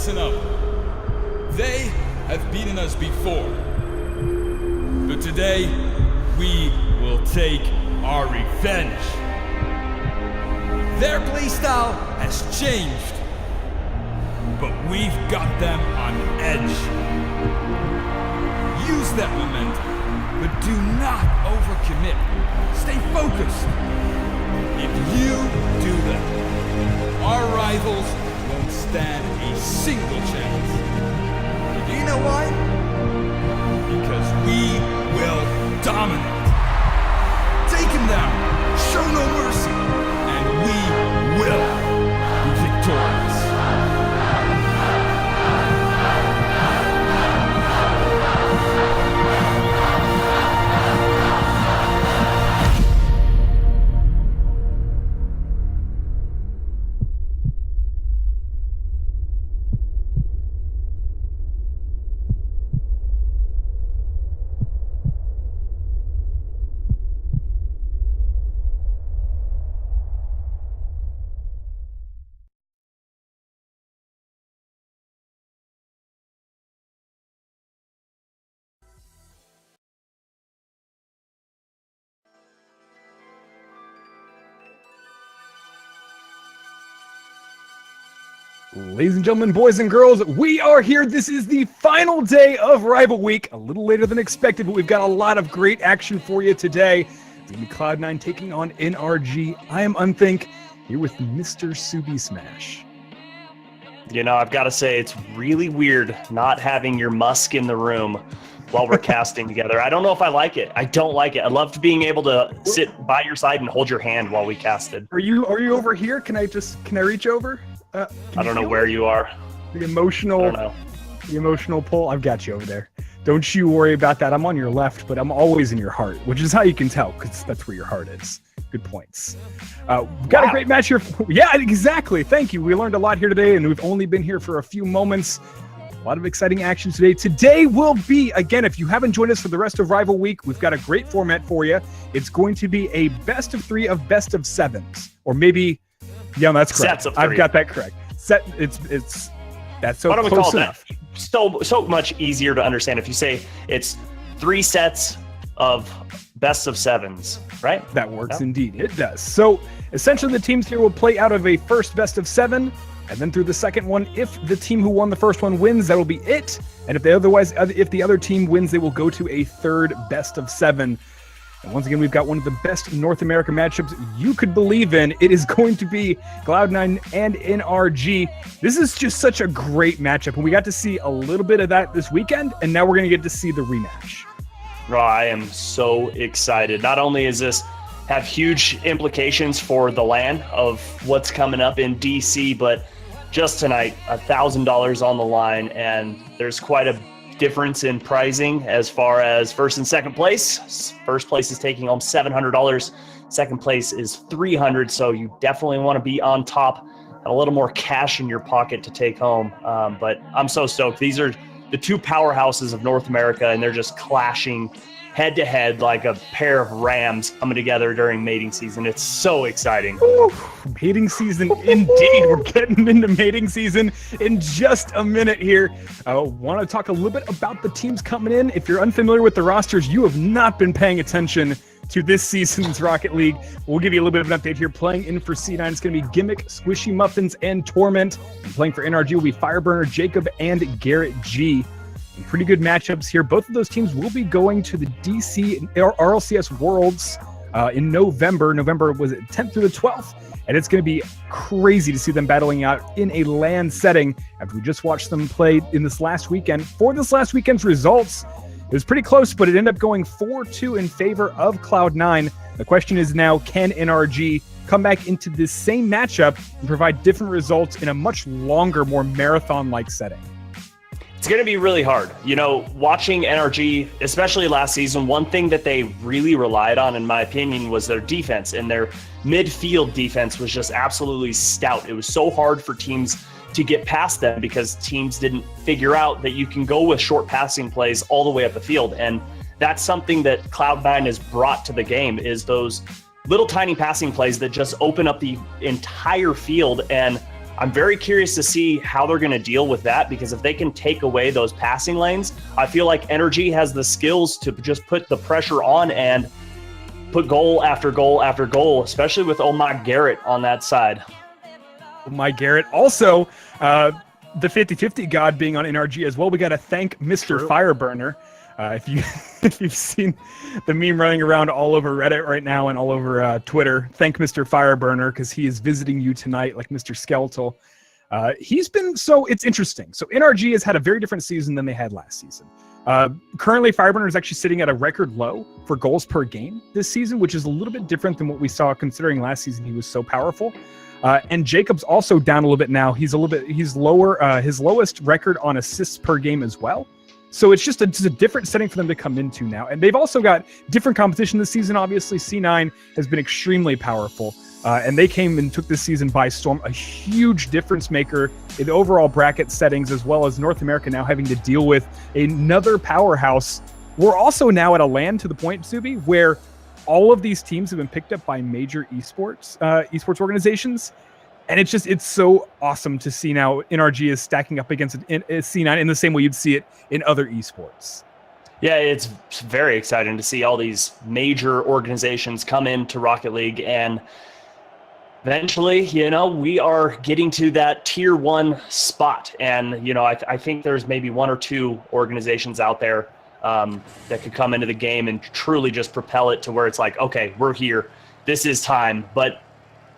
listen up. They have beaten us before. But today, we will take our revenge. Their playstyle has changed, but we've got them on edge. Use that momentum, but do not overcommit. Stay focused. If you do that, our rivals won't stand a single chance. And do you know why? Because we will dominate. Take him down, show no mercy, and we will be victorious. Ladies and gentlemen, boys and girls, we are here. This is the final day of Rival Week. A little later than expected, but we've got a lot of great action for you today. It's going to be Cloud9 taking on NRG. I am Unthink, here with Mr. Subi Smash. You know, I've got to say, it's really weird not having your Musk in the room while we're casting together. I don't know if I like it. I don't like it. I loved being able to sit by your side and hold your hand while we casted. Are you over here? Can I reach over? I don't know where you are. The emotional pull. I've got you over there. Don't you worry about that. I'm on your left, but I'm always in your heart, which is how you can tell, because that's where your heart is. Good points. Got a great match here. Yeah, exactly. Thank you. We learned a lot here today, and we've only been here for a few moments. A lot of exciting action today. Today will be, again, if you haven't joined us for the rest of Rival Week, we've got a great format for you. It's going to be a best of 3 of best of 7s, or maybe. Yeah, that's correct. I've got that correct. That's so close enough. So much easier to understand if you say it's 3 sets of best of 7s, right? That works indeed. It does. So essentially, the teams here will play out of a first best of 7, and then through the second one, if the team who won the first one wins, that will be it. And if the other team wins, they will go to a third best of 7. And once again, we've got one of the best North American matchups you could believe in. It is going to be Cloud9 and NRG. This is just such a great matchup, and we got to see a little bit of that this weekend, and now we're going to get to see the rematch. Oh, I am so excited. Not only is this have huge implications for the LAN of what's coming up in DC, but just tonight, $1,000 on the line, and there's quite a difference in pricing as far as first and second place. First place is taking home $700. Second place is $300. So you definitely want to be on top and a little more cash in your pocket to take home. But I'm so stoked. These are the 2 powerhouses of North America, and they're just clashing head to head like a pair of rams coming together during mating season. It's so exciting. Ooh, mating season indeed. We're getting into mating season in just a minute here. I want to talk a little bit about the teams coming in. If you're unfamiliar with the rosters, you have not been paying attention to this season's Rocket League. We'll give you a little bit of an update here. Playing in for C9, it's going to be Gimmick, Squishy Muffins, and Torment. And playing for NRG will be Fireburner, Jacob, and Garrett G. Pretty good matchups here. Both of those teams will be going to the DC RLCS Worlds in November. November was it 10th through the 12th, and it's going to be crazy to see them battling out in a LAN setting after we just watched them play in this last weekend. For this last weekend's results, it was pretty close, but it ended up going 4-2 in favor of Cloud9. The question is now, can NRG come back into this same matchup and provide different results in a much longer, more marathon-like setting? It's going to be really hard. You know, watching NRG, especially last season, one thing that they really relied on, in my opinion, was their defense, and their midfield defense was just absolutely stout. It was so hard for teams to get past them because teams didn't figure out that you can go with short passing plays all the way up the field. And that's something that Cloud9 has brought to the game, is those little tiny passing plays that just open up the entire field and I'm very curious to see how they're going to deal with that, because if they can take away those passing lanes, I feel like NRG has the skills to just put the pressure on and put goal after goal after goal, especially with Oh My Garrett on that side. Oh My Garrett. Also, the 50-50 god being on NRG as well. We got to thank Mr. Fireburner. If you've seen the meme running around all over Reddit right now and all over Twitter, thank Mr. Fireburner, because he is visiting you tonight like Mr. Skeletal. It's interesting. So NRG has had a very different season than they had last season. Currently, Fireburner is actually sitting at a record low for goals per game this season, which is a little bit different than what we saw, considering last season he was so powerful. And Jacob's also down a little bit now. He's lower. His lowest record on assists per game as well. So it's just a different setting for them to come into now. And they've also got different competition this season. Obviously, C9 has been extremely powerful. And they came and took this season by storm. A huge difference maker in the overall bracket settings, as well as North America now having to deal with another powerhouse. We're also now at a land, to the point, Subi, where all of these teams have been picked up by major esports organizations. And it's so awesome to see now NRG is stacking up against C9 in the same way you'd see it in other esports. Yeah, it's very exciting to see all these major organizations come into Rocket League, and eventually, we are getting to that tier 1 spot. And, I think there's maybe 1 or 2 organizations out there that could come into the game and truly just propel it to where it's like, okay, we're here. This is time. But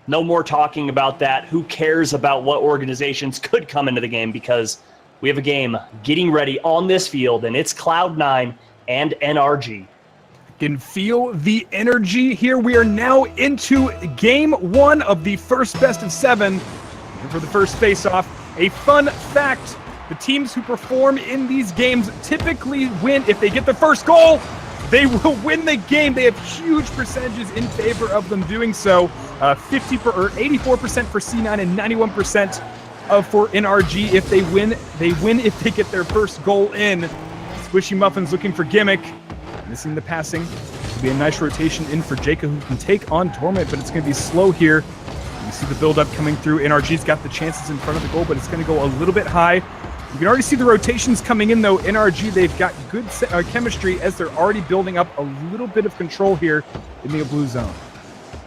no more talking about that. Who cares about what organizations could come into the game, because we have a game getting ready on this field, and it's Cloud9 and NRG. Can feel the energy here. We are now into game 1 of the first best of 7. And for the first face-off, a fun fact: the teams who perform in these games typically win. If they get the first goal, they will win the game. They have huge percentages in favor of them doing so. 84% for C9 and 91% for NRG. If they win, they win if they get their first goal in. Squishy Muffins looking for Gimmick. Missing the passing. It'll be a nice rotation in for Jacob, who can take on Torment, but it's going to be slow here. You see the build-up coming through. NRG's got the chances in front of the goal, but it's going to go a little bit high. You can already see the rotations coming in, though. NRG, they've got good chemistry as they're already building up a little bit of control here in the blue zone.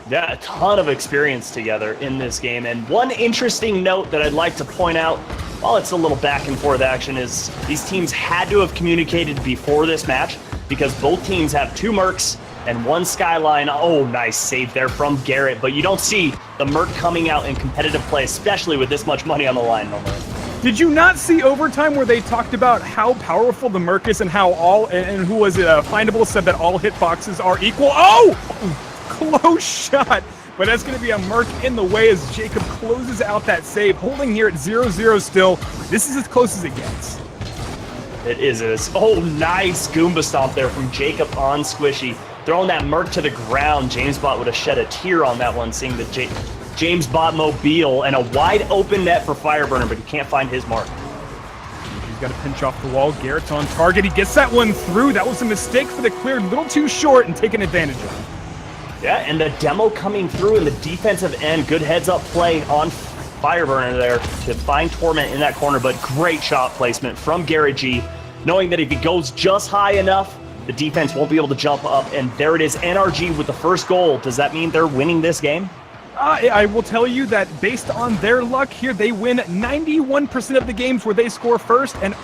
Yeah, a ton of experience together in this game. And one interesting note that I'd like to point out, while it's a little back and forth action, is these teams had to have communicated before this match, because both teams have 2 Mercs and 1 Skyline. Oh, nice save there from Garrett. But you don't see the Merc coming out in competitive play, especially with this much money on the line normally. Did you not see overtime where they talked about how powerful the Merc is and how and who was it? Findable said that all hitboxes are equal. Oh! Close shot. But that's going to be a Merc in the way as Jacob closes out that save. Holding here at 0-0 still. This is as close as it gets. It is. Oh, nice Goomba stomp there from Jacob on Squishy. Throwing that Merc to the ground. James Bot would have shed a tear on that one, seeing the James Bot mobile and a wide open net for Fireburner, but he can't find his mark. He's got to pinch off the wall. Garrett's on target. He gets that one through. That was a mistake for the clear. A little too short and taken advantage of. Yeah, and the demo coming through in the defensive end. Good heads-up play on Fireburner there to find Torment in that corner, but great shot placement from Garrett G, knowing that if he goes just high enough, the defense won't be able to jump up, and there it is, NRG with the first goal. Does that mean they're winning this game? I will tell you that based on their luck here, they win 91% of the games where they score first, and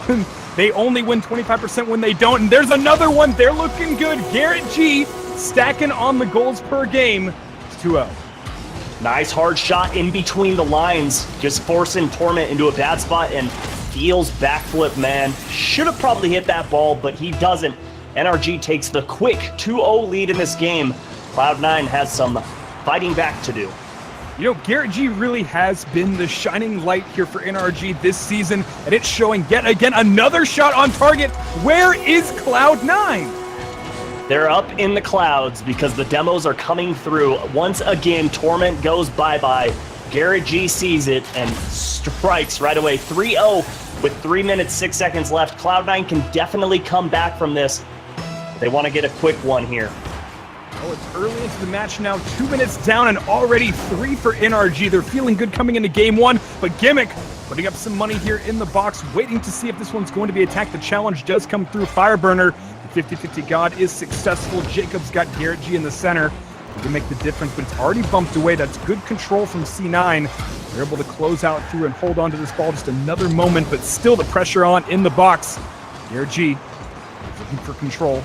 they only win 25% when they don't. And there's another one. They're looking good. Garrett G stacking on the goals per game. It's 2-0. Nice hard shot in between the lines, just forcing Torment into a bad spot, and Feels backflip, man. Should have probably hit that ball, but he doesn't. NRG takes the quick 2-0 lead in this game. Cloud9 has some fighting back to do. You know, Garrett G really has been the shining light here for NRG this season, and it's showing yet again another shot on target. Where is Cloud9? They're up in the clouds because the demos are coming through. Once again, Torment goes bye-bye. Garrett G sees it and strikes right away. 3-0 with 3 minutes, 6 seconds left. Cloud9 can definitely come back from this. They want to get a quick one here. Oh, it's early into the match now. 2 minutes down and already 3 for NRG. They're feeling good coming into game one, but Gimmick putting up some money here in the box, waiting to see if this one's going to be attacked. The challenge does come through. Fireburner, the 50-50 God is successful. Jacob's got Garrett G in the center. He can make the difference, but it's already bumped away. That's good control from C9. They're able to close out through and hold on to this ball just another moment, but still the pressure on in the box. Garrett G is looking for control.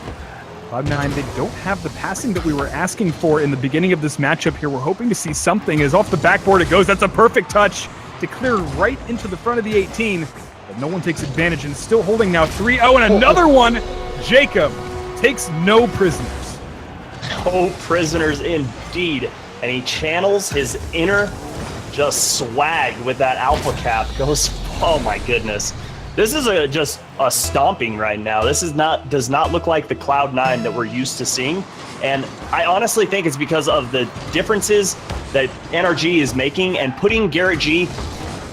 Cloud9, they don't have the passing that we were asking for in the beginning of this matchup here. We're hoping to see something as off the backboard it goes. That's a perfect touch to clear right into the front of the 18, but no one takes advantage and still holding now 3-0 and another one. Jacob takes no prisoners. No prisoners indeed. And he channels his inner just swag with that alpha cap. Goes, oh my goodness. This is just a stomping right now. This does not look like the Cloud9 that we're used to seeing. And I honestly think it's because of the differences that NRG is making and putting Garrett G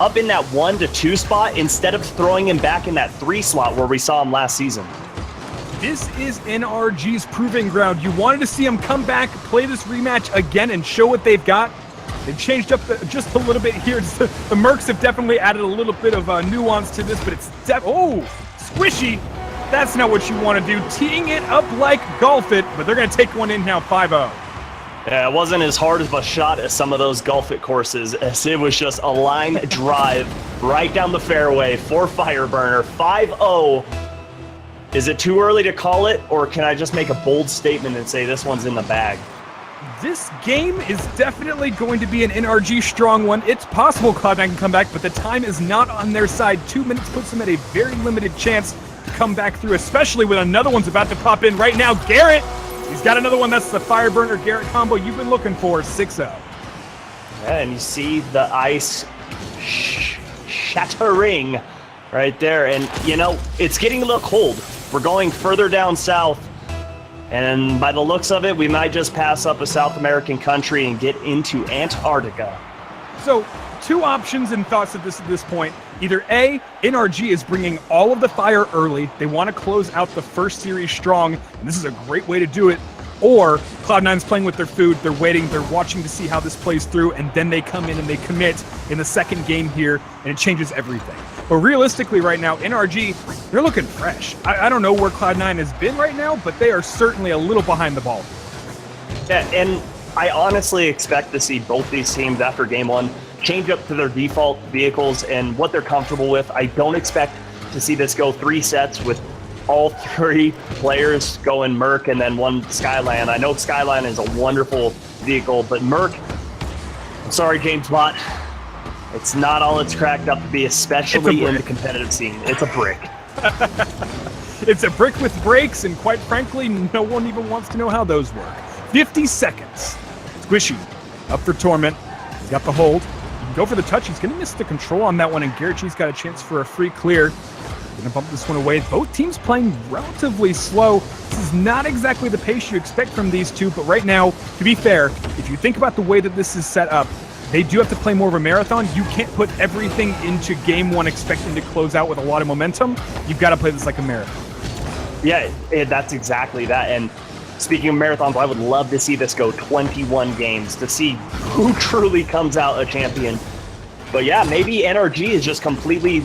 up in that 1 to 2 spot instead of throwing him back in that 3 slot where we saw him last season. This is NRG's proving ground. You wanted to see them come back, play this rematch again, and show what they've got. They've changed up just a little bit here. The Mercs have definitely added a little bit of nuance to this, but it's squishy. That's not what you want to do. Teeing it up like golf it, but they're going to take one in now, 5-0. Yeah, it wasn't as hard of a shot as some of those golf it courses, as it was just a line drive right down the fairway for Fireburner. 5-0. Is it too early to call it, or can I just make a bold statement and say this one's in the bag? This game is definitely going to be an NRG strong one. It's possible Cloud9 can come back, but the time is not on their side. 2 minutes puts them at a very limited chance to come back through, especially when another one's about to pop in right now. Garrett, he's got another one. That's the Fireburner Garrett combo you've been looking for, 6-0. Yeah, and you see the ice shattering right there. And, you know, it's getting a little cold. We're going further down south. And by the looks of it, we might just pass up a South American country and get into Antarctica. So, 2 options and thoughts at this point. Either A, NRG is bringing all of the fire early. They want to close out the first series strong, and this is a great way to do it. Or Cloud9's playing with their food. They're waiting. They're watching to see how this plays through, and then they come in and they commit in the second game here, and it changes everything. But realistically right now, NRG, they're looking fresh. I don't know where Cloud9 has been right now, but they are certainly a little behind the ball. Yeah, and I honestly expect to see both these teams after game one change up to their default vehicles and what they're comfortable with. I don't expect to see this go 3 sets with all 3 players going Merc and then 1 Skyline. I know Skyline is a wonderful vehicle, but Merc, I'm sorry, James Bott, it's not all it's cracked up to be, especially in the competitive scene. It's a brick. It's a brick with brakes, and quite frankly, no one even wants to know how those work. 50 seconds. Squishy up for Torment. He's got the hold. He can go for the touch. He's going to miss the control on that one, and Garrett G's got a chance for a free clear. Going to bump this one away. Both teams playing relatively slow. This is not exactly the pace you expect from these two, but right now, to be fair, if you think about the way that this is set up, they do have to play more of a marathon. You can't put everything into game one expecting to close out with a lot of momentum. You've got to play this like a marathon. Yeah, that's exactly that. And speaking of marathons, I would love to see this go 21 games to see who truly comes out a champion. But yeah, maybe NRG is just completely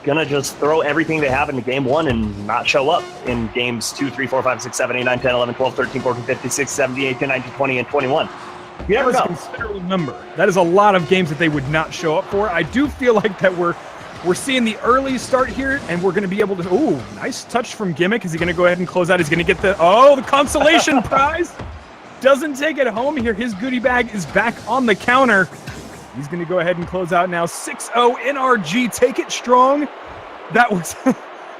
gonna just throw everything they have into game one and not show up in games 2, 3, 4, 5, 6, 7, 8, 9, 10, 11, 12, 13, 14, 15, 16, 17, 18, 19, 20, and 21. You never know. That is a considerable number. That is a lot of games that they would not show up for. I do feel like that we're seeing the early start here, and we're going to be able to... Ooh, nice touch from Gimmick. Is he going to go ahead and close out? He's going to get the consolation prize. Doesn't take it home here. His goodie bag is back on the counter. He's going to go ahead and close out now. 6-0 NRG. Take it strong. That was...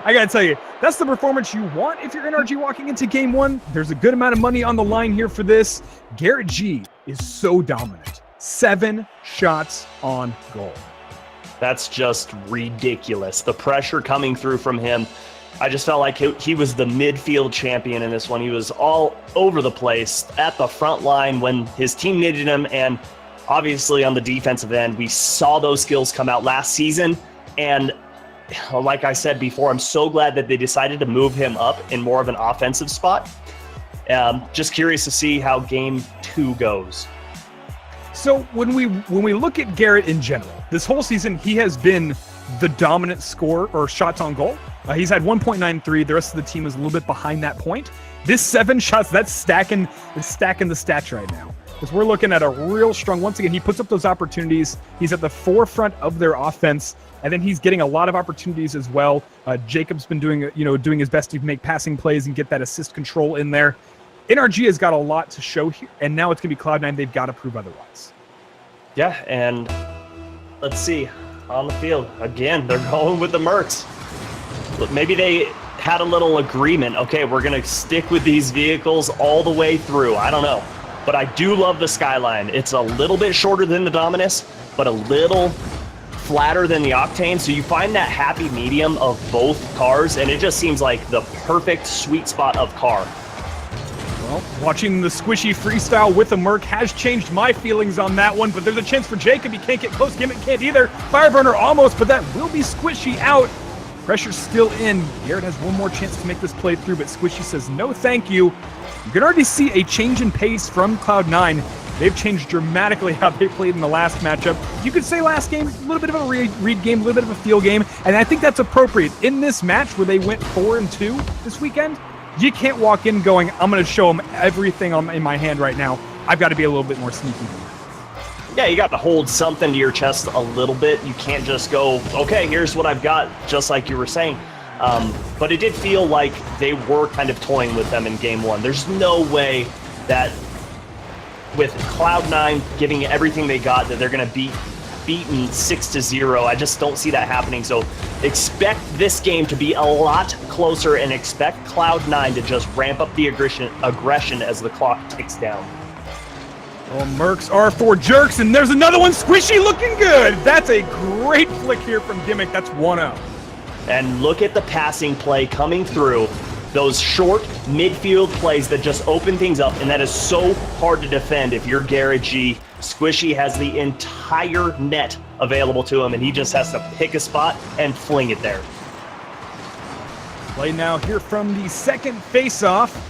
I got to tell you, that's the performance you want if you're NRG walking into game one. There's a good amount of money on the line here for this. Garrett G is so dominant. 7 shots on goal. That's just ridiculous. The pressure coming through from him. I just felt like he was the midfield champion in this one. He was all over the place at the front line when his team needed him. And obviously on the defensive end, we saw those skills come out last season. And like I said before, I'm so glad that they decided to move him up in more of an offensive spot. Just curious to see how game 2 goes. So when we look at Garrett in general, this whole season he has been the dominant scorer or shots on goal. He's had 1.93. The rest of the team is a little bit behind that point. This 7 shots, that's stacking the stats right now. Because we're looking at a real strong, once again, he puts up those opportunities. He's at the forefront of their offense, and then he's getting a lot of opportunities as well. Jacob's been doing his best to make passing plays and get that assist control in there. NRG has got a lot to show here, and now it's going to be Cloud9. They've got to prove otherwise. Yeah, and let's see. On the field, again, they're going with the Mercs. Look, maybe they had a little agreement. Okay, we're going to stick with these vehicles all the way through. I don't know. But I do love the Skyline. It's a little bit shorter than the Dominus, but a little flatter than the Octane. So you find that happy medium of both cars, and it just seems like the perfect sweet spot of car. Well, watching the squishy freestyle with a Merc has changed my feelings on that one, but there's a chance for Jacob. He can't get close. Gimmick can't either. Fireburner almost, but that will be squishy out. Pressure's still in. Garrett has one more chance to make this play through, but Squishy says no thank you. You can already see a change in pace from Cloud9. They've changed dramatically how they played in the last matchup. You could say last game, a little bit of a read game, a little bit of a feel game, and I think that's appropriate. In this match where they went 4-2 this weekend, you can't walk in going, I'm going to show them everything in my hand right now. I've got to be a little bit more sneaky than that. Yeah, you got to hold something to your chest a little bit. You can't just go, okay, here's what I've got, just like you were saying. But it did feel like they were kind of toying with them in game 1. There's no way that with Cloud9 giving everything they got that they're going to be beaten 6-0. I just don't see that happening. So expect this game to be a lot closer and expect Cloud9 to just ramp up the aggression as the clock ticks down. Well, Mercs are for jerks, and there's another one. Squishy looking good. That's a great flick here from Gimmick. That's 1-0. And look at the passing play coming through. Those short midfield plays that just open things up, and that is so hard to defend if you're Garrett G. Squishy has the entire net available to him, and he just has to pick a spot and fling it there. Play now here from the second face-off.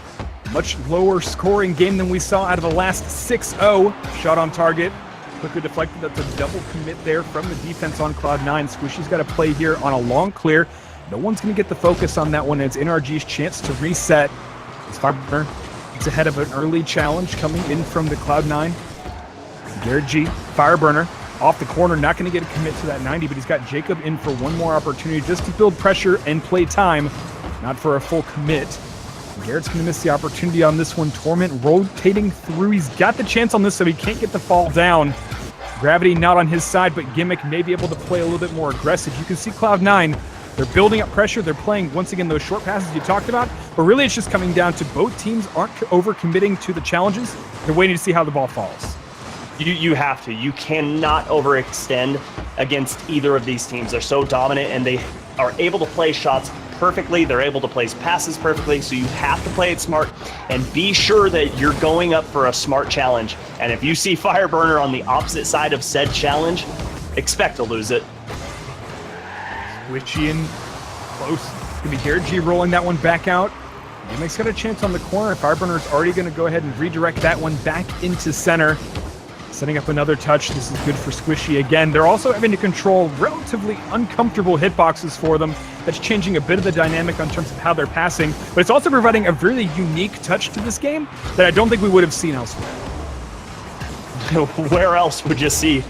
Much lower scoring game than we saw out of the last 6-0. Shot on target. Quickly deflected. That's a double commit there from the defense on Cloud9. Squishy's got to play here on a long clear. No one's going to get the focus on that one. It's NRG's chance to reset. It's Fireburner. It's ahead of an early challenge coming in from the Cloud9. Garrett G. Fireburner off the corner. Not going to get a commit to that 90, but he's got Jacob in for one more opportunity just to build pressure and play time. Not for a full commit. Garrett's going to miss the opportunity on this one. Torment rotating through. He's got the chance on this, so he can't get the fall down. Gravity not on his side, but Gimmick may be able to play a little bit more aggressive. You can see Cloud9. They're building up pressure. They're playing, once again, those short passes you talked about. But really, it's just coming down to both teams aren't over-committing to the challenges. They're waiting to see how the ball falls. You have to. You cannot overextend against either of these teams. They're so dominant, and they are able to play shots perfectly. They're able to place passes perfectly, so you have to play it smart and be sure that you're going up for a smart challenge. And if you see Fireburner on the opposite side of said challenge, expect to lose it. Switchy in close. It's going to be Garrett G rolling that one back out. Gimmick's got a chance on the corner. Fireburner's already going to go ahead and redirect that one back into center. Setting up another touch. This is good for Squishy again. They're also having to control relatively uncomfortable hitboxes for them. That's changing a bit of the dynamic in terms of how they're passing, but it's also providing a really unique touch to this game that I don't think we would have seen elsewhere. Where else would you see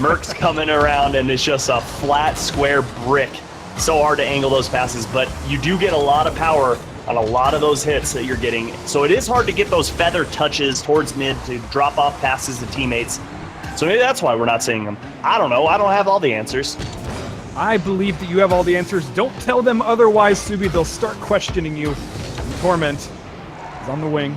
Mercs coming around and it's just a flat square brick? So hard to angle those passes, but you do get a lot of power on a lot of those hits that you're getting. So it is hard to get those feather touches towards mid to drop off passes to teammates. So maybe that's why we're not seeing them. I don't know. I don't have all the answers. I believe that you have all the answers. Don't tell them otherwise, Subi. They'll start questioning you. And Torment is on the wing.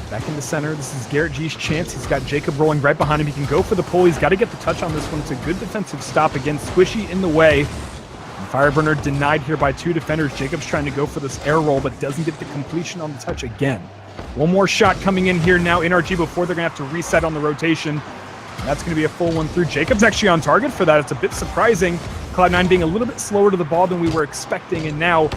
Back in the center. This is Garrett G's chance. He's got Jacob rolling right behind him. He can go for the pull. He's got to get the touch on this one. It's a good defensive stop against Squishy in the way. And Fireburner denied here by 2 defenders. Jacob's trying to go for this air roll, but doesn't get the completion on the touch again. One more shot coming in here now. NRG before they're going to have to reset on the rotation. And that's going to be a full one through. Jacob's actually on target for that. It's a bit surprising. Cloud9 being a little bit slower to the ball than we were expecting, and now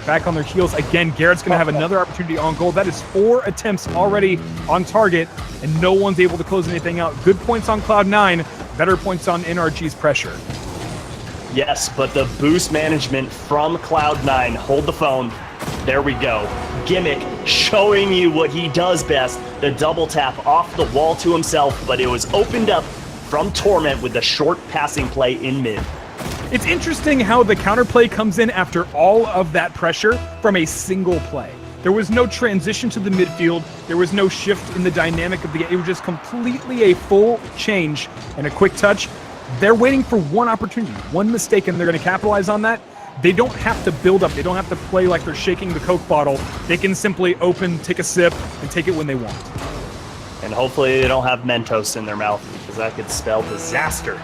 Back on their heels again. Garrett's going to have another opportunity on goal. That is 4 attempts already on target, and no one's able to close anything out. Good points on Cloud9, better points on NRG's pressure. Yes, but the boost management from Cloud9. Hold the phone. There we go. Gimmick showing you what he does best. The double tap off the wall to himself, but it was opened up from Torment with the short passing play in mid. It's interesting how the counterplay comes in after all of that pressure from a single play. There was no transition to the midfield. There was no shift in the dynamic of the game. It was just completely a full change and a quick touch. They're waiting for one opportunity, one mistake, and they're going to capitalize on that. They don't have to build up. They don't have to play like they're shaking the Coke bottle. They can simply open, take a sip, and take it when they want. And hopefully they don't have Mentos in their mouth, because that could spell disaster.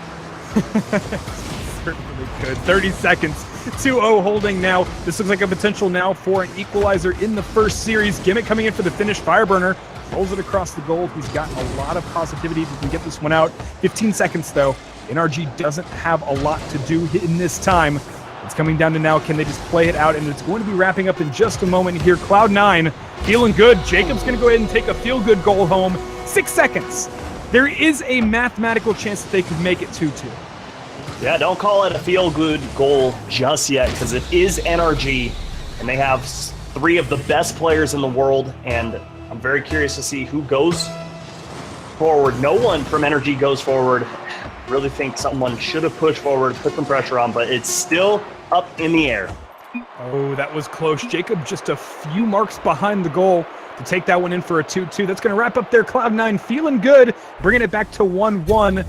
Certainly could. 30 seconds. 2-0 holding now. This looks like a potential now for an equalizer in the first series. Gimmick coming in for the finish. Fireburner rolls it across the goal. He's got a lot of positivity to get this one out. 15 seconds though. NRG doesn't have a lot to do in this time. It's coming down to now, can they just play it out? And it's going to be wrapping up in just a moment here. Cloud9 feeling good. Jacob's going to go ahead and take a feel-good goal home. 6 seconds. There is a mathematical chance that they could make it 2-2. Yeah, don't call it a feel-good goal just yet, because it is NRG, and they have 3 of the best players in the world, and I'm very curious to see who goes forward. No one from NRG goes forward. I really think someone should have pushed forward, put some pressure on, but it's still up in the air. Oh, that was close. Jacob just a few marks behind the goal to take that one in for a 2-2. That's going to wrap up their Cloud9 feeling good, bringing it back to 1-1.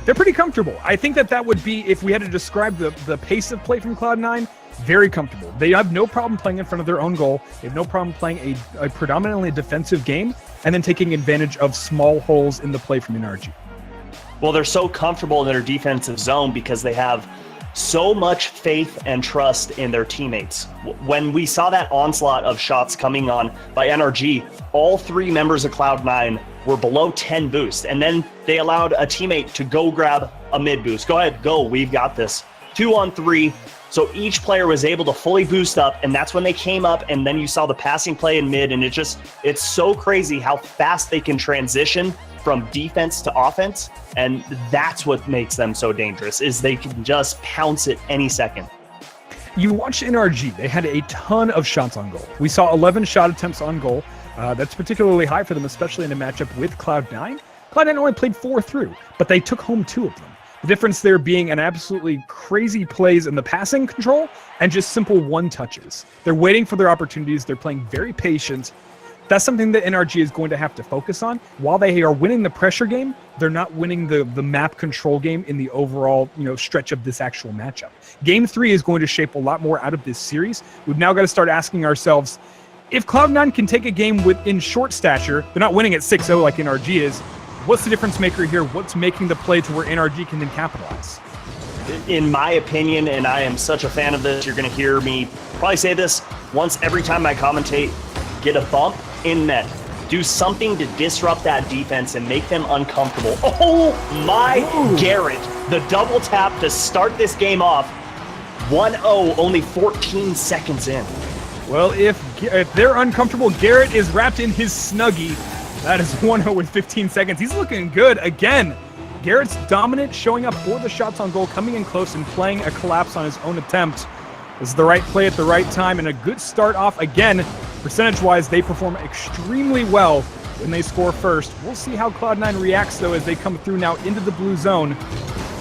They're pretty comfortable. I think that would be, if we had to describe the pace of play from Cloud9, very comfortable. They have no problem playing in front of their own goal. They have no problem playing a predominantly defensive game and then taking advantage of small holes in the play from NRG. Well, they're so comfortable in their defensive zone because they have so much faith and trust in their teammates. When we saw that onslaught of shots coming on by NRG, all 3 members of Cloud9 were below 10 boost, and then they allowed a teammate to go grab a mid boost. Go ahead, go, we've got this. 2-on-3, so each player was able to fully boost up, and that's when they came up, and then you saw the passing play in mid, and it's so crazy how fast they can transition from defense to offense, and that's what makes them so dangerous, is they can just pounce it any second. You watch NRG, they had a ton of shots on goal. We saw 11 shot attempts on goal. That's particularly high for them, especially in a matchup with Cloud9. Cloud9 only played 4 through, but they took home 2 of them. The difference there being an absolutely crazy plays in the passing control and just simple one-touches. They're waiting for their opportunities. They're playing very patient. That's something that NRG is going to have to focus on. While they are winning the pressure game, they're not winning the map control game in the overall stretch of this actual matchup. Game 3 is going to shape a lot more out of this series. We've now got to start asking ourselves, if Cloud9 can take a game in short stature, they're not winning at 6-0 like NRG is, what's the difference maker here? What's making the play to where NRG can then capitalize? In my opinion, and I am such a fan of this, you're going to hear me probably say this once every time I commentate, get a bump in net. Do something to disrupt that defense and make them uncomfortable. Oh my Garrett, the double tap to start this game off. 1-0, only 14 seconds in. Well, if they're uncomfortable, Garrett is wrapped in his Snuggie. That is 1-0 with 15 seconds. He's looking good again. Garrett's dominant, showing up for the shots on goal, coming in close and playing a collapse on his own attempt. This is the right play at the right time and a good start off again. Percentage-wise, they perform extremely well when they score first. We'll see how Cloud9 reacts, though, as they come through now into the blue zone.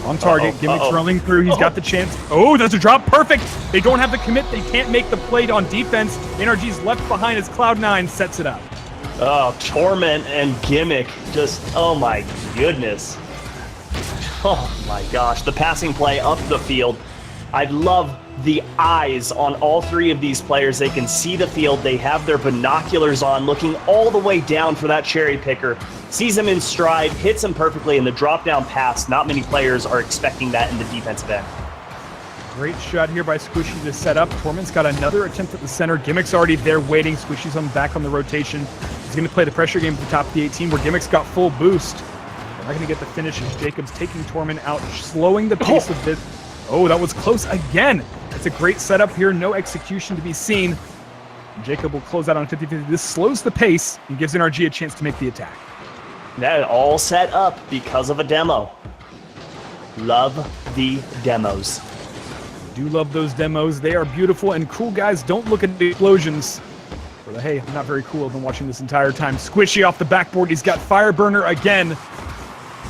On target, Gimmick's rolling through. He's got the chance. Oh, that's a drop. Perfect. They don't have the commit. They can't make the play on defense. NRG's left behind as Cloud9 sets it up. Oh, Torment and Gimmick. Just, oh my goodness. Oh my gosh. The passing play up the field. I love the eyes on all 3 of these players. They can see the field. They have their binoculars on, looking all the way down for that cherry picker. Sees him in stride, hits him perfectly, and the drop down pass. Not many players are expecting that in the defensive end. Great shot here by Squishy to set up. Torment's got another attempt at the center. Gimmick's already there waiting. Squishy's back on the rotation. He's going to play the pressure game at the top of the 18 where Gimmick's got full boost. They're not going to get the finish as Jacob's taking Torment out, slowing the pace of this. Oh, that was close again. It's a great setup here. No execution to be seen. Jacob will close out on 50-50. This slows the pace and gives NRG a chance to make the attack. That all set up because of a demo. Love the demos. Do love those demos. They are beautiful and cool, guys. Don't look at the explosions. Or the, hey, I'm not very cool. I've been watching this entire time. Squishy off the backboard. He's got Fireburner again.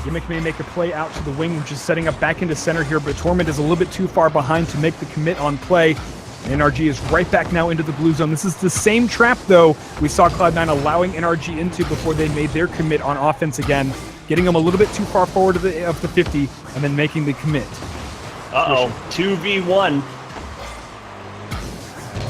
Gimmick may make a play out to the wing, which is setting up back into center here, but Torment is a little bit too far behind to make the commit on play. NRG is right back now into the blue zone. This is the same trap, though, we saw Cloud9 allowing NRG into before they made their commit on offense again, getting them a little bit too far forward of the 50, and then making the commit. Uh-oh, 2v1.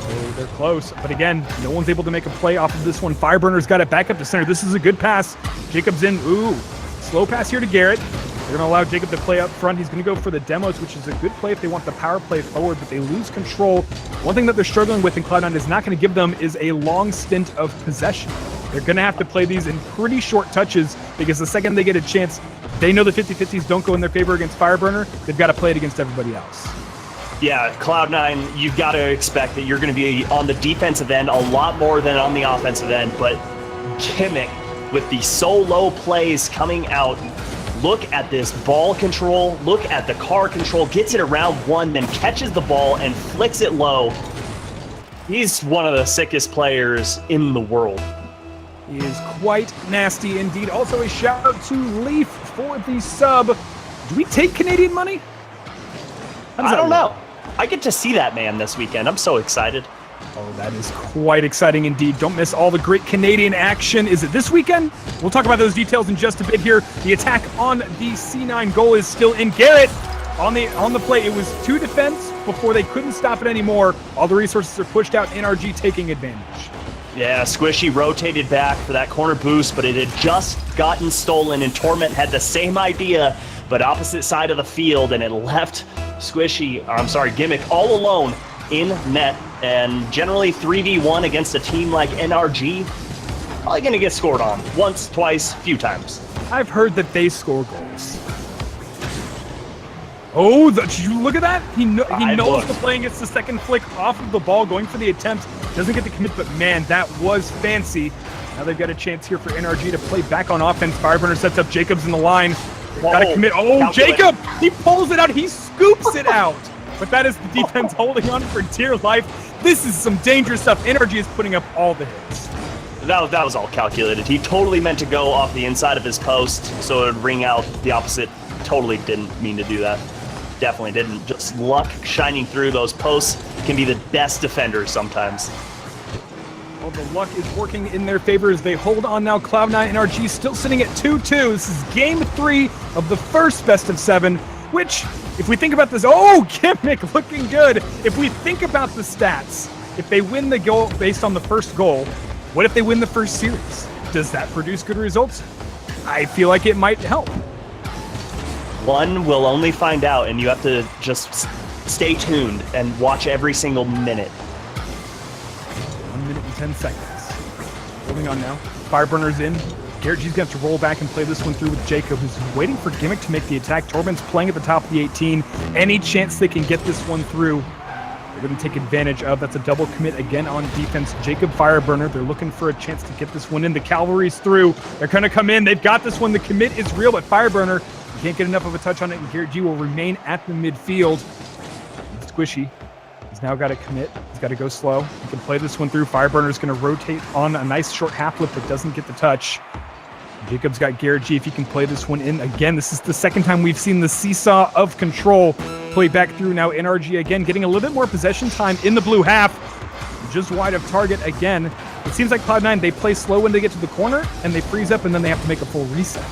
Oh, they're close, but again, no one's able to make a play off of this one. Fireburner's got it back up to center. This is a good pass. Jacob's in. Ooh, slow pass here to Garrett. They're going to allow Jacob to play up front. He's going to go for the demos, which is a good play if they want the power play forward, but they lose control. One thing that they're struggling with and Cloud9 is not going to give them is a long stint of possession. They're going to have to play these in pretty short touches because the second they get a chance, they know the 50-50s don't go in their favor against Fireburner. They've got to play it against everybody else. Yeah, Cloud9, you've got to expect that you're going to be on the defensive end a lot more than on the offensive end, but Gimmick with the solo plays coming out. Look at this ball control. Look at the car control. Gets it around one, then catches the ball and flicks it low. He's one of the sickest players in the world. He is quite nasty indeed. Also a shout out to Leaf for the sub. Do we take Canadian money? I don't know. I get to see that man this weekend. I'm so excited. Oh, that is quite exciting indeed. Don't miss all the great Canadian action. Is it this weekend? We'll talk about those details in just a bit here. The attack on the C9 goal is still in. Garrett on the play. It was 2 defense before they couldn't stop it anymore. All the resources are pushed out. NRG taking advantage. Yeah, Squishy rotated back for that corner boost, but it had just gotten stolen, and Torment had the same idea, but opposite side of the field, and it left Gimmick all alone in net. And generally 3v1 against a team like NRG, probably going to get scored on once, twice, few times. I've heard that they score goals. Oh, did you look at that? He knows the play and gets the second flick off of the ball, going for the attempt. Doesn't get the commit, but man, that was fancy. Now they've got a chance here for NRG to play back on offense. Fireburner sets up Jacobs in the line. Got to commit. Oh, Jacob! He pulls it out. He scoops it out. But that is the defense holding on for dear life. This is some dangerous stuff. NRG is putting up all the hits. That was all calculated. He totally meant to go off the inside of his post, so it would ring out the opposite. Totally didn't mean to do that. Definitely didn't. Just luck shining through those posts can be the best defenders sometimes. Well, the luck is working in their favor as they hold on now. Cloud9 NRG still sitting at 2-2. This is game 3 of the first best of 7, which, if we think about this, oh, Gimmick looking good. If we think about the stats, if they win the goal based on the first goal, what if they win the first series? Does that produce good results? I feel like it might help. One will only find out, and you have to just stay tuned and watch every single minute. 1 minute and 10 seconds. Holding on now. Fireburner's in. Garrett G's going to have to roll back and play this one through with Jacob, who's waiting for Gimmick to make the attack. Torben's playing at the top of the 18. Any chance they can get this one through, they're going to take advantage of. That's a double commit again on defense. Jacob Fireburner, they're looking for a chance to get this one in. The Cavalry's through. They're going to come in. They've got this one. The commit is real, but Fireburner can't get enough of a touch on it, and Garrett G will remain at the midfield. Squishy. He's now got to commit. He's got to go slow. He can play this one through. Fireburner's going to rotate on a nice short half flip that doesn't get the touch. Jacob's got Garrett G if he can play this one in. Again, this is the second time we've seen the seesaw of control play back through. Now NRG again getting a little bit more possession time in the blue half. Just wide of target again. It seems like Cloud9, they play slow when they get to the corner, and they freeze up, and then they have to make a full reset.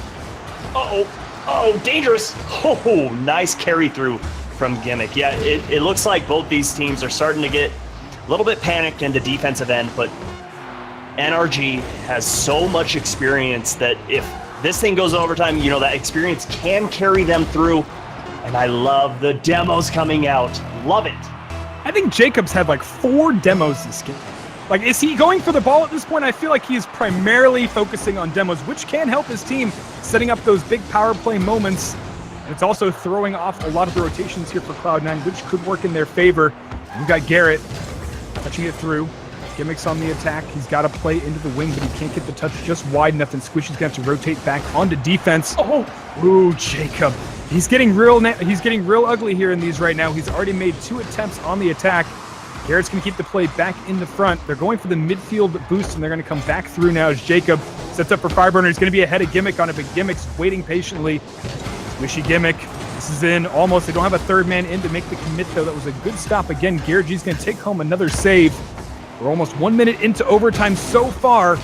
Oh, dangerous. Oh, nice carry through from Gimmick. Yeah, it looks like both these teams are starting to get a little bit panicked in the defensive end, but NRG has so much experience that if this thing goes overtime, you know, that experience can carry them through. And I love the demos coming out. Love it. I think Jacobs had like 4 demos this game. Like, is he going for the ball at this point? I feel like he is primarily focusing on demos, which can help his team setting up those big power play moments. It's also throwing off a lot of the rotations here for Cloud9, which could work in their favor. We've got Garrett touching it through. Gimmick's on the attack. He's got to play into the wing, but he can't get the touch just wide enough, and Squishy's going to have to rotate back onto defense. Oh, ooh, Jacob. He's getting real ugly here in these right now. He's already made 2 attempts on the attack. Garrett's going to keep the play back in the front. They're going for the midfield boost, and they're going to come back through now as Jacob sets up for Fireburner. He's going to be ahead of Gimmick on it, but Gimmick's waiting patiently. Squishy Gimmick. This is in almost. They don't have a third man in to make the commit, though. That was a good stop. Again, Garrett G's going to take home another save. We're almost 1 minute into overtime so far.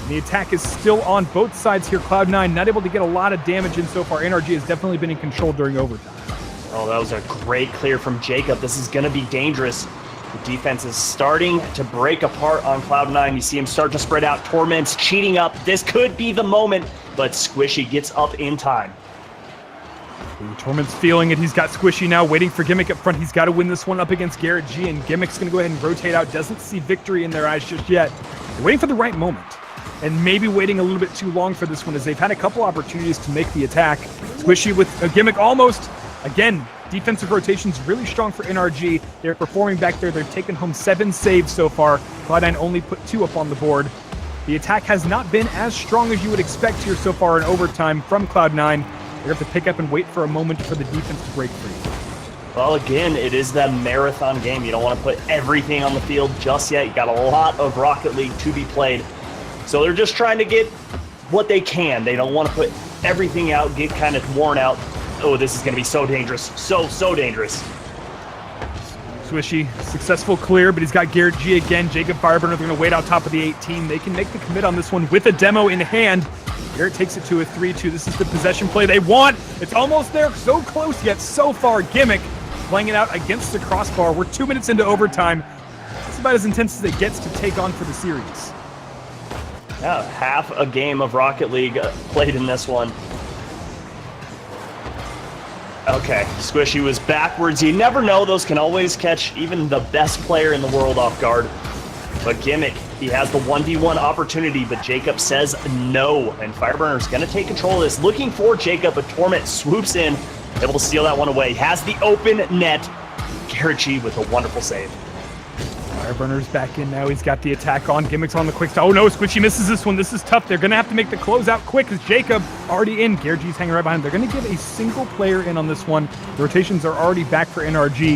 The attack is still on both sides here. Cloud9 not able to get a lot of damage in so far. NRG has definitely been in control during overtime. Oh, that was a great clear from Jacob. This is going to be dangerous. The defense is starting to break apart on Cloud9. You see him start to spread out. Torment's cheating up. This could be the moment, but Squishy gets up in time. Ooh, Torment's feeling it. He's got Squishy now, waiting for Gimmick up front. He's got to win this one up against Garrett G, and Gimmick's going to go ahead and rotate out. Doesn't see victory in their eyes just yet. They're waiting for the right moment, and maybe waiting a little bit too long for this one, as they've had a couple opportunities to make the attack. Squishy with a Gimmick almost. Again, defensive rotations really strong for NRG. They're performing back there. They've taken home 7 saves so far. Cloud9 only put 2 up on the board. The attack has not been as strong as you would expect here so far in overtime from Cloud9. They have to pick up and wait for a moment for the defense to break free. Well, again, it is that marathon game. You don't want to put everything on the field just yet. You got a lot of Rocket League to be played. So they're just trying to get what they can. They don't want to put everything out, get kind of worn out. Oh, this is going to be so dangerous. So dangerous. Squishy, successful clear, but he's got Garrett G again. Jacob Fireburner, they're going to wait out top of the 18. They can make the commit on this one with a demo in hand. Garrett takes it to a 3-2. This is the possession play they want. It's almost there. So close yet so far. Gimmick playing it out against the crossbar. We're 2 minutes into overtime. It's about as intense as it gets to take on for the series. Yeah, half a game of Rocket League played in this one. Okay, Squishy was backwards. You never know. Those can always catch even the best player in the world off guard. But Gimmick, he has the 1v1 opportunity, but Jacob says no. And Fireburner's going to take control of this. Looking for Jacob, but Torment swoops in, able to steal that one away. Has the open net. Garrett G with a wonderful save. Fireburner's back in now. He's got the attack on. Gimmick's on the quick stop. Oh no, Squishy misses this one. This is tough. They're going to have to make the closeout quick as Jacob already in. Garrett G's hanging right behind him. They're going to give a single player in on this one. The rotations are already back for NRG.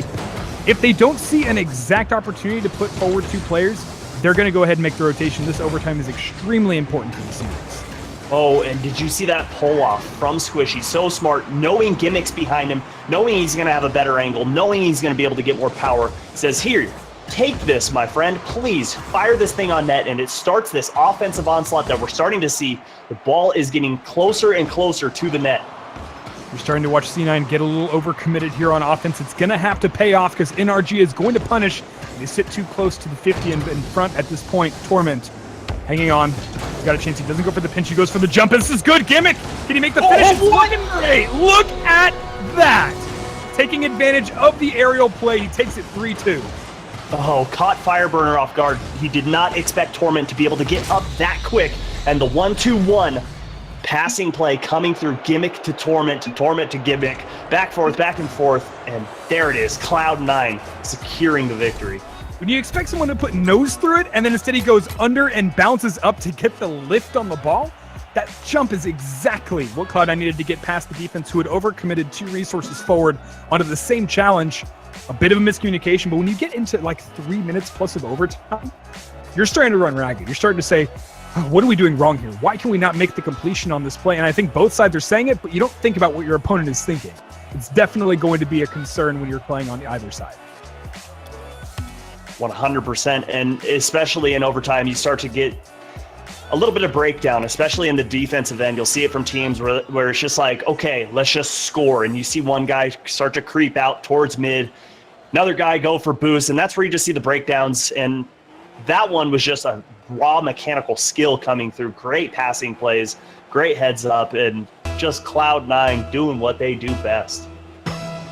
If they don't see an exact opportunity to put forward 2 players, they're going to go ahead and make the rotation. This overtime is extremely important to the series. Oh, and did you see that pull-off from Squishy? So smart, knowing Gimmick's behind him, knowing he's going to have a better angle, knowing he's going to be able to get more power. Says, here, take this, my friend. Please fire this thing on net, and it starts this offensive onslaught that we're starting to see. The ball is getting closer and closer to the net. We're starting to watch C9 get a little overcommitted here on offense. It's going to have to pay off because NRG is going to punish. They sit too close to the 50 and in front at this point. Torment hanging on. He's got a chance. He doesn't go for the pinch. He goes for the jump. This is good. Gimmick. Can he make the finish? It's looking great. Look at that. Taking advantage of the aerial play. He takes it 3-2. Oh, caught Fireburner off guard. He did not expect Torment to be able to get up that quick. And the 1-2-1 passing play coming through Gimmick to Torment to Gimmick. Back and forth. And there it is. Cloud9 securing the victory. When you expect someone to put nose through it, and then instead he goes under and bounces up to get the lift on the ball, that jump is exactly what Cloud9 needed to get past the defense, who had overcommitted 2 resources forward onto the same challenge. A bit of a miscommunication, but when you get into like 3 minutes plus of overtime, you're starting to run ragged. You're starting to say, oh, what are we doing wrong here? Why can we not make the completion on this play? And I think both sides are saying it, but you don't think about what your opponent is thinking. It's definitely going to be a concern when you're playing on either side. 100%, and especially in overtime, you start to get a little bit of breakdown, especially in the defensive end. You'll see it from teams where it's just like, okay, let's just score. And you see one guy start to creep out towards mid, another guy go for boost, and that's where you just see the breakdowns. And that one was just a raw mechanical skill coming through. Great passing plays, great heads up, and just Cloud9 doing what they do best.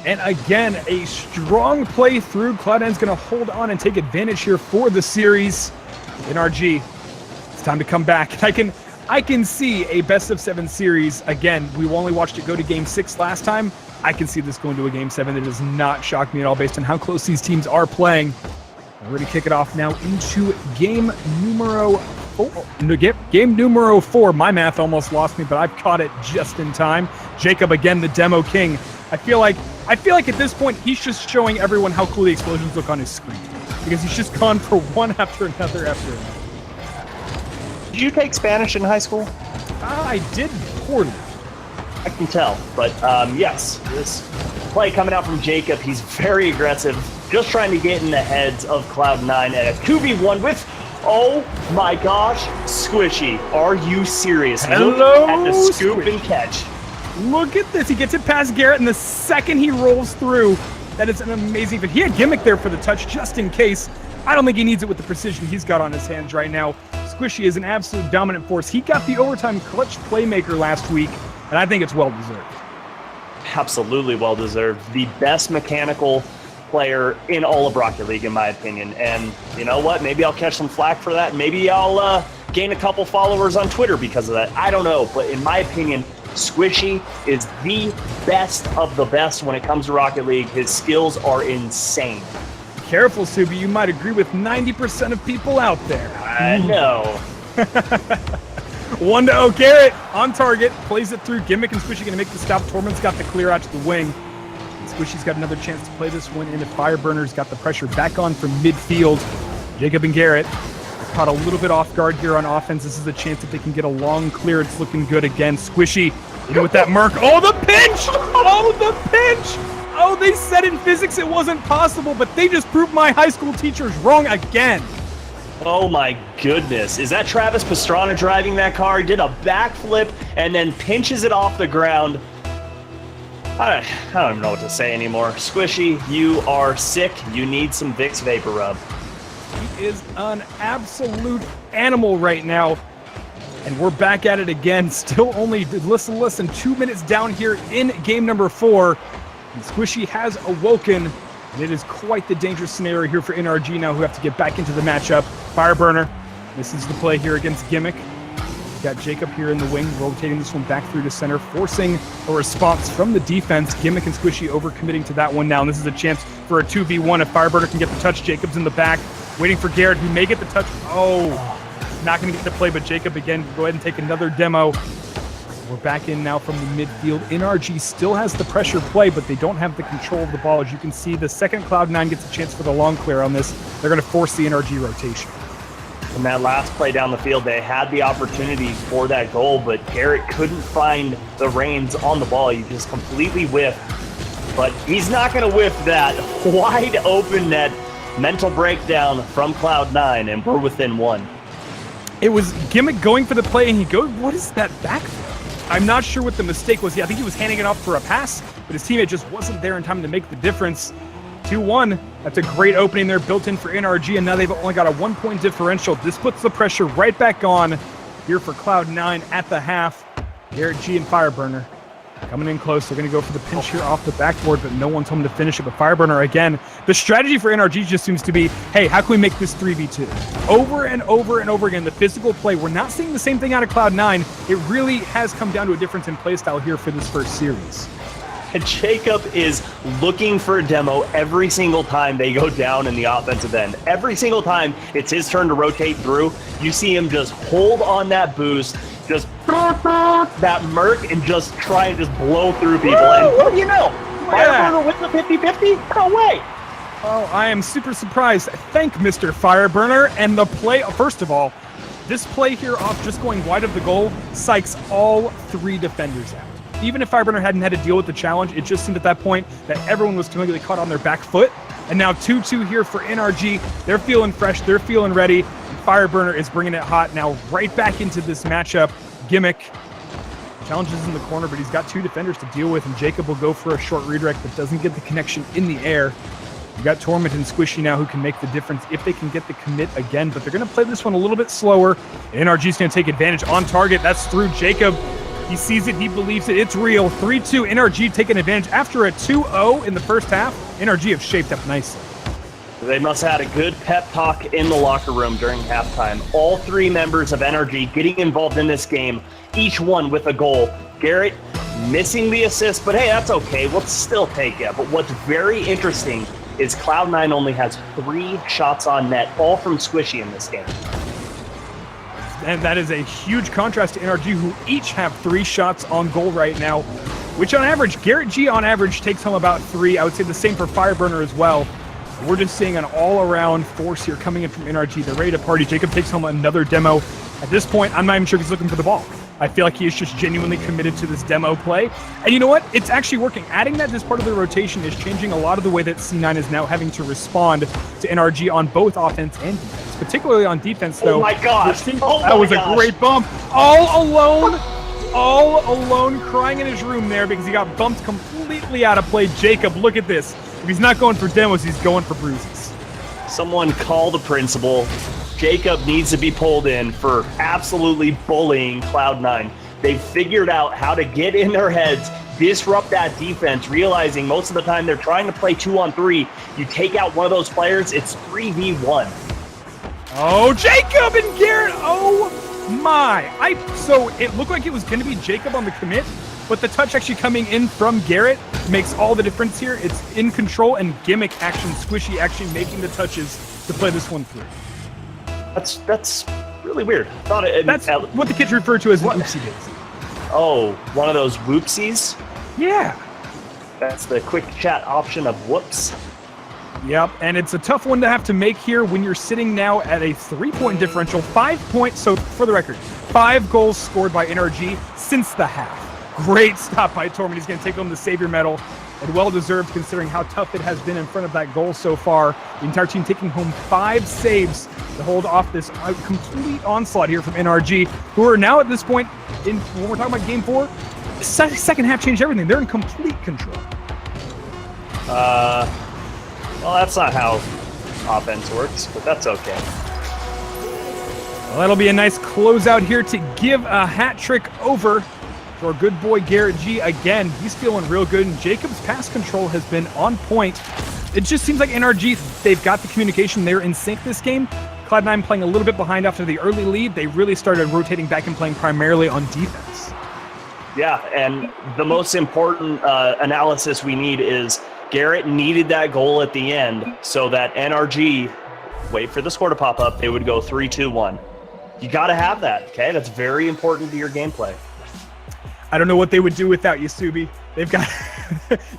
And again, a strong play through. Cloud9's going to hold on and take advantage here for the series. NRG, it's time to come back. I can see a best-of-7 series. Again, we only watched it go to Game 6 last time. I can see this going to a Game 7. It does not shock me at all based on how close these teams are playing. We're going to kick it off now into game numero 4. No, game numero 4. My math almost lost me, but I've caught it just in time. Jacob, again, the demo king. I feel like at this point, he's just showing everyone how cool the explosions look on his screen. Because he's just gone for one after another after another. Did you take Spanish in high school? I did poorly. I can tell, but yes, this play coming out from Jacob, he's very aggressive, just trying to get in the heads of Cloud9 at a 2v1 with, oh my gosh, Squishy, are you serious? Hello, look at the scoop Squishy. and catch. Look at this, he gets it past Garrett, and the second he rolls through, that is an amazing fit. He had Gimmick there for the touch, just in case. I don't think he needs it with the precision he's got on his hands right now. Squishy is an absolute dominant force. He got the overtime clutch playmaker last week, and I think it's well-deserved. Absolutely well-deserved. The best mechanical player in all of Rocket League, in my opinion. And you know what? Maybe I'll catch some flack for that. Maybe I'll gain a couple followers on Twitter because of that. I don't know. But in my opinion, Squishy is the best of the best when it comes to Rocket League. His skills are insane. Careful, Subi. You might agree with 90% of people out there. I know. 1-0 Garrett on target, plays it through. Gimmick and Squishy going to make the stop. Torment's got the clear out to the wing. And Squishy's got another chance to play this one in. Fireburner's got the pressure back on from midfield. Jacob and Garrett are caught a little bit off guard here on offense. This is a chance that they can get a long clear. It's looking good again. Squishy, you know, with that Merc. Oh, the pinch! Oh, the pinch! Oh, they said in physics it wasn't possible, but they just proved my high school teachers wrong again. Oh my goodness. Is that Travis Pastrana driving that car? He did a backflip and then pinches it off the ground. I don't even know what to say anymore. Squishy, you are sick. You need some Vicks Vapor Rub. He is an absolute animal right now. And we're back at it again. Still only, listen, 2 minutes down here in game number 4. And Squishy has awoken. And it is quite the dangerous scenario here for NRG now, who have to get back into the matchup. Fireburner, this is the play here against Gimmick. Got Jacob here in the wing, rotating this one back through to center, forcing a response from the defense. Gimmick and Squishy overcommitting to that one now. And this is a chance for a 2v1 if Fireburner can get the touch. Jacob's in the back, waiting for Garrett, who may get the touch. Oh, not going to get the play, but Jacob again, go ahead and take another demo. We're back in now from the midfield. NRG still has the pressure play, but they don't have the control of the ball. As you can see, the second Cloud9 gets a chance for the long clear on this. They're going to force the NRG rotation. In that last play down the field, they had the opportunity for that goal, but Garrett couldn't find the reins on the ball. He just completely whiffed. But he's not going to whiff that wide open net. Mental breakdown from Cloud9, and we're within one. It was Gimmick going for the play, and he goes, what is that backflip? I'm not sure what the mistake was. I think he was handing it off for a pass, but his teammate just wasn't there in time to make the difference. 2-1. That's a great opening there built in for NRG, and now they've only got a 1-point differential. This puts the pressure right back on here for Cloud9 at the half. Garrett G and Fireburner coming in close. They're going to go for the pinch here off the backboard, but no one told him to finish it. But Fireburner, again, the strategy for NRG just seems to be, hey, how can we make this 3v2? Over and over and over again, the physical play. We're not seeing the same thing out of Cloud9. It really has come down to a difference in playstyle here for this first series. Jacob is looking for a demo every single time they go down in the offensive end. Every single time it's his turn to rotate through, you see him just hold on that boost, just that Merc, and just try and just blow through people. And what do you know? Fireburner with the 50-50? No way. Oh, I am super surprised. Thank Mr. Fireburner. And the play, first of all, this play here off just going wide of the goal psychs all 3 defenders out. Even if Fireburner hadn't had to deal with the challenge, it just seemed at that point that everyone was completely caught on their back foot. And now 2-2 here for NRG. They're feeling fresh. They're feeling ready. And Fireburner is bringing it hot now right back into this matchup. Gimmick challenges in the corner, but he's got 2 defenders to deal with, and Jacob will go for a short redirect but doesn't get the connection in the air. You got Torment and Squishy now who can make the difference if they can get the commit again, but they're going to play this one a little bit slower. NRG's going to take advantage on target. That's through Jacob. He sees it. He believes it. It's real. 3-2. NRG taking advantage after a 2-0 in the first half. NRG have shaped up nicely. They must have had a good pep talk in the locker room during halftime. All three members of NRG getting involved in this game, each one with a goal. Garrett missing the assist, but hey, that's okay. We'll still take it. But what's very interesting is Cloud9 only has 3 shots on net, all from Squishy in this game. And that is a huge contrast to NRG, who each have 3 shots on goal right now, which on average, Garrett G on average takes home about 3. I would say the same for Fireburner as well. We're just seeing an all-around force here coming in from NRG. They're ready to party. Jacob takes home another demo. At this point, I'm not even sure if he's looking for the ball. I feel like he is just genuinely committed to this demo play. And you know what? It's actually working. Adding that as part of the rotation is changing a lot of the way that C9 is now having to respond to NRG on both offense and defense. Particularly on defense, though. Oh my gosh! That was a great bump. All alone, crying in his room there because he got bumped completely out of play. Jacob, look at this. If he's not going for demos, he's going for bruises. Someone call the principal. Jacob needs to be pulled in for absolutely bullying Cloud9. They've figured out how to get in their heads, disrupt that defense, realizing most of the time they're trying to play 2-on-3. You take out one of those players, it's 3v1. Oh, Jacob and Garrett. Oh my. So it looked like it was going to be Jacob on the commit, but the touch actually coming in from Garrett makes all the difference here. It's in control and gimmick action. Squishy actually making the touches to play this one through. That's really weird. That's what the kids refer to as an oopsie daisy. Oh, one of those whoopsies? Yeah. That's the quick chat option of whoops. Yep, and it's a tough one to have to make here when you're sitting now at a 3-point differential. 5 points, so for the record, 5 goals scored by NRG since the half. Great stop by Torment. He's going to take home the Savior medal, and well-deserved considering how tough it has been in front of that goal so far. The entire team taking home 5 saves to hold off this complete onslaught here from NRG, who are now at this point, when we're talking about Game 4, the second half changed everything. They're in complete control. Well, that's not how offense works, but that's okay. Well, that'll be a nice closeout here to give a hat trick over to our good boy Garrett G. Again, he's feeling real good, and Jacob's pass control has been on point. It just seems like NRG, they've got the communication. They're in sync this game. Cloud9 playing a little bit behind after the early lead. They really started rotating back and playing primarily on defense. Yeah, and the most important analysis we need is Garrett needed that goal at the end so that NRG, wait for the score to pop up, they would go 3-2-1. You got to have that, okay? That's very important to your gameplay. I don't know what they would do without Yasubi. They've got,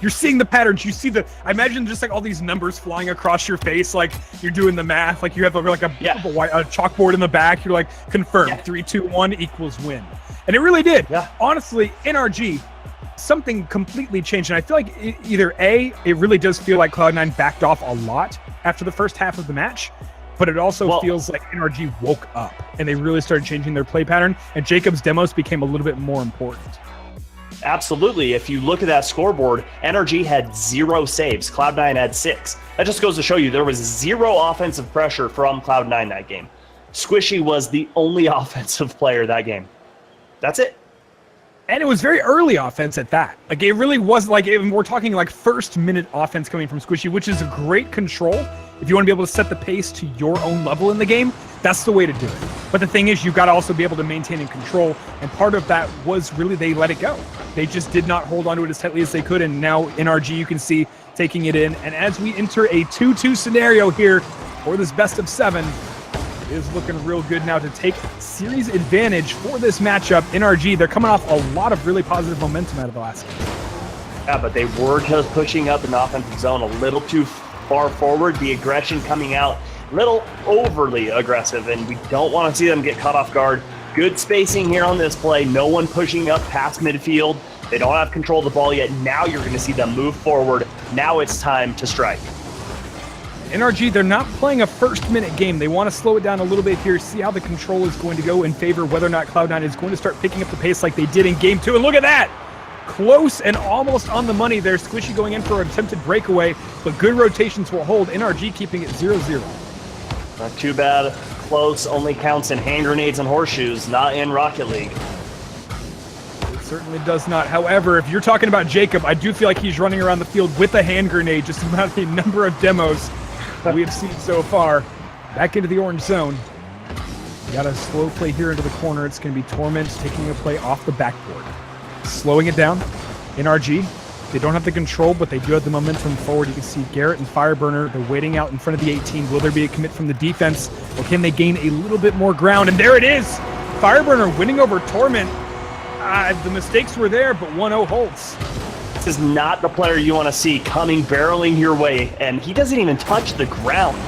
you're seeing the patterns. You see I imagine just like all these numbers flying across your face, like you're doing the math, like you have a chalkboard in the back. You're like, confirm, 3-2-1 equals win. And it really did. Yeah. Honestly, NRG, something completely changed. And I feel like either A, it really does feel like Cloud9 backed off a lot after the first half of the match, but it also feels like NRG woke up and they really started changing their play pattern, and Jacob's demos became a little bit more important. Absolutely. If you look at that scoreboard, NRG had 0 saves. Cloud9 had 6. That just goes to show you there was 0 offensive pressure from Cloud9 that game. Squishy was the only offensive player that game. That's it. And it was very early offense at that. Like, it really was like, we're talking like first minute offense coming from Squishy, which is a great control. If you want to be able to set the pace to your own level in the game, that's the way to do it. But the thing is, you've got to also be able to maintain and control. And part of that was really they let it go. They just did not hold on to it as tightly as they could. And now NRG, you can see, taking it in. And as we enter a 2-2 scenario here for this best of 7, it is looking real good now to take series advantage for this matchup. NRG, they're coming off a lot of really positive momentum out of the last game. Yeah, but they were just pushing up in the offensive zone a little too far forward. The aggression coming out a little overly aggressive, and we don't want to see them get caught off guard. Good spacing here on this play. No one pushing up past midfield. They don't have control of the ball yet. Now you're going to see them move forward. Now it's time to strike. NRG, they're not playing a first-minute game. They want to slow it down a little bit here, see how the control is going to go in favor, whether or not Cloud9 is going to start picking up the pace like they did in Game 2. And look at that! Close and almost on the money there. Squishy going in for an attempted breakaway, but good rotations will hold. NRG keeping it 0-0. Not too bad. Close only counts in hand grenades and horseshoes, not in Rocket League. It certainly does not. However, if you're talking about Jacob, I do feel like he's running around the field with a hand grenade, just about the number of demos we have seen so far. Back into the orange zone. Got a slow play here into the corner. It's going to be Torment taking a play off the backboard. Slowing it down. NRG. They don't have the control, but they do have the momentum forward. You can see Garrett and Fireburner. They're waiting out in front of the 18. Will there be a commit from the defense, or can they gain a little bit more ground? And there it is! Fireburner winning over Torment. The mistakes were there, but 1-0 holds. This is not the player you want to see coming barreling your way, and he doesn't even touch the ground.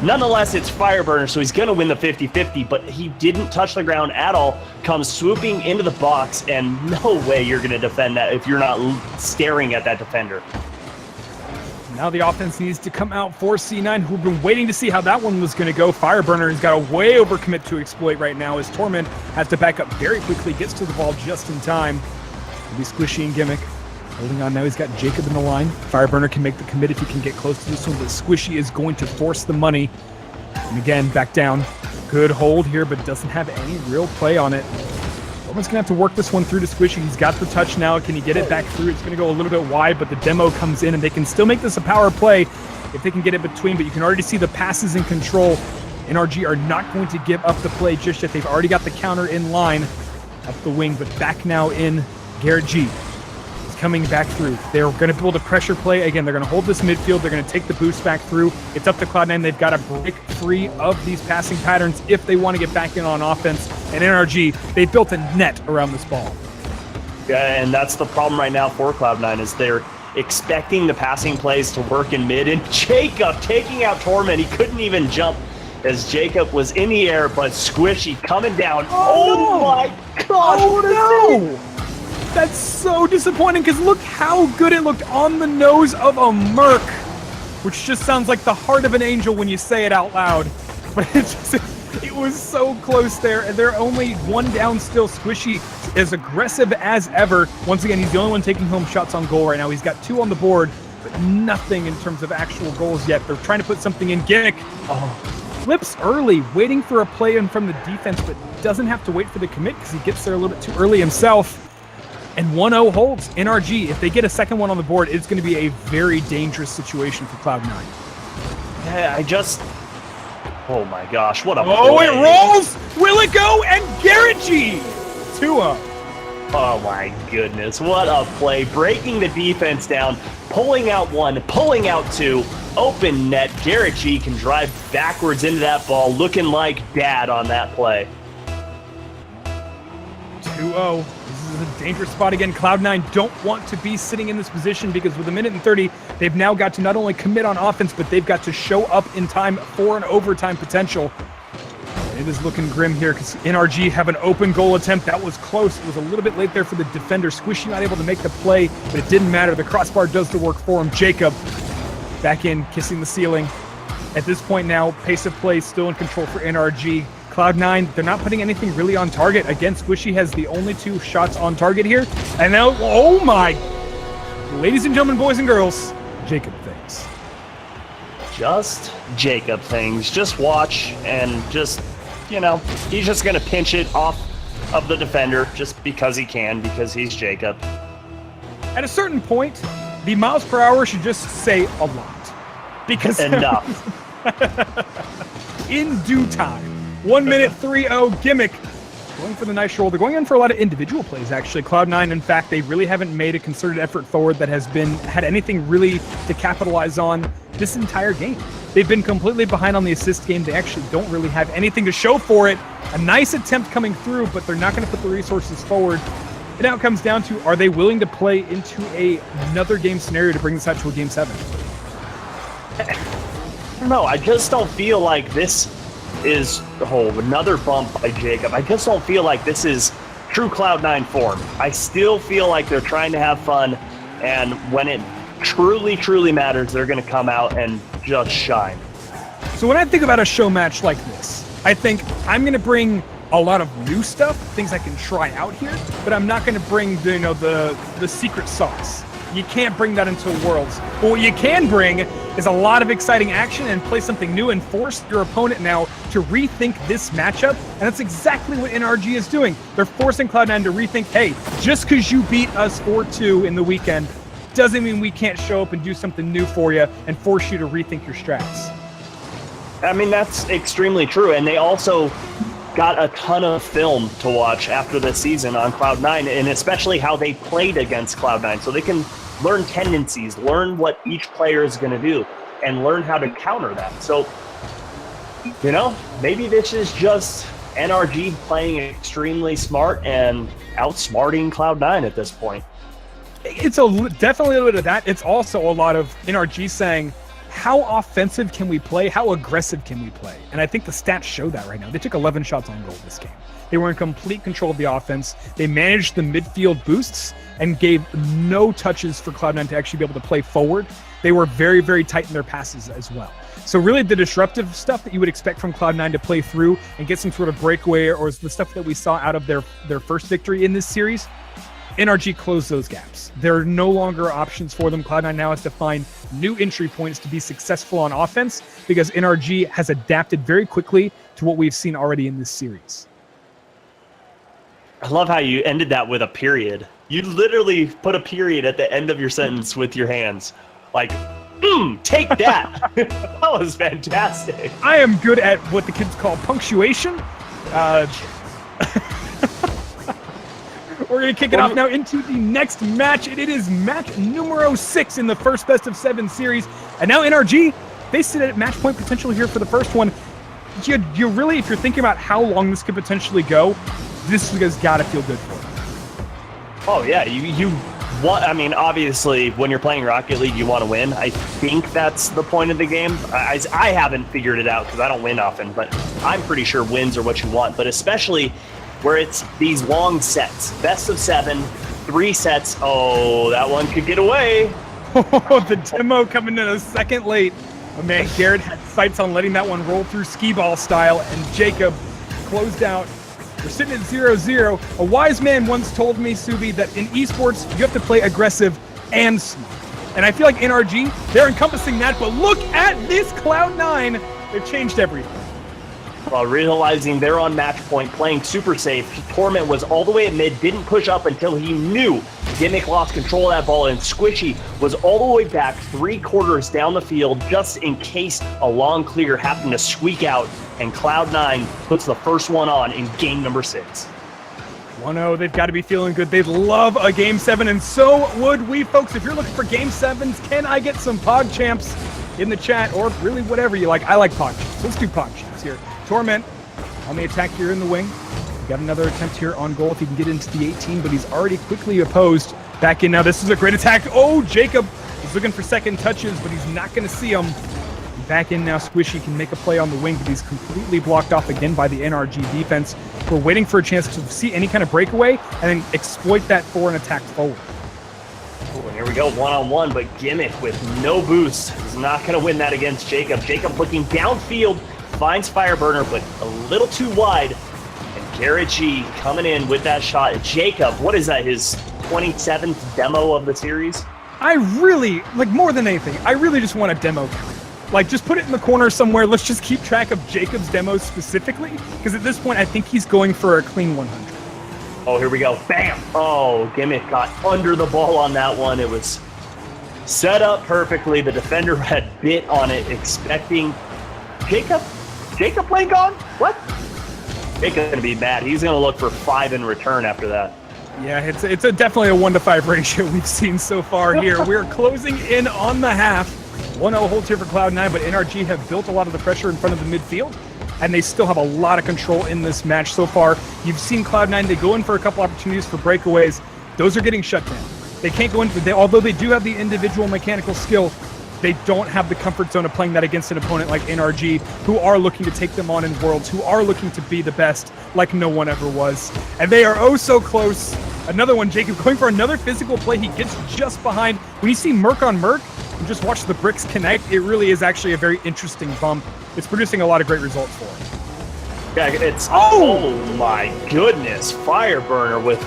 Nonetheless, it's Fireburner, so he's going to win the 50-50, but he didn't touch the ground at all, comes swooping into the box, and no way you're going to defend that if you're not staring at that defender. Now the offense needs to come out for C9, who've been waiting to see how that one was going to go. Fireburner has got a way overcommit to exploit right now as Torment has to back up very quickly, gets to the ball just in time. It'll be Squishy and Gimmick. Holding on now, he's got Jacob in the line. Fireburner can make the commit if he can get close to this one, but Squishy is going to force the money. And again, back down. Good hold here, but doesn't have any real play on it. Roman's going to have to work this one through to Squishy. He's got the touch now. Can he get it back through? It's going to go a little bit wide, but the demo comes in, and they can still make this a power play if they can get it between, but you can already see the passes in control. NRG are not going to give up the play just yet. They've already got the counter in line up the wing, but back now in Garrett G. Coming back through. They're going to build a pressure play. Again, they're going to hold this midfield. They're going to take the boost back through. It's up to Cloud9. They've got to break free of these passing patterns if they want to get back in on offense. And NRG, they built a net around this ball. Yeah, and that's the problem right now for Cloud9 is they're expecting the passing plays to work in mid. And Jacob taking out Torment. He couldn't even jump as Jacob was in the air, but Squishy coming down. Oh my gosh, what a save! That's so disappointing because look how good it looked on the nose of a Merc, which just sounds like the heart of an angel when you say it out loud. But it was so close there, and they're only one down still. Squishy as aggressive as ever. Once again, he's the only one taking home shots on goal right now. He's got 2 on the board, but nothing in terms of actual goals yet. They're trying to put something in. Gimmick flips early, waiting for a play in from the defense, but doesn't have to wait for the commit because he gets there a little bit too early himself. And 1-0 holds. NRG, if they get a second one on the board, it's going to be a very dangerous situation for Cloud9. Yeah, oh my gosh, what a play. It rolls! Will it go? And Garrett G! 2-0. Oh my goodness, what a play. Breaking the defense down, pulling out 1, pulling out 2, open net. Garrett G can drive backwards into that ball, looking like dad on that play. 2-0. This is a dangerous spot again. Cloud9 don't want to be sitting in this position because with 1:30, they've now got to not only commit on offense, but they've got to show up in time for an overtime potential. It is looking grim here because NRG have an open goal attempt. That was close. It was a little bit late there for the defender. Squishy not able to make the play, but it didn't matter. The crossbar does the work for him. Jacob back in, kissing the ceiling. At this point now, pace of play still in control for NRG. Cloud9, they're not putting anything really on target. Again, Squishy has the only 2 shots on target here. And now, oh my, ladies and gentlemen, boys and girls, Jacob things. Just Jacob things. Just watch and just, he's just going to pinch it off of the defender just because he can, because he's Jacob. At a certain point, the miles per hour should just say a lot. Because enough. In due time. 1:30, Gimmick going for the nice shoulder. They're going in for a lot of individual plays, actually. Cloud9, in fact, they really haven't made a concerted effort forward that has had anything really to capitalize on this entire game. They've been completely behind on the assist game. They actually don't really have anything to show for it. A nice attempt coming through, but they're not going to put the resources forward. It now comes down to, are they willing to play into another game scenario to bring this out to a Game 7? I don't know. I just don't feel like this is another bump by Jacob. I just don't feel like this is true Cloud9 form. I still feel like they're trying to have fun, and when it truly matters, they're going to come out and just shine. So when I think about a show match like this, I think I'm going to bring a lot of new stuff, things I can try out here, but I'm not going to bring the secret sauce. You can't bring that into Worlds. But what you can bring is a lot of exciting action and play something new and force your opponent now to rethink this matchup. And that's exactly what NRG is doing. They're forcing Cloud9 to rethink, hey, just because you beat us 4-2 in the weekend doesn't mean we can't show up and do something new for you and force you to rethink your strats. I mean, that's extremely true. And they also got a ton of film to watch after this season on Cloud9, and especially how they played against Cloud9. So they can learn tendencies, learn what each player is going to do, and learn how to counter that. So, you know, maybe this is just NRG playing extremely smart and outsmarting Cloud9 at this point. It's definitely a little bit of that. It's also a lot of NRG saying, how offensive can we play? How aggressive can we play? And I think the stats show that right now. They took 11 shots on goal this game. They were in complete control of the offense. They managed the midfield boosts and gave no touches for Cloud9 to actually be able to play forward. They were very, very tight in their passes as well. So really the disruptive stuff that you would expect from Cloud9 to play through and get some sort of breakaway, or the stuff that we saw out of their first victory in this series, NRG closed those gaps. There are no longer options for them. Cloud9 now has to find new entry points to be successful on offense, because NRG has adapted very quickly to what we've seen already in this series. I love how you ended that with a period. You literally put a period at the end of your sentence with your hands. Like, take that. That was fantastic. I am good at what the kids call punctuation. We're going to kick it off now into the next match. It is match numero 6 in the first best of 7 series. And now NRG, they sit at match point potential here for the first one. You really, if you're thinking about how long this could potentially go, this has got to feel good for them. Oh, yeah. You want, I mean, obviously, when you're playing Rocket League, you want to win. I think that's the point of the game. I haven't figured it out because I don't win often, but I'm pretty sure wins are what you want. But especially where it's these long sets, best of 7, 3 sets. Oh, that one could get away. Oh, the demo coming in a second late. Oh, man, Garrett had sights on letting that one roll through skee ball style, and Jacob closed out. We're sitting at 0-0. A wise man once told me, Subi, that in esports, you have to play aggressive and smart. And I feel like NRG, they're encompassing that, but look at this Cloud9. They've changed everything. While realizing they're on match point, playing super safe, Torment was all the way at mid, didn't push up until he knew Gimmick lost control of that ball, and Squishy was all the way back 3/4 down the field just in case a long clear happened to squeak out, and Cloud9 puts the first one on in game number 6. 1-0, they've got to be feeling good. They'd love a Game 7, and so would we, folks. If you're looking for Game 7s, can I get some PogChamps in the chat, or really whatever you like? I like PogChamps. Let's do PogChamps here. Torment on the attack here in the wing. Got another attempt here on goal if he can get into the 18, but he's already quickly opposed. Back in now. This is a great attack. Oh, Jacob is looking for second touches, but he's not going to see them. Back in now. Squishy can make a play on the wing, but he's completely blocked off again by the NRG defense. We're waiting for a chance to see any kind of breakaway and then exploit that for an attack forward. Oh, and here we go, one-on-one, but Gimmick with no boost is not going to win that against Jacob. Jacob looking downfield, finds Fireburner, but a little too wide. And Garrett G coming in with that shot. Jacob, what is that, his 27th demo of the series? I really, like more than anything, I really just want a demo count. Like, just put it in the corner somewhere. Let's just keep track of Jacob's demos specifically, because at this point, I think he's going for a clean 100. Oh, here we go. Bam! Oh, Gimmick got under the ball on that one. It was set up perfectly. The defender had bit on it, expecting Jacob playing gone? What? Jacob's going to be mad. He's going to look for 5 in return after that. Yeah, it's definitely a 1-to-5 ratio we've seen so far here. We're closing in on the half. 1-0 holds here for Cloud9, but NRG have built a lot of the pressure in front of the midfield, and they still have a lot of control in this match so far. You've seen Cloud9, they go in for a couple opportunities for breakaways. Those are getting shut down. They can't go into, although they do have the individual mechanical skill, they don't have the comfort zone of playing that against an opponent like NRG, who are looking to take them on in Worlds, who are looking to be the best like no one ever was. And they are oh so close. Another one, Jacob going for another physical play. He gets just behind. When you see Merc on Merc, and just watch the bricks connect, it really is actually a very interesting bump. It's producing a lot of great results for him. Yeah, it's, oh my goodness, Fireburner with,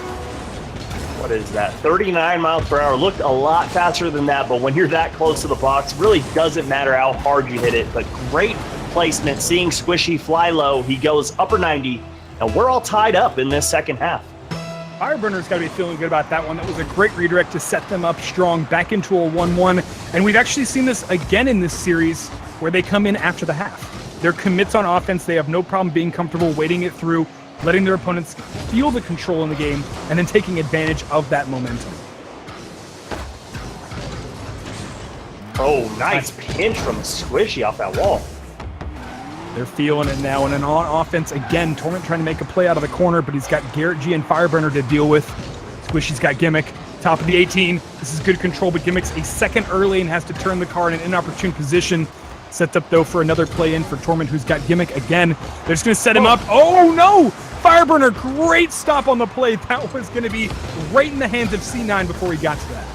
what is that, 39 miles per hour. Looked a lot faster than that, but when you're that close to the box, really doesn't matter how hard you hit it. But great placement, seeing Squishy fly low. He goes upper 90, and we're all tied up in this second half. Fireburner's got to be feeling good about that one. That was a great redirect to set them up strong back into a 1-1. And we've actually seen this again in this series where they come in after the half. They're commits on offense. They have no problem being comfortable, waiting it through, letting their opponents feel the control in the game, and then taking advantage of that momentum. Oh, nice pinch from Squishy off that wall. They're feeling it now, and on offense, again, Torment trying to make a play out of the corner, but he's got Garrett G and Fireburner to deal with. Squishy's got Gimmick, top of the 18. This is good control, but Gimmick's a second early and has to turn the car in an inopportune position. Set up, though, for another play in for Torment, who's got Gimmick again. They're just going to set him up. Oh, no! Fireburner, great stop on the play. That was going to be right in the hands of C9 before he got to that.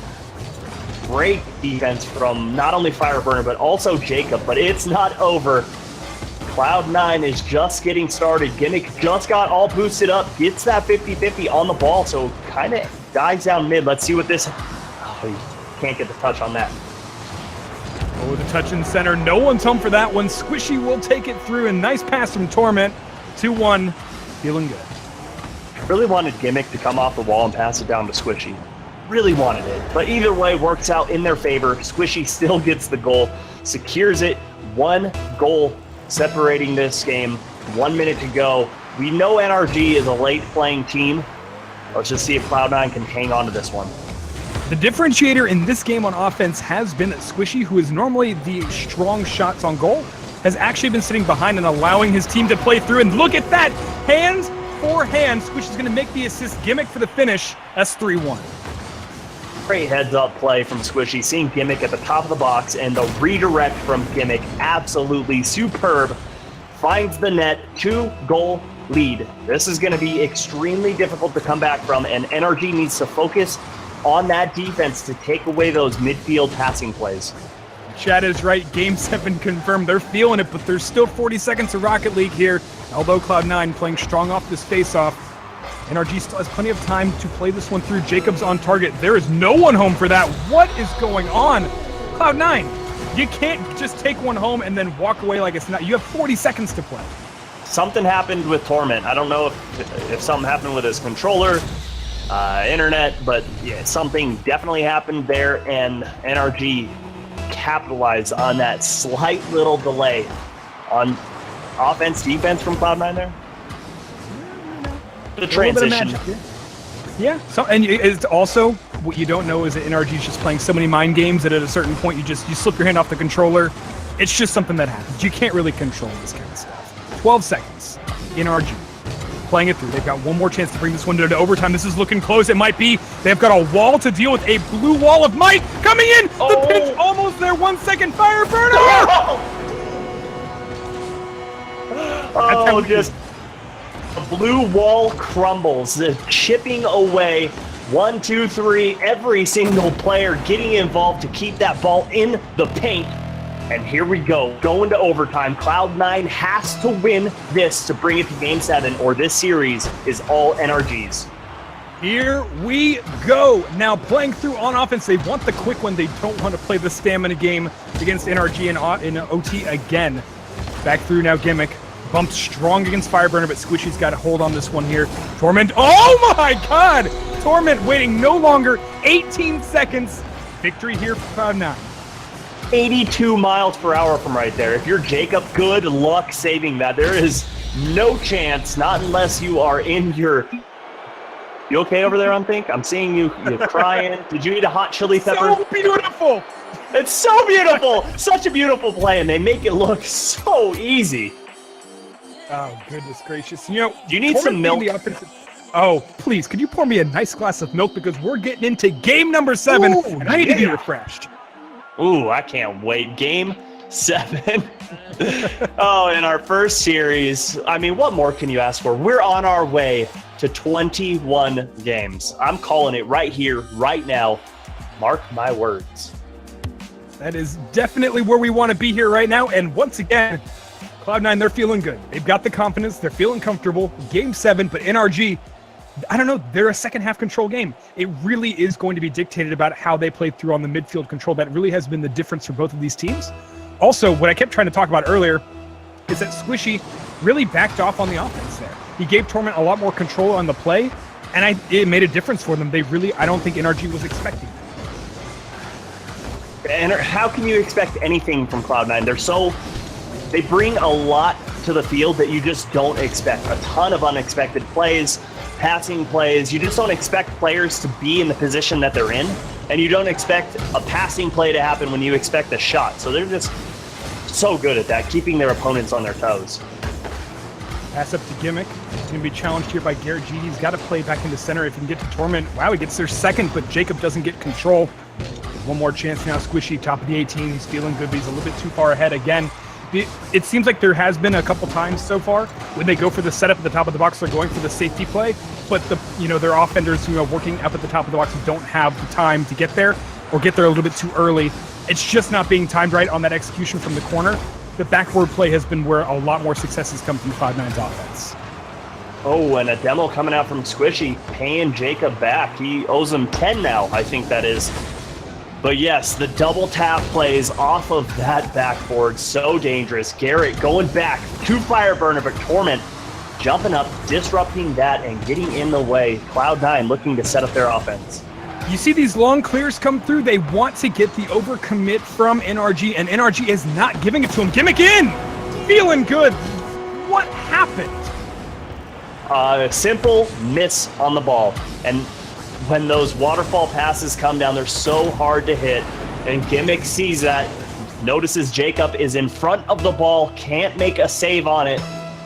Great defense from not only Fireburner, but also Jacob, but it's not over. Cloud9 is just getting started. Gimmick just got all boosted up, gets that 50-50 on the ball, so kind of dies down mid. Let's see what this... Oh, he can't get the touch on that. Oh, the touch in center. No one's home for that one. Squishy will take it through. A nice pass from Torment. 2-1. Feeling good. Really wanted Gimmick to come off the wall and pass it down to Squishy. Really wanted it. But either way, works out in their favor. Squishy still gets the goal, secures it. 1 goal separating this game. 1 minute to go. We know NRG is a late playing team. Let's just see if Cloud9 can hang on to this one. The differentiator in this game on offense has been that Squishy, who is normally the strong shots on goal, has actually been sitting behind and allowing his team to play through. And look at that! Hands for hands. Squishy's going to make the assist. Gimmick for the finish. That's 3-1. Great heads-up play from Squishy, seeing Gimmick at the top of the box, and the redirect from Gimmick, absolutely superb. Finds the net, 2-goal lead. This is going to be extremely difficult to come back from, and NRG needs to focus on that defense to take away those midfield passing plays. Chad is right. Game 7 confirmed. They're feeling it, but there's still 40 seconds of Rocket League here. Although Cloud9 playing strong off this face-off, NRG still has plenty of time to play this one through. Jacobs on target. There is no one home for that. What is going on? Cloud9, you can't just take one home and then walk away like it's not. You have 40 seconds to play. Something happened with Torment. I don't know if something happened with his controller, internet, but yeah, something definitely happened there, and NRG capitalized on that slight little delay on offense, defense from Cloud9 there. The transition. Yeah. So, and it's also what you don't know is that NRG is just playing so many mind games that at a certain point you slip your hand off the controller. It's just something that happens. You can't really control this kind of stuff. 12 seconds. NRG playing it through. They've got one more chance to bring this one to overtime. This is looking close. It might be. They've got a wall to deal with. A blue wall of might coming in. Oh. The pinch almost there. 1 second. Fireburner. Oh, just the blue wall crumbles, chipping away. 1, 2, 3. Every single player getting involved to keep that ball in the paint. And here we go, going to overtime. Cloud9 has to win this to bring it to Game 7, or this series is all NRG's. Here we go. Now playing through on offense, they want the quick one. They don't want to play the stamina game against NRG in OT again. Back through now, Gimmick. Bumped strong against Fireburner, but Squishy's got a hold on this one here. Torment, oh my God! Torment waiting no longer, 18 seconds. Victory here for Cloud9. 82 miles per hour from right there. If you're Jacob, good luck saving that. There is no chance, not unless you are in your... You okay over there, Unthink? I'm seeing you crying. Did you eat a hot chili pepper? So beautiful! It's so beautiful! Such a beautiful play, and they make it look so easy. Oh, goodness gracious. You know, do you need some milk? Oh, please, could you pour me a nice glass of milk, because we're getting into game number 7, and I need to be refreshed. Ooh, I can't wait. Game 7. Oh, in our first series. I mean, what more can you ask for? We're on our way to 21 games. I'm calling it right here, right now. Mark my words. That is definitely where we want to be here right now. And once again, Cloud9, they're feeling good. They've got the confidence. They're feeling comfortable. Game 7, but NRG, I don't know, they're a second half control game. It really is going to be dictated about how they play through on the midfield control. That really has been the difference for both of these teams. Also, what I kept trying to talk about earlier is that Squishy really backed off on the offense there. He gave Torment a lot more control on the play, and it made a difference for them. I don't think NRG was expecting that. And how can you expect anything from Cloud9? they bring a lot to the field that you just don't expect. A ton of unexpected plays, passing plays. You just don't expect players to be in the position that they're in, and you don't expect a passing play to happen when you expect a shot. So they're just so good at that, keeping their opponents on their toes. Pass up to Gimmick. He's going to be challenged here by Garrett G. He's got to play back into center if he can get to Torment. Wow, he gets there second, but Jacob doesn't get control. One more chance now. Squishy, top of the 18. He's feeling good, but he's a little bit too far ahead again. It seems like there has been a couple times so far when they go for the setup at the top of the box, they're going for the safety play, but their offenders, working up at the top of the box don't have the time to get there or get there a little bit too early. It's just not being timed right on that execution from the corner. The backward play has been where a lot more successes come from Cloud9's offense. Oh, and a demo coming out from Squishy, paying Jacob back. He owes him 10 now, I think that is. But yes, the double tap plays off of that backboard, so dangerous. Garrett going back to Fireburner, but Torment jumping up, disrupting that, and getting in the way. Cloud9 looking to set up their offense. You see these long clears come through. They want to get the overcommit from NRG, and NRG is not giving it to him. Gimmick in! Feeling good. What happened? A simple miss on the ball. And when those waterfall passes come down, they're so hard to hit. And Gimmick sees that, notices Jacob is in front of the ball, can't make a save on it,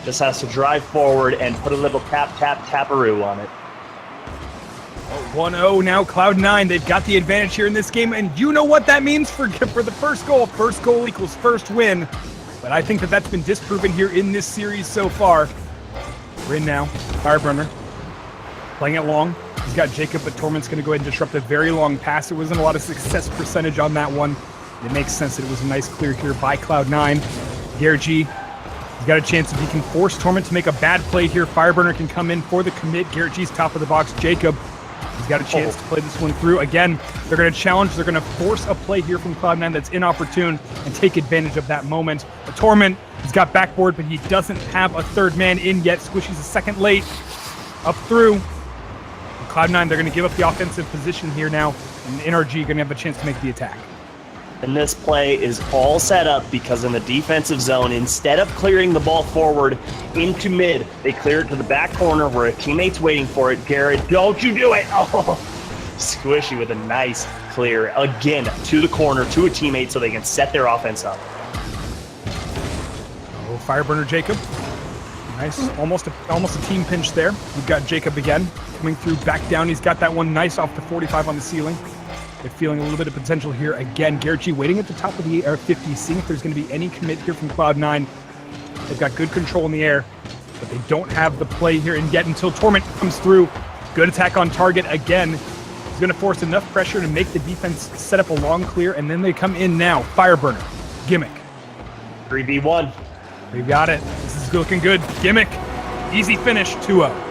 just has to drive forward and put a little taparoo on it. 1-0 now, Cloud9. They've got the advantage here in this game, and you know what that means for the first goal. First goal equals first win. But I think that's been disproven here in this series so far. We're in now. Fireburner playing it long. He's got Jacob, but Torment's going to go ahead and disrupt a very long pass. There wasn't a lot of success percentage on that one. It makes sense that it was a nice clear here by Cloud9. Garrett G, he's got a chance if he can force Torment to make a bad play here. Fireburner can come in for the commit. Garrett G's top of the box. Jacob, he's got a chance to play this one through. Again, they're going to challenge. They're going to force a play here from Cloud9 that's inopportune and take advantage of that moment. But Torment, he's got backboard, but he doesn't have a third man in yet. Squishy's a second late. Up through. Cloud9, they're going to give up the offensive position here now, and NRG going to have a chance to make the attack. And this play is all set up because in the defensive zone, instead of clearing the ball forward into mid, they clear it to the back corner where a teammate's waiting for it. Garrett, don't you do it! Oh, Squishy with a nice clear, again, to the corner, to a teammate so they can set their offense up. Oh, Fireburner Jacob. Nice, almost a team pinch there. We've got Jacob again, coming through, back down. He's got that one nice off the 45 on the ceiling. They're feeling a little bit of potential here. Again, Garrett G waiting at the top of the 50, seeing if there's going to be any commit here from Cloud9. They've got good control in the air, but they don't have the play here and yet until Torment comes through. Good attack on target again. He's going to force enough pressure to make the defense set up a long clear, and then they come in now. Fireburner, Gimmick. 3v1. We got it. This is looking good. Gimmick, easy finish, 2-0.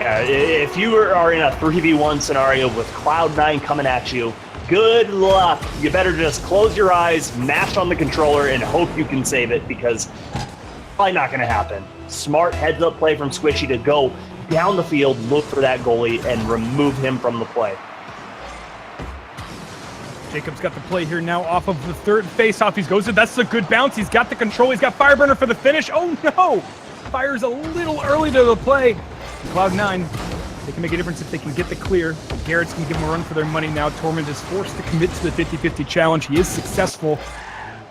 If you are in a 3v1 scenario with Cloud9 coming at you, good luck. You better just close your eyes, mash on the controller, and hope you can save it because it's probably not going to happen. Smart heads-up play from Squishy to go down the field, look for that goalie, and remove him from the play. Jacob's got the play here now off of the third face-off. He goes to, that's a good bounce. He's got the control. He's got Fireburner for the finish. Oh no! Fires a little early to the play. Cloud9, they can make a difference if they can get the clear. Garrett's can give them a run for their money now. Torment is forced to commit to the 50-50 challenge. He is successful.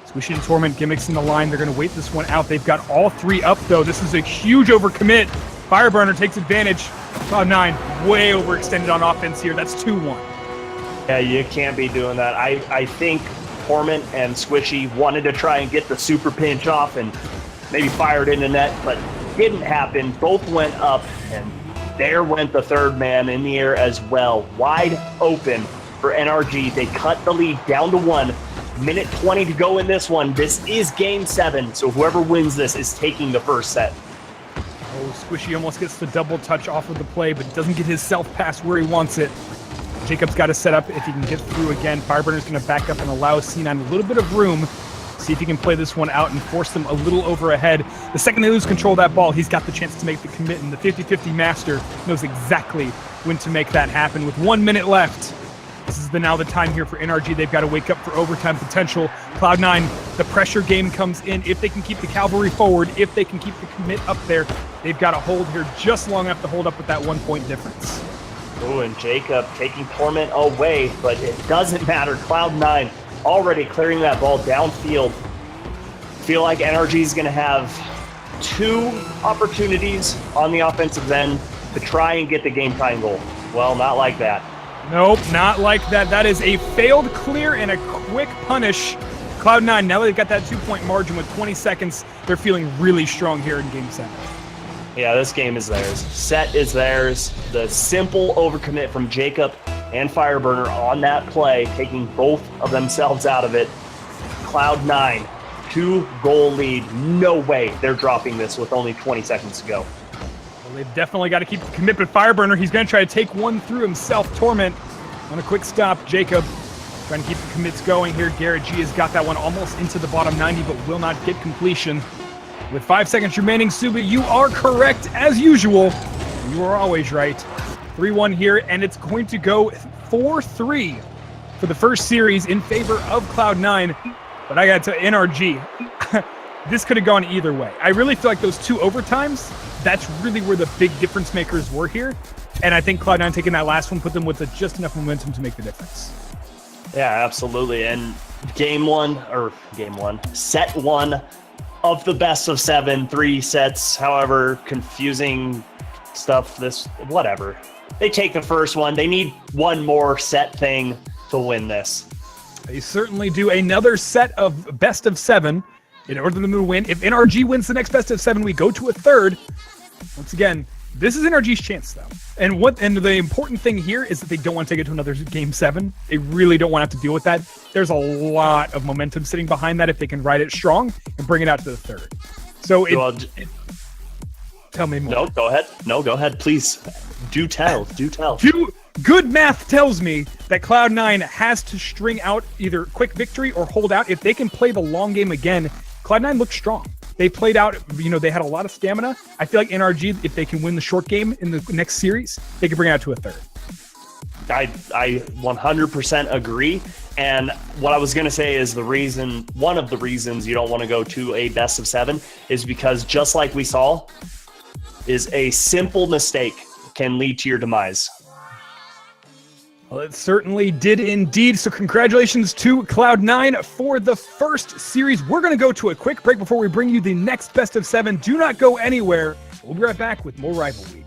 Squishy and Torment, Gimmicks in the line. They're going to wait this one out. They've got all three up, though. This is a huge overcommit. Fireburner takes advantage. Cloud9 way overextended on offense here. That's 2-1. Yeah, you can't be doing that. I think Torment and Squishy wanted to try and get the super pinch off and maybe fired into net, but didn't happen. Both went up, and there went the third man in the air as well. Wide open for NRG. They cut the lead down to 1. Minute 20 to go in this one. This is game 7, so whoever wins this is taking the first set. Oh, Squishy almost gets the double touch off of the play, but doesn't get his self-pass where he wants it. Jacob's got to set up if he can get through again. Fireburner's going to back up and allow C9 a little bit of room. See if he can play this one out and force them a little over ahead. The second they lose control of that ball, he's got the chance to make the commit, and the 50-50 master knows exactly when to make that happen. With 1 minute left, This is now the time here for NRG. They've got to wake up for overtime potential. Cloud9, the pressure game comes in. If they can keep the cavalry forward, if they can keep the commit up there, they've got to hold here just long enough to hold up with that 1 point difference. Oh, and Jacob taking Torment away, but it doesn't matter. Cloud9 already clearing that ball downfield. Feel like NRG is going to have 2 opportunities on the offensive end to try and get the game-tying goal. Well, not like that. Nope, not like that. That is a failed clear and a quick punish. Cloud9, now they've got that 2-point margin with 20 seconds. They're feeling really strong here in Game 7. Yeah, this game is theirs. Set is theirs. The simple overcommit from Jacob and Fireburner on that play, taking both of themselves out of it. Cloud9, 2-goal lead. No way they're dropping this with only 20 seconds to go. Well, they've definitely got to keep the commit, but Fireburner, he's going to try to take one through himself. Torment on a quick stop. Jacob trying to keep the commits going here. Garrett G has got that one almost into the bottom 90, but will not get completion. With 5 seconds remaining, Suba, you are correct as usual. You are always right. 3-1 here, and it's going to go 4-3 for the first series in favor of Cloud9. But I got to NRG. This could have gone either way. I really feel like those 2 overtimes, that's really where the big difference makers were here. And I think Cloud9 taking that last one put them with just enough momentum to make the difference. Yeah, absolutely. And set 1 of the best of 7, 3 sets, however confusing stuff, whatever. They take the first one. They need one more set thing to win this. They certainly do. Another set of best of 7 in order for them to win. If NRG wins the next best of 7, we go to a third. Once again, this is NRG's chance, though. And the important thing here is that they don't want to take it to another Game 7. They really don't want to have to deal with that. There's a lot of momentum sitting behind that if they can ride it strong and bring it out to the third. So tell me more. No, go ahead. Please. Do tell. Good math tells me that Cloud9 has to string out either quick victory or hold out. If they can play the long game again, Cloud9 looks strong. They played out, they had a lot of stamina. I feel like NRG, if they can win the short game in the next series, they can bring it out to a third. I 100% agree. And what I was going to say is one of the reasons you don't want to go to a best of 7 is because just like we saw, is a simple mistake can lead to your demise. Well, it certainly did indeed. So congratulations to Cloud9 for the first series. We're going to go to a quick break before we bring you the next best of 7. Do not go anywhere. We'll be right back with more Rival Week.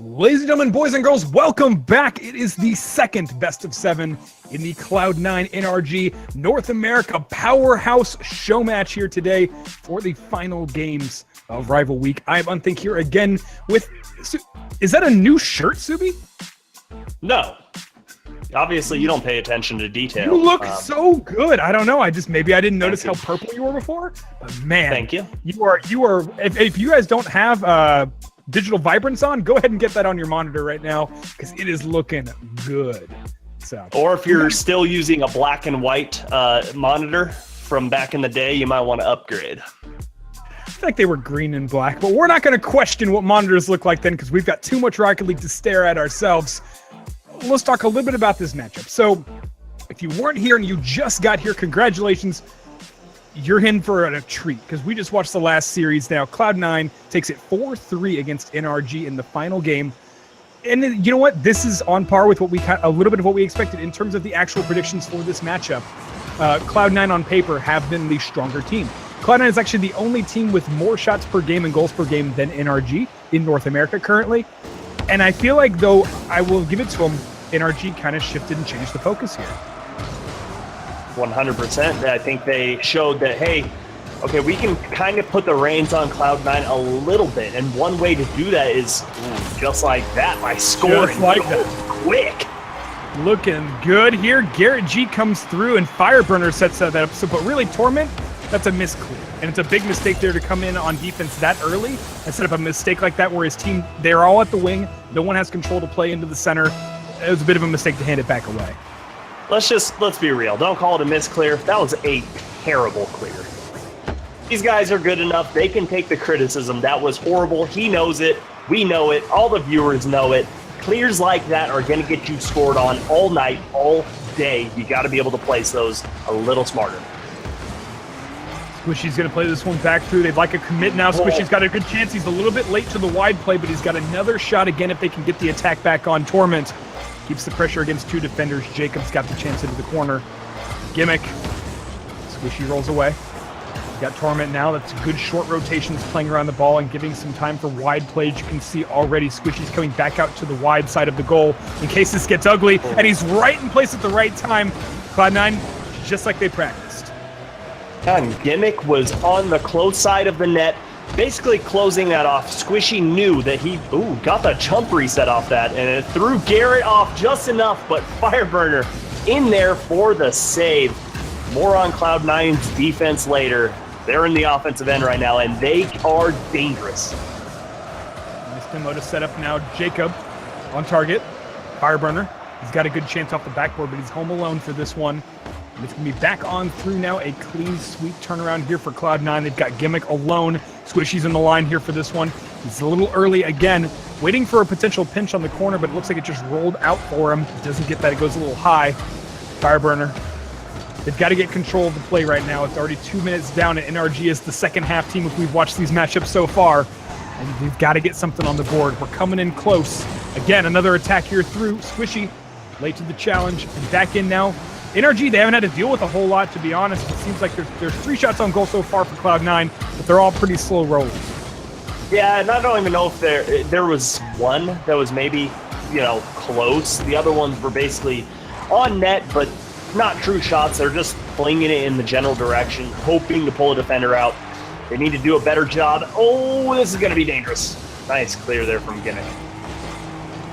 Ladies and gentlemen, boys and girls, welcome back. It is the second best of 7 in the Cloud9 NRG North America Powerhouse show match here today for the final games of Rival Week. I am Unthink here again with... Is that a new shirt, Subi? No. Obviously, you don't pay attention to detail. You look so good. I don't know. Maybe I didn't notice how purple you were before, but man, thank you. You are. If you guys don't have digital vibrance on, go ahead and get that on your monitor right now because it is looking good. So, or if you're still using a black and white monitor from back in the day, you might want to upgrade. I feel like they were green and black, but we're not going to question what monitors look like then because we've got too much Rocket League to stare at ourselves. Let's talk a little bit about this matchup. So, if you weren't here and you just got here, congratulations. You're in for a treat because we just watched the last series now. Cloud9 takes it 4-3 against NRG in the final game. And you know what? This is on par with what a little bit of what we expected in terms of the actual predictions for this matchup. Cloud9 on paper have been the stronger team. Cloud9 is actually the only team with more shots per game and goals per game than NRG in North America currently. And I feel like, though, I will give it to them, NRG kind of shifted and changed the focus here. 100%. I think they showed that, hey, okay, we can kind of put the reins on Cloud9 a little bit. And one way to do that is just like that, by scoring just like that. Quick. Looking good here. Garrett G comes through and Fireburner sets that up. So, but really, Torment, that's a misclear. And it's a big mistake there to come in on defense that early and set up a mistake like that where his team, they're all at the wing. No one has control to play into the center. It was a bit of a mistake to hand it back away. Let's be real. Don't call it a misclear. That was a terrible clear. These guys are good enough. They can take the criticism. That was horrible. He knows it. We know it. All the viewers know it. Clears like that are going to get you scored on all night, all day. You got to be able to place those a little smarter. Squishy's going to play this one back through. They'd like a commit now. Squishy's got a good chance. He's a little bit late to the wide play, but he's got another shot again if they can get the attack back on. Torment keeps the pressure against two defenders. Jacob's got the chance into the corner. Gimmick. Squishy rolls away. You got Torment now. That's good short rotations playing around the ball and giving some time for wide plays. You can see already Squishy's coming back out to the wide side of the goal in case this gets ugly. And he's right in place at the right time. Cloud9, just like they practiced. And Gimmick was on the close side of the net, basically closing that off. Squishy knew that he got the jump reset off that, and it threw Garrett off just enough, but Fireburner in there for the save. More on Cloud9's defense later. They're in the offensive end right now, and they are dangerous. Nice demo to set up now. Jacob on target. Fireburner. He's got a good chance off the backboard, but he's home alone for this one. And it's going to be back on through now. A clean, sweet turnaround here for Cloud9. They've got Gimmick alone. Squishy's in the line here for this one. He's a little early again, waiting for a potential pinch on the corner, but it looks like it just rolled out for him. It doesn't get that. It goes a little high. Fireburner. They've got to get control of the play right now. It's already 2 minutes down, and NRG is the second half team if we've watched these matchups so far. And they've got to get something on the board. We're coming in close. Again, another attack here through. Squishy, late to the challenge, and back in now. NRG, they haven't had to deal with a whole lot, to be honest. It seems like there's 3 shots on goal so far for Cloud9, but they're all pretty slow rollers. Yeah, and I don't even know if there was one that was maybe, close. The other ones were basically on net, but not true shots. They're just flinging it in the general direction, hoping to pull a defender out. They need to do a better job. Oh, this is going to be dangerous. Nice clear there from Gimmick.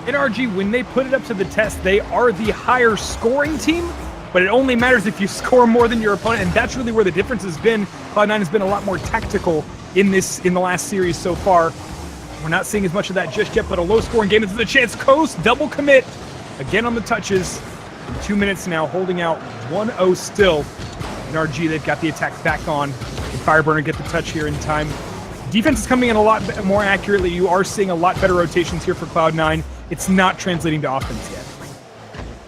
NRG, when they put it up to the test, they are the higher scoring team, but it only matters if you score more than your opponent, and that's really where the difference has been. Cloud9 has been a lot more tactical in the last series so far. We're not seeing as much of that just yet, but a low-scoring game. This is a chance. Coast, double commit. Again on the touches. In 2 minutes now, holding out 1-0 still. NRG, they've got the attack back on. Can Fireburner get the touch here in time? Defense is coming in a lot more accurately. You are seeing a lot better rotations here for Cloud9. It's not translating to offense yet.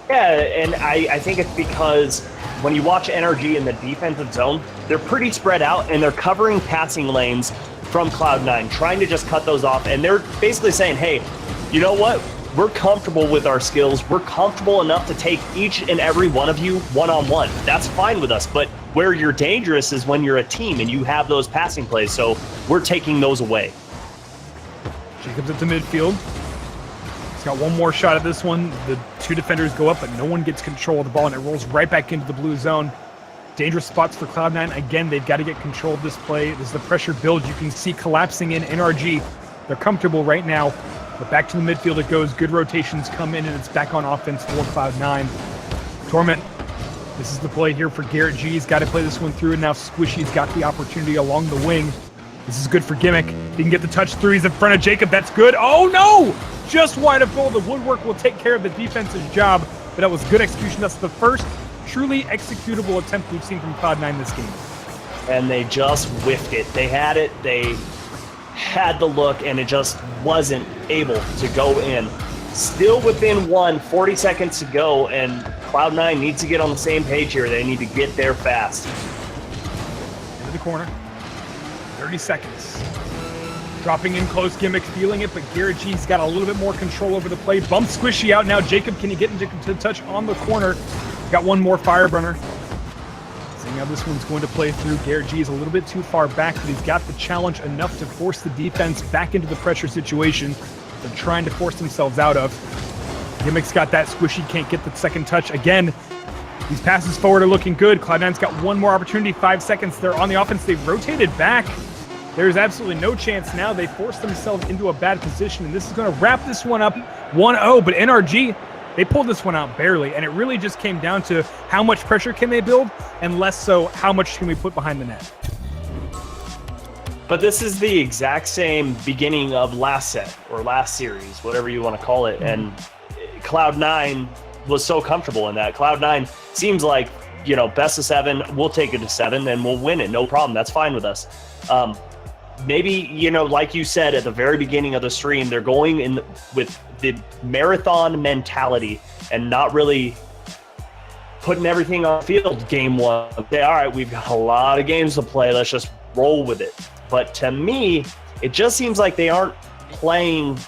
Yeah, and I think it's because when you watch NRG in the defensive zone, they're pretty spread out, and they're covering passing lanes from Cloud9, trying to just cut those off. And they're basically saying, hey, you know what? We're comfortable with our skills. We're comfortable enough to take each and every one of you one-on-one. That's fine with us. But where you're dangerous is when you're a team and you have those passing plays. So we're taking those away. Jacobs at the midfield. He's got one more shot at this one. The two defenders go up, but no one gets control of the ball, and it rolls right back into the blue zone. Dangerous spots for Cloud9. Again, they've got to get control of this play. This is the pressure build. You can see collapsing in NRG. They're comfortable right now, but back to the midfield it goes. Good rotations come in, and it's back on offense for Cloud9. Torment. This is the play here for Garrett G. He's got to play this one through, and now Squishy's got the opportunity along the wing. This is good for Gimmick. He can get the touch through. He's in front of Jacob. That's good. Oh, no! Just wide of goal. The woodwork will take care of the defense's job, but that was good execution. That's the first truly executable attempt we've seen from Cloud9 this game. And they just whiffed it. They had it. They had the look, and it just wasn't able to go in. Still within 40 seconds to go, and Cloud9 needs to get on the same page here. They need to get there fast. Into the corner. 30 seconds. Dropping in close, Gimmick feeling it, but Garrett G's got a little bit more control over the play. Bump Squishy out now. Jacob, can he get into touch on the corner? Got one more Fireburner. Seeing how this one's going to play through. Garrett G is a little bit too far back, but he's got the challenge enough to force the defense back into the pressure situation they're trying to force themselves out of. Gimmick's got that. Squishy can't get the second touch. Again, these passes forward are looking good. Cloud9's got one more opportunity. 5 seconds. They're on the offense. They've rotated back. There's absolutely no chance now. They forced themselves into a bad position, and this is going to wrap this one up 1-0. But NRG, they pulled this one out barely, and it really just came down to how much pressure can they build, and less so how much can we put behind the net. But this is the exact same beginning of last set, or last series, whatever you want to call it, and Cloud9 was so comfortable in that. Cloud9 seems like, you know, best of 7, we'll take it to 7, and we'll win it, no problem, that's fine with us. Maybe, you know, like you said at the very beginning of the stream, they're going in with the marathon mentality and not really putting everything on the field game one. Say, all right, we've got a lot of games to play. Let's just roll with it. But to me, it just seems like they aren't playing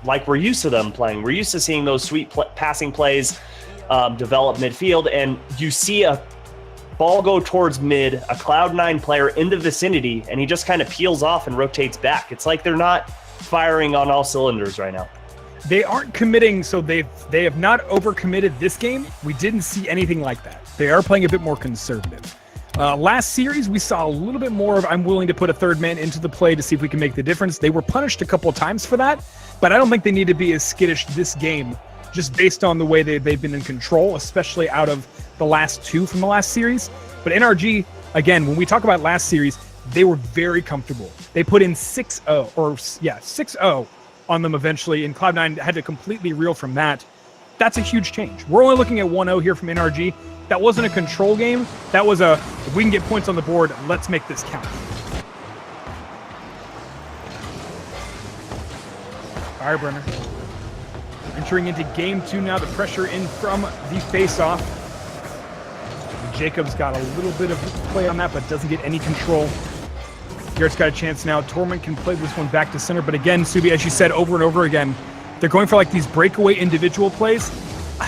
like we're used to them playing. We're used to seeing those sweet passing plays develop midfield, and you see a ball go towards mid, a Cloud9 player in the vicinity, and he just kind of peels off and rotates back. It's like they're not firing on all cylinders right now. They aren't committing, so they have not overcommitted this game. We didn't see anything like that. They are playing a bit more conservative. Last series, we saw a little bit more of I'm willing to put a third man into the play to see if we can make the difference. They were punished a couple of times for that, but I don't think they need to be as skittish this game just based on the way they've been in control, especially out of the last two from the last series. But NRG, again, when we talk about last series, they were very comfortable. They put in 6-0 on them eventually, and Cloud9 had to completely reel from that. That's a huge change. We're only looking at 1-0 here from NRG. That wasn't a control game. That was a, if we can get points on the board, let's make this count. Fireburner. Entering into game 2 now. The pressure in from the face-off. Jacob's got a little bit of play on that, but doesn't get any control. Garrett's got a chance now. Torment can play this one back to center, but again, Subi, as you said over and over again, they're going for like these breakaway individual plays.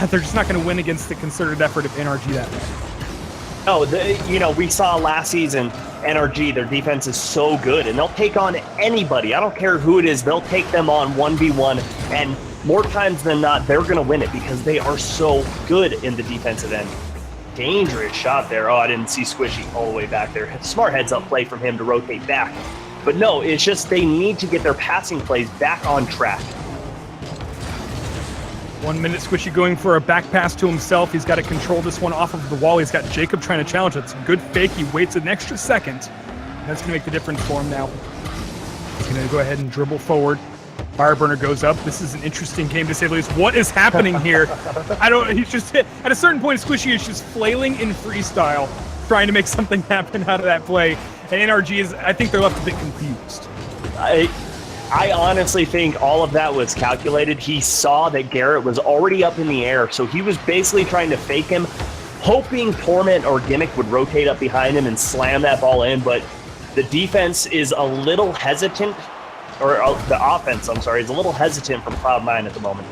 They're just not going to win against the concerted effort of NRG that way. No, you know, we saw last season, NRG, their defense is so good, and they'll take on anybody. I don't care who it is. They'll take them on 1v1, and more times than not, they're going to win it because they are so good in the defensive end. Dangerous shot there. Oh, I didn't see Squishy all the way back there. Smart heads-up play from him to rotate back. But no, it's just they need to get their passing plays back on track. 1 minute, Squishy going for a back pass to himself. He's got to control this one off of the wall. He's got Jacob trying to challenge it. It's a good fake. He waits an extra second. That's going to make the difference for him now. He's going to go ahead and dribble forward. Fireburner goes up. This is an interesting game to say the least. What is happening here? He's just hit. At a certain point, Squishy is just flailing in freestyle, trying to make something happen out of that play. And NRG is, I think they're left a bit confused. I honestly think all of that was calculated. He saw that Garrett was already up in the air, so he was basically trying to fake him, hoping Torment or Gimmick would rotate up behind him and slam that ball in, but The defense is a little hesitant, or the offense, I'm sorry, is a little hesitant from Cloud9 at the moment.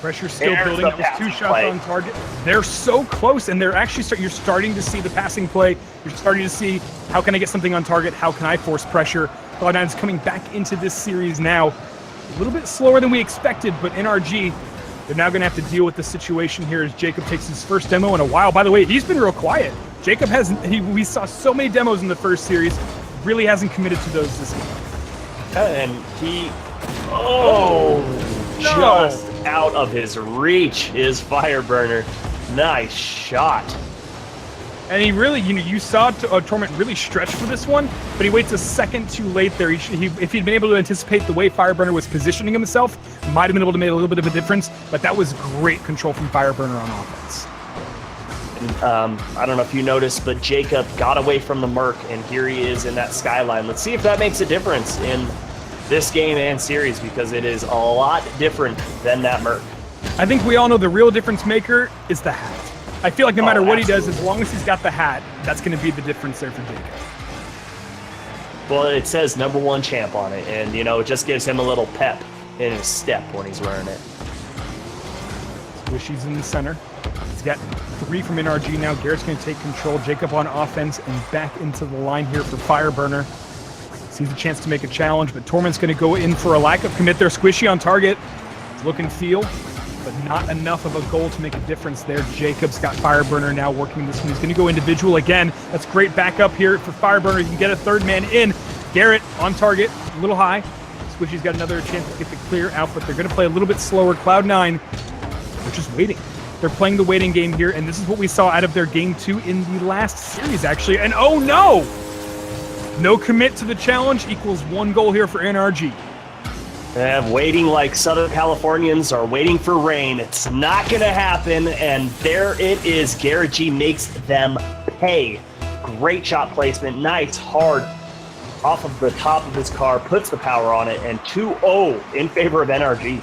Pressure still There's building. the That was 2 passing shots play. on target. They're so close, and they're actually you're starting to see the passing play. You're starting to see, how can I get something on target? How can I force pressure? Cloud9 is coming back into this series now. A little bit slower than we expected, but NRG, they're now going to have to deal with the situation here as Jacob takes his first demo in a while. By the way, he's been real quiet. Jacob we saw so many demos in the first series, really hasn't committed to those this game. And he, no. just out of his reach is Fireburner. Nice shot. And he really, you saw Torment really stretch for this one, but he waits a second too late there. If he'd been able to anticipate the way Fireburner was positioning himself, might have been able to make a little bit of a difference, but that was great control from Fireburner on offense. I don't know if you noticed, but Jacob got away from the Merc, and here he is in that skyline. Let's see if that makes a difference in this game and series, because it is a lot different than that Merc. I think we all know the real difference maker is the hat. I feel like no matter what he does, as long as he's got the hat, that's going to be the difference there for Jacob. Well, it says #1 champ on it, and, it just gives him a little pep in his step when he's wearing it. Squishy's in the center. He's got 3 from NRG now. Garrett's going to take control. Jacob on offense and back into the line here for Fireburner. Sees a chance to make a challenge, but Torment's going to go in for a lack of commit there. Squishy on target. Look and feel, but not enough of a goal to make a difference there. Jacob's got Fireburner now working this one. He's going to go individual again. That's great backup here for Fireburner. He can get a third man in. Garrett on target, a little high. Squishy's got another chance to get the clear out, but they're going to play a little bit slower. Cloud9, they're just waiting. They're playing the waiting game here, and this is what we saw out of their game 2 in the last series, actually. And oh no! No commit to the challenge equals 1 goal here for NRG. Waiting like Southern Californians are waiting for rain. It's not going to happen, and there it is. Garrett G makes them pay. Great shot placement. Nice, hard, off of the top of his car, puts the power on it, and 2-0 in favor of NRG.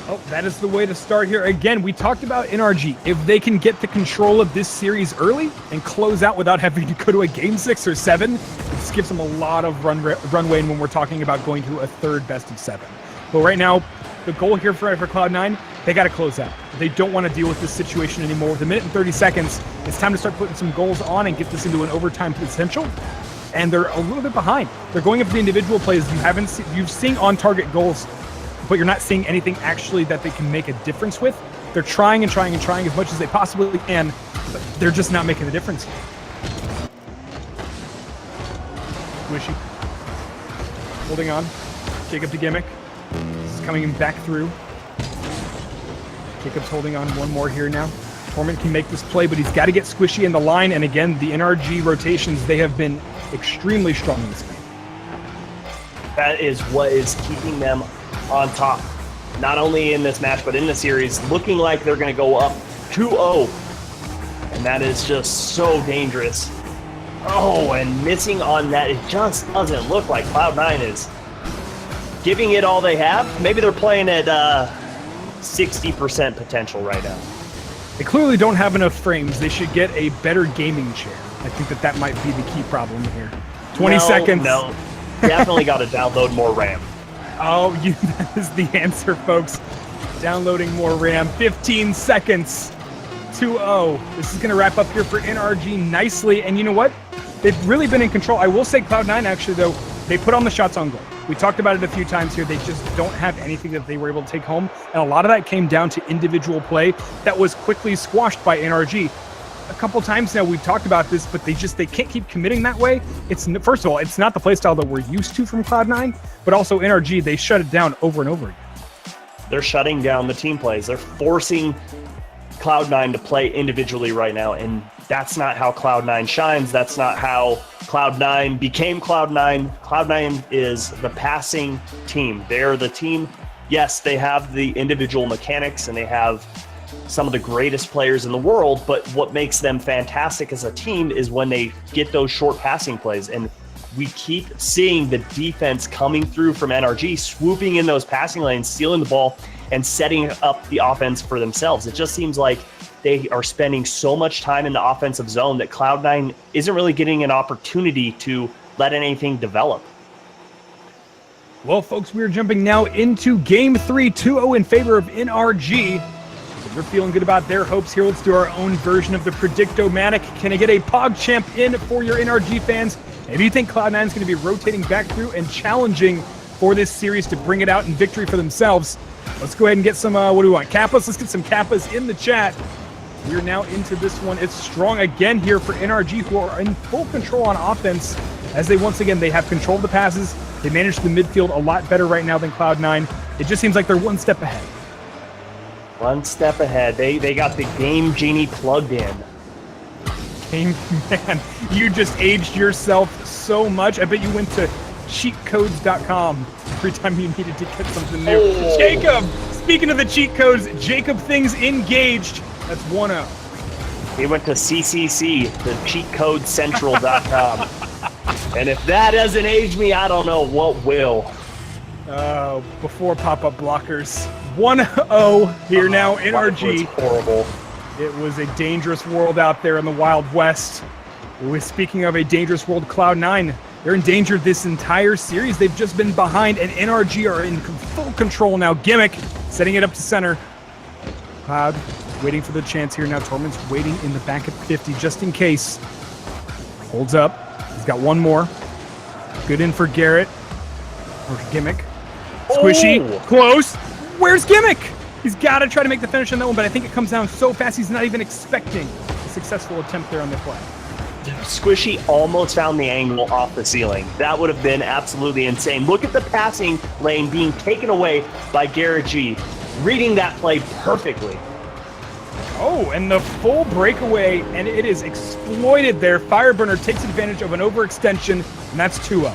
Oh, that is the way to start here. Again, we talked about NRG. If they can get the control of this series early and close out without having to go to a game 6 or 7, this gives them a lot of runway when we're talking about going to a third best of 7. But right now, the goal here for Cloud9, they got to close out. They don't want to deal with this situation anymore. With 1 minute and 30 seconds, it's time to start putting some goals on and get this into an overtime potential. And they're a little bit behind. They're going up to the individual plays. You've seen on-target goals, but you're not seeing anything actually that they can make a difference with. They're trying and trying and trying as much as they possibly can, but they're just not making a difference. Squishy. Holding on. Jacob to Gimmick. This is coming back through. Jacob's holding on one more here now. Torment can make this play, but he's got to get Squishy in the line. And again, the NRG rotations, they have been extremely strong in this game. That is what is keeping them on top, not only in this match, but in the series, looking like they're going to go up 2-0. And that is just so dangerous. Oh, and missing on that, it just doesn't look like Cloud9 is giving it all they have. Maybe they're playing at 60% potential right now. They clearly don't have enough frames. They should get a better gaming chair. I think that might be the key problem here. 20 seconds. No, definitely got to download more RAM. Oh, that is the answer, folks. Downloading more RAM. 15 seconds. 2-0. This is going to wrap up here for NRG nicely. And you know what? They've really been in control. I will say Cloud9, actually, though, they put on the shots on goal. We talked about it a few times here. They just don't have anything that they were able to take home. And a lot of that came down to individual play that was quickly squashed by NRG. A couple times now we've talked about this, but they can't keep committing that way. First of all, it's not the play style that we're used to from Cloud9, but also NRG, they shut it down over and over again. They're shutting down the team plays. They're forcing Cloud9 to play individually right now, and that's not how Cloud9 shines. That's not how Cloud9 became Cloud9. Cloud9 is the passing team. They're the team. Yes, they have the individual mechanics, and they have some of the greatest players in the world, but what makes them fantastic as a team is when they get those short passing plays. And we keep seeing the defense coming through from NRG, swooping in those passing lanes, stealing the ball, and setting up the offense for themselves. It just seems like they are spending so much time in the offensive zone that Cloud9 isn't really getting an opportunity to let anything develop. Well, folks, we're jumping now into Game 3, 2-0 in favor of NRG. If you're feeling good about their hopes here, let's do our own version of the Predictomatic. Can I get a PogChamp in for your NRG fans? Maybe you think Cloud9 is going to be rotating back through and challenging for this series to bring it out in victory for themselves. Let's go ahead and get some, what do we want, Kappas? Let's get some Kappas in the chat. We're now into this one. It's strong again here for NRG, who are in full control on offense, as they once again, they have control of the passes. They manage the midfield a lot better right now than Cloud9. It just seems like they're one step ahead. One step ahead. They got the Game Genie plugged in. Game, man, you just aged yourself so much. I bet you went to cheatcodes.com every time you needed to get something new. Oh. Jacob, speaking of the cheat codes, Jacob Things engaged. That's 1-0. He went to CCC, the cheatcodecentral.com. And if that doesn't age me, I don't know what will. Before pop-up blockers. 1-0 here now, NRG. Horrible. It was a dangerous world out there in the Wild West. Speaking of a dangerous world, Cloud9, they're in danger this entire series. They've just been behind, and NRG are in full control now. Gimmick setting it up to center. Cloud waiting for the chance here now. Torment's waiting in the back at 50 just in case. Holds up. He's got one more. Good in for Garrett. Or Gimmick. Squishy. Oh. Close. Where's Gimmick? He's got to try to make the finish on that one, but I think it comes down so fast he's not even expecting a successful attempt there on the play. Squishy almost found the angle off the ceiling. That would have been absolutely insane. Look at the passing lane being taken away by Garrett G. Reading that play perfectly. Oh, and the full breakaway, and it is exploited there. Fireburner takes advantage of an overextension, and that's 2-0.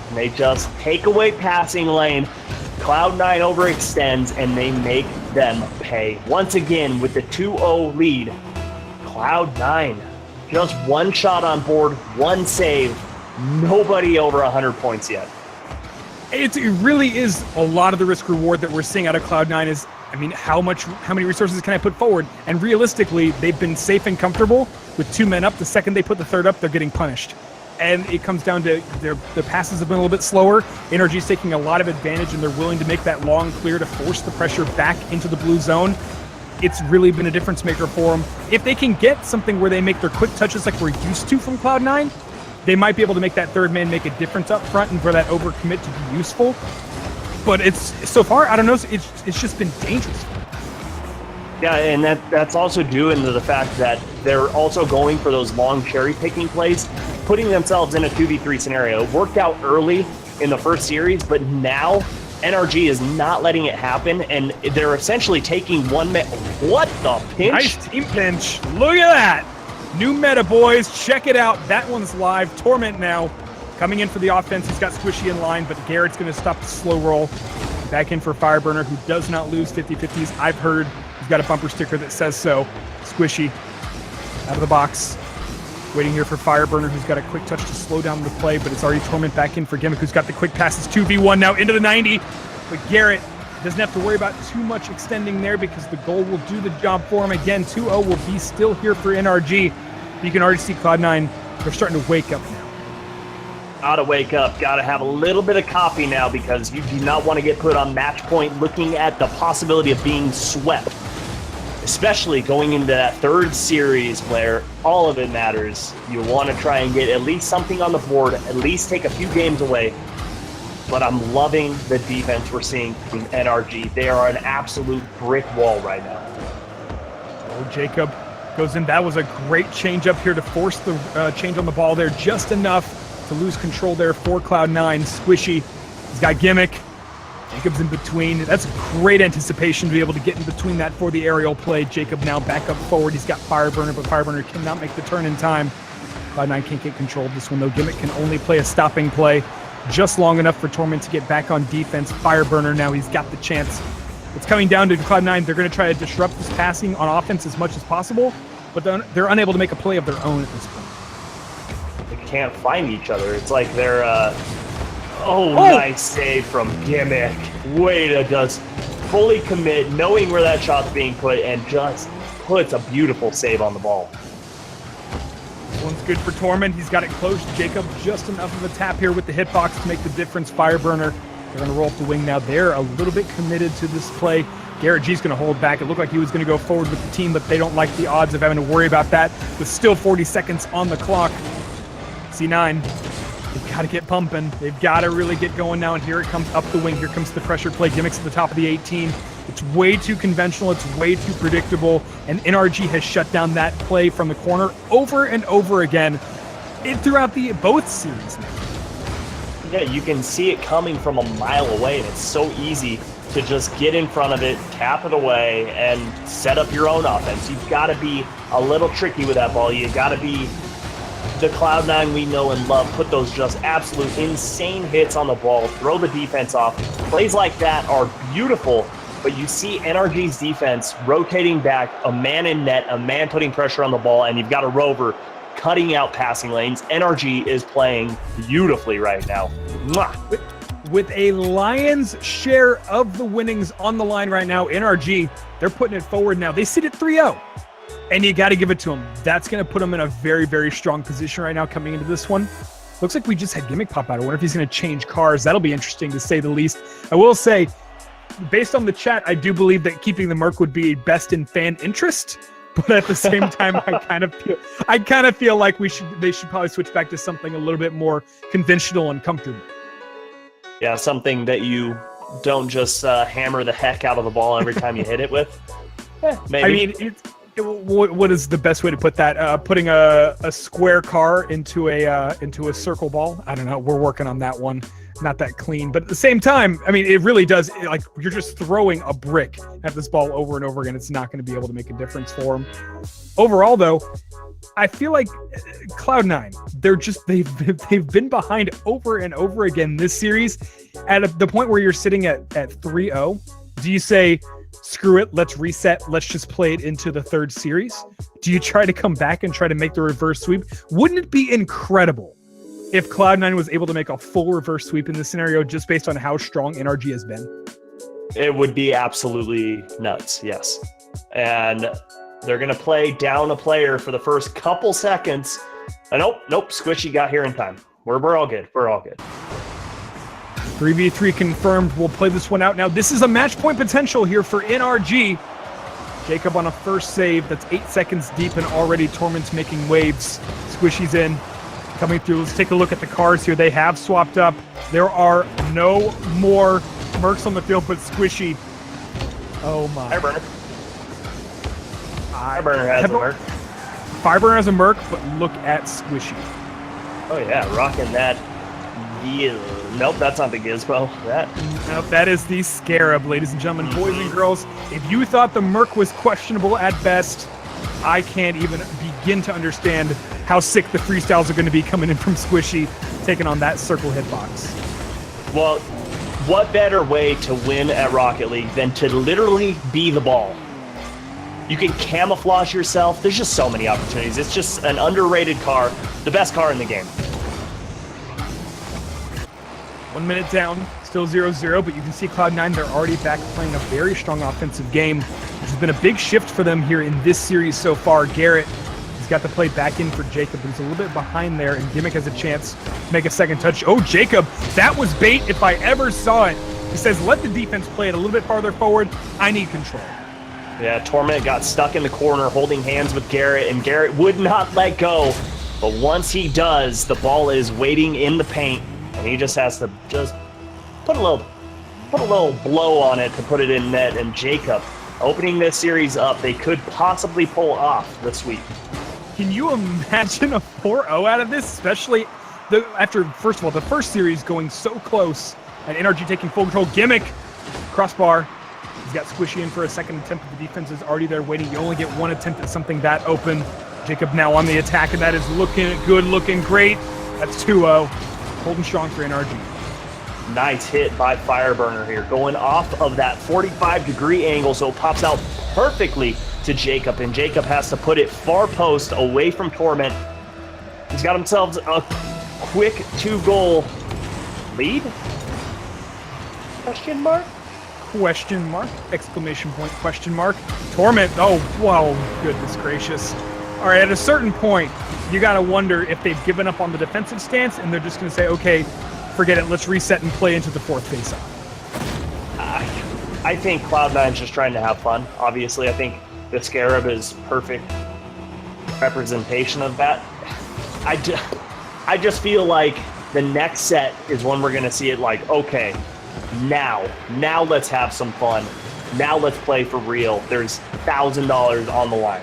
And they just take away passing lane. Cloud9 overextends, and they make them pay. Once again, with the 2-0 lead, Cloud9, just one shot on board, one save, nobody over 100 points yet. It really is a lot of the risk reward that we're seeing out of Cloud9 is, I mean, how many resources can I put forward? And realistically, they've been safe and comfortable with two men up. The second they put the third up, they're getting punished. And it comes down to their passes have been a little bit slower. NRG's taking a lot of advantage, and they're willing to make that long clear to force the pressure back into the blue zone. It's really been a difference maker for them. If they can get something where they make their quick touches like we're used to from Cloud9, they might be able to make that third man make a difference up front and for that overcommit to be useful. But it's so far, I don't know, it's just been dangerous. Yeah, and that's also due into the fact that they're also going for those long cherry-picking plays, putting themselves in a 2v3 scenario. It worked out early in the first series, but now NRG is not letting it happen, and they're essentially taking one man. What the pinch? Nice team pinch. Look at that. New meta, boys. Check it out. That one's live. Torment now coming in for the offense. He's got Squishy in line, but Garrett's going to stop the slow roll. Back in for Fireburner, who does not lose 50-50s. I've heard he's got a bumper sticker that says so. Squishy out of the box. Waiting here for Fireburner, who's got a quick touch to slow down the play, but it's already Torment back in for Gimmick, who's got the quick passes. 2v1 now into the 90. But Garrett doesn't have to worry about too much extending there because the goal will do the job for him. Again, 2-0 will be still here for NRG. You can already see Cloud9, they're starting to wake up now. Gotta wake up. Gotta have a little bit of copy now because you do not want to get put on match point looking at the possibility of being swept. Especially going into that third series where all of it matters. You want to try and get at least something on the board, at least take a few games away. But I'm loving the defense we're seeing from NRG. They are an absolute brick wall right now. Oh, Jacob goes in. That was a great change up here to force the change on the ball there. Just enough to lose control there for Cloud9. Squishy, he's got Gimmick. Jacob's in between. That's great anticipation to be able to get in between that for the aerial play. Jacob now back up forward. He's got Fireburner, but Fireburner cannot make the turn in time. Cloud9 can't get control of this one, though. Gimmick can only play a stopping play just long enough for Torment to get back on defense. Fireburner now, he's got the chance. It's coming down to Cloud9. They're going to try to disrupt this passing on offense as much as possible, but they're unable to make a play of their own at this point. They can't find each other. It's like they're nice save from Gimmick. Way to just fully commit, knowing where that shot's being put, and just puts a beautiful save on the ball. This one's good for Torment. He's got it close. Jacob just enough of a tap here with the hitbox to make the difference. Fireburner, they're going to roll up the wing now. They're a little bit committed to this play. Garrett G's going to hold back. It looked like he was going to go forward with the team, but they don't like the odds of having to worry about that with still 40 seconds on the clock. C9, they've got to get pumping. They've got to really get going now, and here it comes up the wing. Here comes the pressure play. Gimmicks at the top of the 18. It's way too conventional. It's way too predictable, and NRG has shut down that play from the corner over and over again throughout both series now. Yeah, you can see it coming from a mile away, and it's so easy to just get in front of it, tap it away, and set up your own offense. You've got to be a little tricky with that ball. You've got to be the Cloud9 we know and love. Put those just absolute insane hits on the ball, throw the defense off. Plays like that are beautiful, but you see NRG's defense rotating back, a man in net, a man putting pressure on the ball, and you've got a rover cutting out passing lanes. NRG is playing beautifully right now. Mwah. With a lion's share of the winnings on the line right now, NRG, they're putting it forward now. They sit at 3-0, and you got to give it to them. That's going to put them in a very, very strong position right now coming into this one. Looks like we just had Gimmick pop out. I wonder if he's going to change cars. That'll be interesting to say the least. I will say, based on the chat, I do believe that keeping the Merc would be best in fan interest. But at the same time, I kind of feel like they should probably switch back to something a little bit more conventional and comfortable. Yeah, something that you don't just hammer the heck out of the ball every time you hit it with. Maybe. I mean, what is the best way to put that? Putting a square car into a circle ball? I don't know. We're working on that one. Not that clean, but at the same time, I mean, it really does. Like, you're just throwing a brick at this ball over and over again. It's not going to be able to make a difference for them. Overall, though, I feel like Cloud9, they've been behind over and over again this series. At the point where you're sitting at 3-0, do you say, screw it, let's reset, let's just play it into the third series? Do you try to come back and try to make the reverse sweep? Wouldn't it be incredible if Cloud9 was able to make a full reverse sweep in this scenario just based on how strong NRG has been? It would be absolutely nuts, yes. And they're going to play down a player for the first couple seconds. Nope, Squishy got here in time. We're all good. We're all good. 3v3 confirmed. We'll play this one out now. This is a match point potential here for NRG. Jacob on a first save. That's 8 seconds deep, and already Torment's making waves. Squishy's in. Coming through. Let's take a look at the cars here. They have swapped up. There are no more Mercs on the field, but Squishy. Oh my. Fireburner. Fireburner has a Merc. Fireburner has a Merc, but look at Squishy. Oh yeah, rocking that. Nope, that's not the Gizmo. Nope, that is the Scarab, ladies and gentlemen, boys and girls. If you thought the Merc was questionable at best, I can't even begin to understand how sick the freestyles are going to be coming in from Squishy, taking on that circle hitbox. Well, what better way to win at Rocket League than to literally be the ball? You can camouflage yourself. There's just so many opportunities. It's just an underrated car, the best car in the game. 1 minute down, still 0-0, but you can see Cloud9, they're already back playing a very strong offensive game, which has been a big shift for them here in this series so far. Garrett, he's got the play back in for Jacob, who's a little bit behind there, and Gimmick has a chance to make a second touch. Oh, Jacob, that was bait if I ever saw it. He says, let the defense play it a little bit farther forward. I need control. Yeah, Torment got stuck in the corner holding hands with Garrett, and Garrett would not let go. But once he does, the ball is waiting in the paint, and he just has to just put a little blow on it to put it in net. And Jacob, opening this series up, they could possibly pull off the sweep. Can you imagine a 4-0 out of this, especially after, first of all, the first series going so close and NRG taking full control? Gimmick, crossbar. He's got Squishy in for a second attempt, but the defense is already there waiting. You only get one attempt at something that open. Jacob now on the attack, and that is looking good, looking great. That's 2-0. Holding strong for NRG. Nice hit by Fireburner here, going off of that 45-degree angle, so it pops out perfectly to Jacob, and Jacob has to put it far post away from Torment. He's got himself a quick 2-goal lead? Question mark? question mark, exclamation point, question mark. Torment, oh, whoa, goodness gracious. All right, at a certain point, you got to wonder if they've given up on the defensive stance and they're just going to say, okay, forget it, let's reset and play into the fourth face-off. I think Cloud9's just trying to have fun. Obviously, I think the Scarab is perfect representation of that. I just feel like the next set is when we're going to see it like, okay, now let's have some fun. Now let's play for real. There's $1,000 on the line.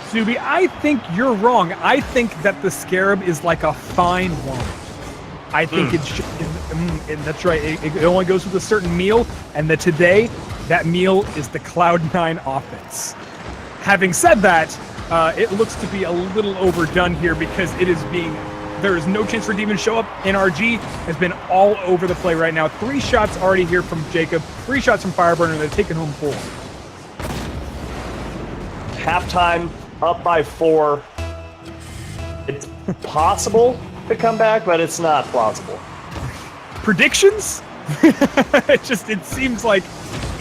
Subi, I think you're wrong. I think that the Scarab is like a fine wine. I think that's right. It only goes with a certain meal, and that today, that meal is the Cloud9 offense. Having said that, it looks to be a little overdone here because there is no chance for it to even show up. NRG has been all over the play right now. 3 shots already here from Jacob, 3 shots from Fireburner, and they're taking home 4. Halftime, up by 4. It's possible to come back, but it's not plausible. Predictions? It seems like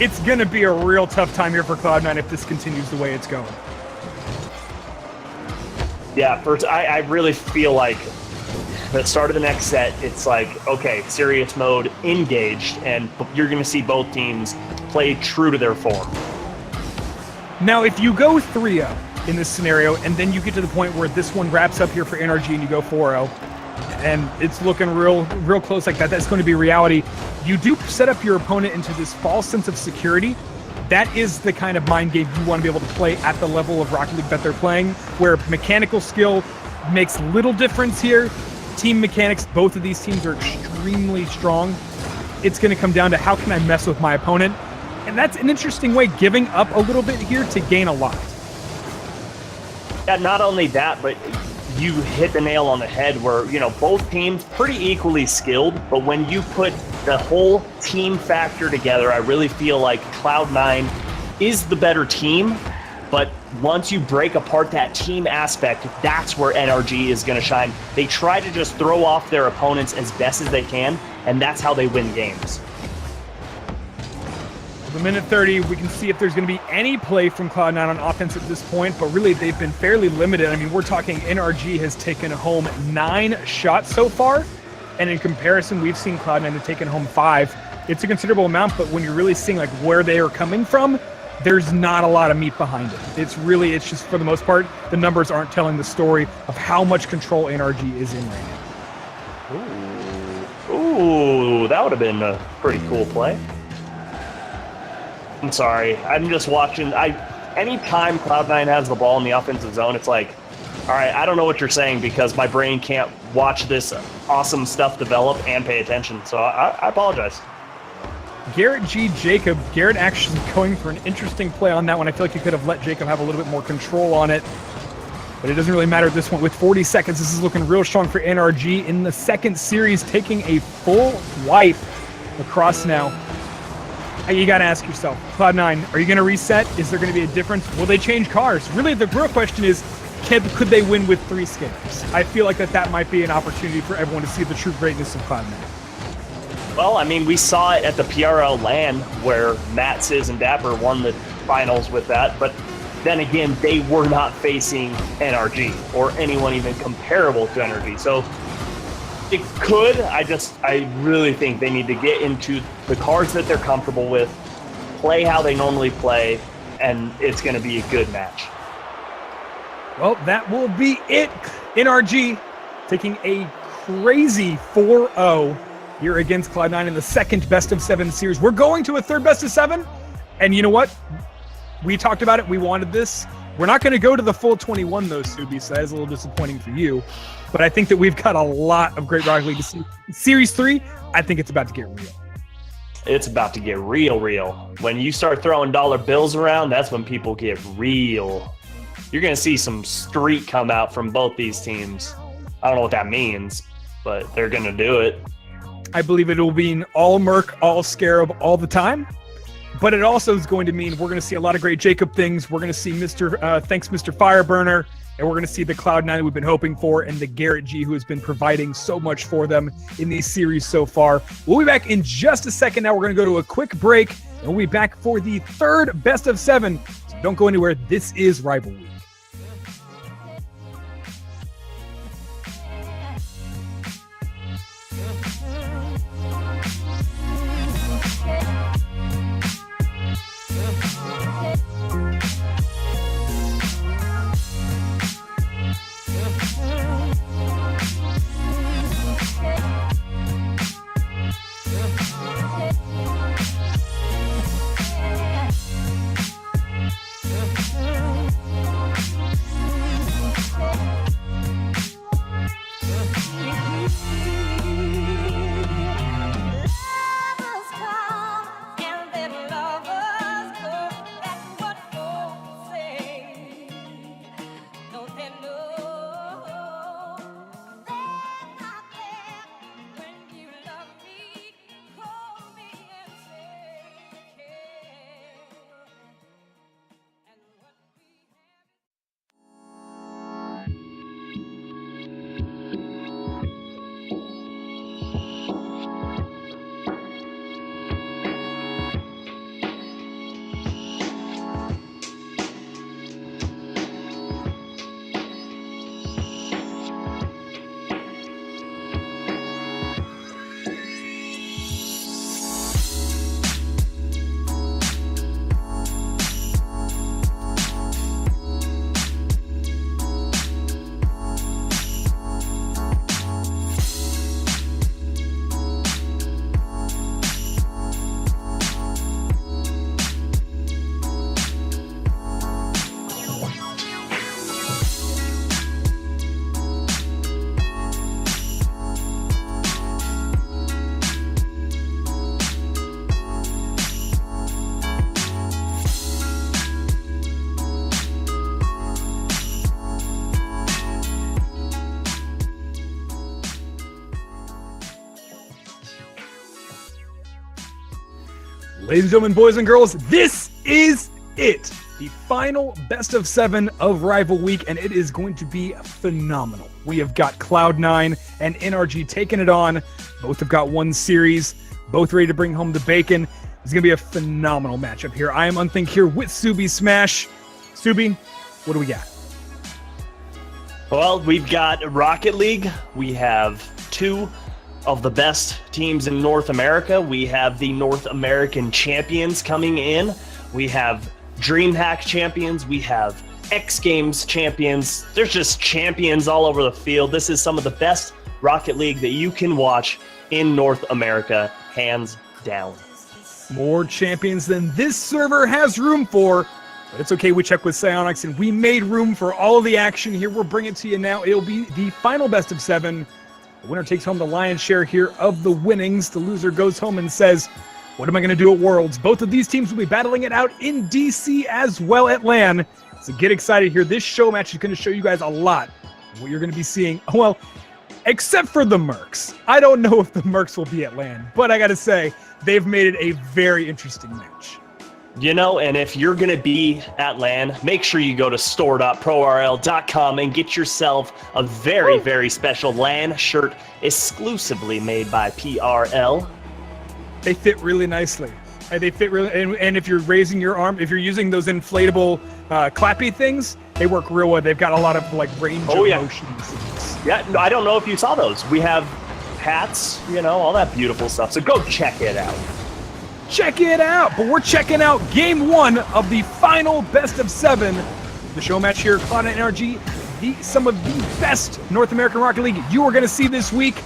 it's going to be a real tough time here for Cloud9 if this continues the way it's going. Yeah, I really feel like the start of the next set, it's like, okay, serious mode, engaged, and you're going to see both teams play true to their form. Now, if you go 3-0 in this scenario, and then you get to the point where this one wraps up here for NRG and you go 4-0, and it's looking real close like that, that's going to be reality. You do set up your opponent into this false sense of security. That is the kind of mind game you want to be able to play at the level of Rocket League that they're playing, where mechanical skill makes little difference here. Team mechanics, both of these teams are extremely strong. It's going to come down to how can I mess with my opponent? And that's an interesting way, giving up a little bit here to gain a lot. Yeah, not only that, but you hit the nail on the head where, both teams pretty equally skilled, but when you put the whole team factor together, I really feel like Cloud9 is the better team, but once you break apart that team aspect, that's where NRG is going to shine. They try to just throw off their opponents as best as they can, and that's how they win games. The minute 30, we can see if there's going to be any play from Cloud9 on offense at this point, but really they've been fairly limited. I mean, we're talking NRG has taken home 9 shots so far, and in comparison, we've seen Cloud9 have taken home 5. It's a considerable amount, but when you're really seeing like where they are coming from, there's not a lot of meat behind it. It's just, for the most part, the numbers aren't telling the story of how much control NRG is in right now. Ooh, that would have been a pretty cool play. I'm sorry. I'm just watching. Anytime Cloud9 has the ball in the offensive zone, it's like, all right, I don't know what you're saying because my brain can't watch this awesome stuff develop and pay attention. So I apologize. Garrett G. Jacob. Garrett actually going for an interesting play on that one. I feel like you could have let Jacob have a little bit more control on it. But it doesn't really matter at this one. With 40 seconds, this is looking real strong for NRG in the second series, taking a full wipe across now. You got to ask yourself, Cloud9, are you going to reset? Is there going to be a difference? Will they change cars? Really, the real question is, could they win with 3 Scarabs? I feel like that might be an opportunity for everyone to see the true greatness of Cloud9. Well, I mean, we saw it at the PRL LAN where Matt, Sizz, and Dapper won the finals with that, but then again, they were not facing NRG or anyone even comparable to NRG. So it could. I really think they need to get into the cards that they're comfortable with, play how they normally play, and it's going to be a good match. Well, that will be it. NRG taking a crazy 4-0 here against Cloud9 in the second best-of-7 series. We're going to a third best-of-7, and you know what? We talked about it. We wanted this. We're not going to go to the full 21, though, Subi, so that is a little disappointing for you. But I think that we've got a lot of great Rocket League to see. Series 3, I think it's about to get real. It's about to get real. When you start throwing dollar bills around, that's when people get real. You're going to see some street come out from both these teams. I don't know what that means, but they're going to do it. I believe it will be an all Merc, all Scarab all the time. But it also is going to mean we're going to see a lot of great Jacob things. We're going to see thanks Mr. Fireburner, and we're going to see the Cloud9 that we've been hoping for, and the Garrett G, who has been providing so much for them in these series so far. We'll be back in just a second. Now we're going to go to a quick break. And we'll be back for the third best of 7. So don't go anywhere. This is Rival Week. Ladies and gentlemen, boys and girls, this is it. The final best of 7 of Rival Week, and it is going to be phenomenal. We have got Cloud9 and NRG taking it on. Both have got one series, both ready to bring home the bacon. It's going to be a phenomenal matchup here. I am Unthink here with Subi Smash. Subi, what do we got? Well, we've got Rocket League. We have 2 of the best teams in North America. We have the North American champions coming in. We have DreamHack champions. We have X Games champions. There's just champions all over the field. This is some of the best Rocket League that you can watch in North America, hands down. More champions than this server has room for. But it's okay, we checked with Psyonix and we made room for all of the action here. We'll bring it to you now. It'll be the final best of 7. The winner takes home the lion's share here of the winnings. The loser goes home and says, what am I going to do at Worlds? Both of these teams will be battling it out in DC as well at LAN. So get excited here. This show match is going to show you guys a lot of what you're going to be seeing. Well, except for the Mercs. I don't know if the Mercs will be at LAN, but I got to say, they've made it a very interesting match. You know, and if you're going to be at LAN, make sure you go to store.prorl.com and get yourself a very, very special LAN shirt exclusively made by PRL. They fit really nicely. They fit really, and if you're raising your arm, if you're using those inflatable clappy things, they work real well. They've got a lot of like range of motions. Yeah, I don't know if you saw those. We have hats, you know, all that beautiful stuff. So go check it out. Check it out. But we're checking out game 1 of the final best of 7. The show match here, Cloud9 and NRG, some of the best North American Rocket League you are going to see this week.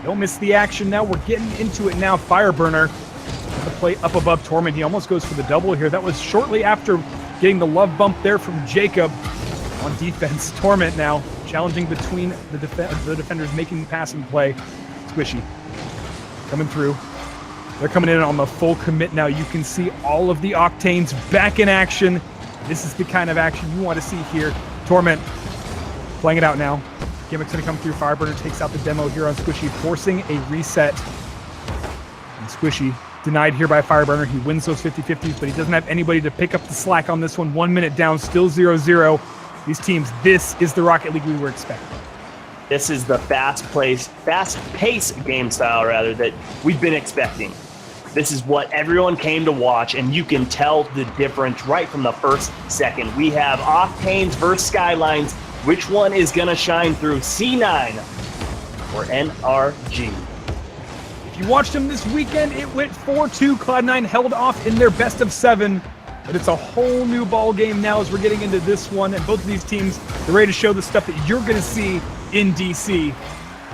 Don't miss the action now. We're getting into it now. Fireburner, the play up above Torment. He almost goes for the double here. That was shortly after getting the love bump there from Jacob on defense. Torment now challenging between the defenders, making the passing play. Squishy coming through. They're coming in on the full commit now. You can see all of the Octanes back in action. This is the kind of action you want to see here. Torment playing it out now. Gimmick's going to come through. Fireburner takes out the demo here on Squishy, forcing a reset. And Squishy denied here by Fireburner. He wins those 50-50s, but he doesn't have anybody to pick up the slack on this one. 1 minute down, still 0-0. These teams, this is the Rocket League we were expecting. This is the fast-paced game style, rather, that we've been expecting. This is what everyone came to watch, and you can tell the difference right from the first second. We have Octanes versus Skylines. Which one is going to shine through, C9 or NRG? If you watched them this weekend, it went 4-2. Cloud9 held off in their best of 7. But it's a whole new ball game now as we're getting into this one. And both of these teams are ready to show the stuff that you're going to see in DC.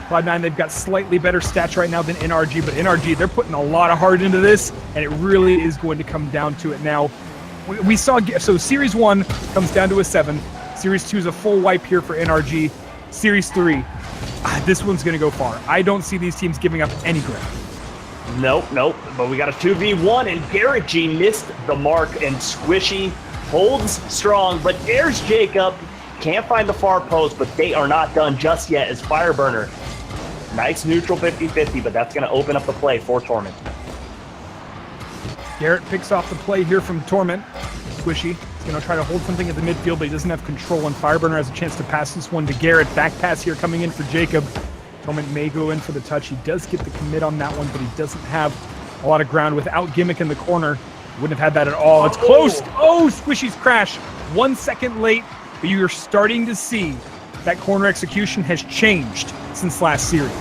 Cloud9, they've got slightly better stats right now than NRG, but NRG, they're putting a lot of heart into this, and it really is going to come down to it now. We saw, so Series 1 comes down to a 7. Series 2 is a full wipe here for NRG. Series 3, this one's going to go far. I don't see these teams giving up any ground. Nope, but we got a 2v1, and Garrett G missed the mark, and Squishy holds strong, but there's Jacob. Can't find the far post, but they are not done just yet as Fireburner. Nice neutral 50-50, but that's going to open up the play for Torment. Garrett picks off the play here from Torment. Squishy is going to try to hold something at the midfield, but he doesn't have control, and Fireburner has a chance to pass this one to Garrett. Back pass here coming in for Jacob. Torment may go in for the touch. He does get the commit on that one, but he doesn't have a lot of ground. Without Gimmick in the corner, wouldn't have had that at all. It's close. Oh, Squishy's crash. 1 second late, but you're starting to see that corner execution has changed since last series.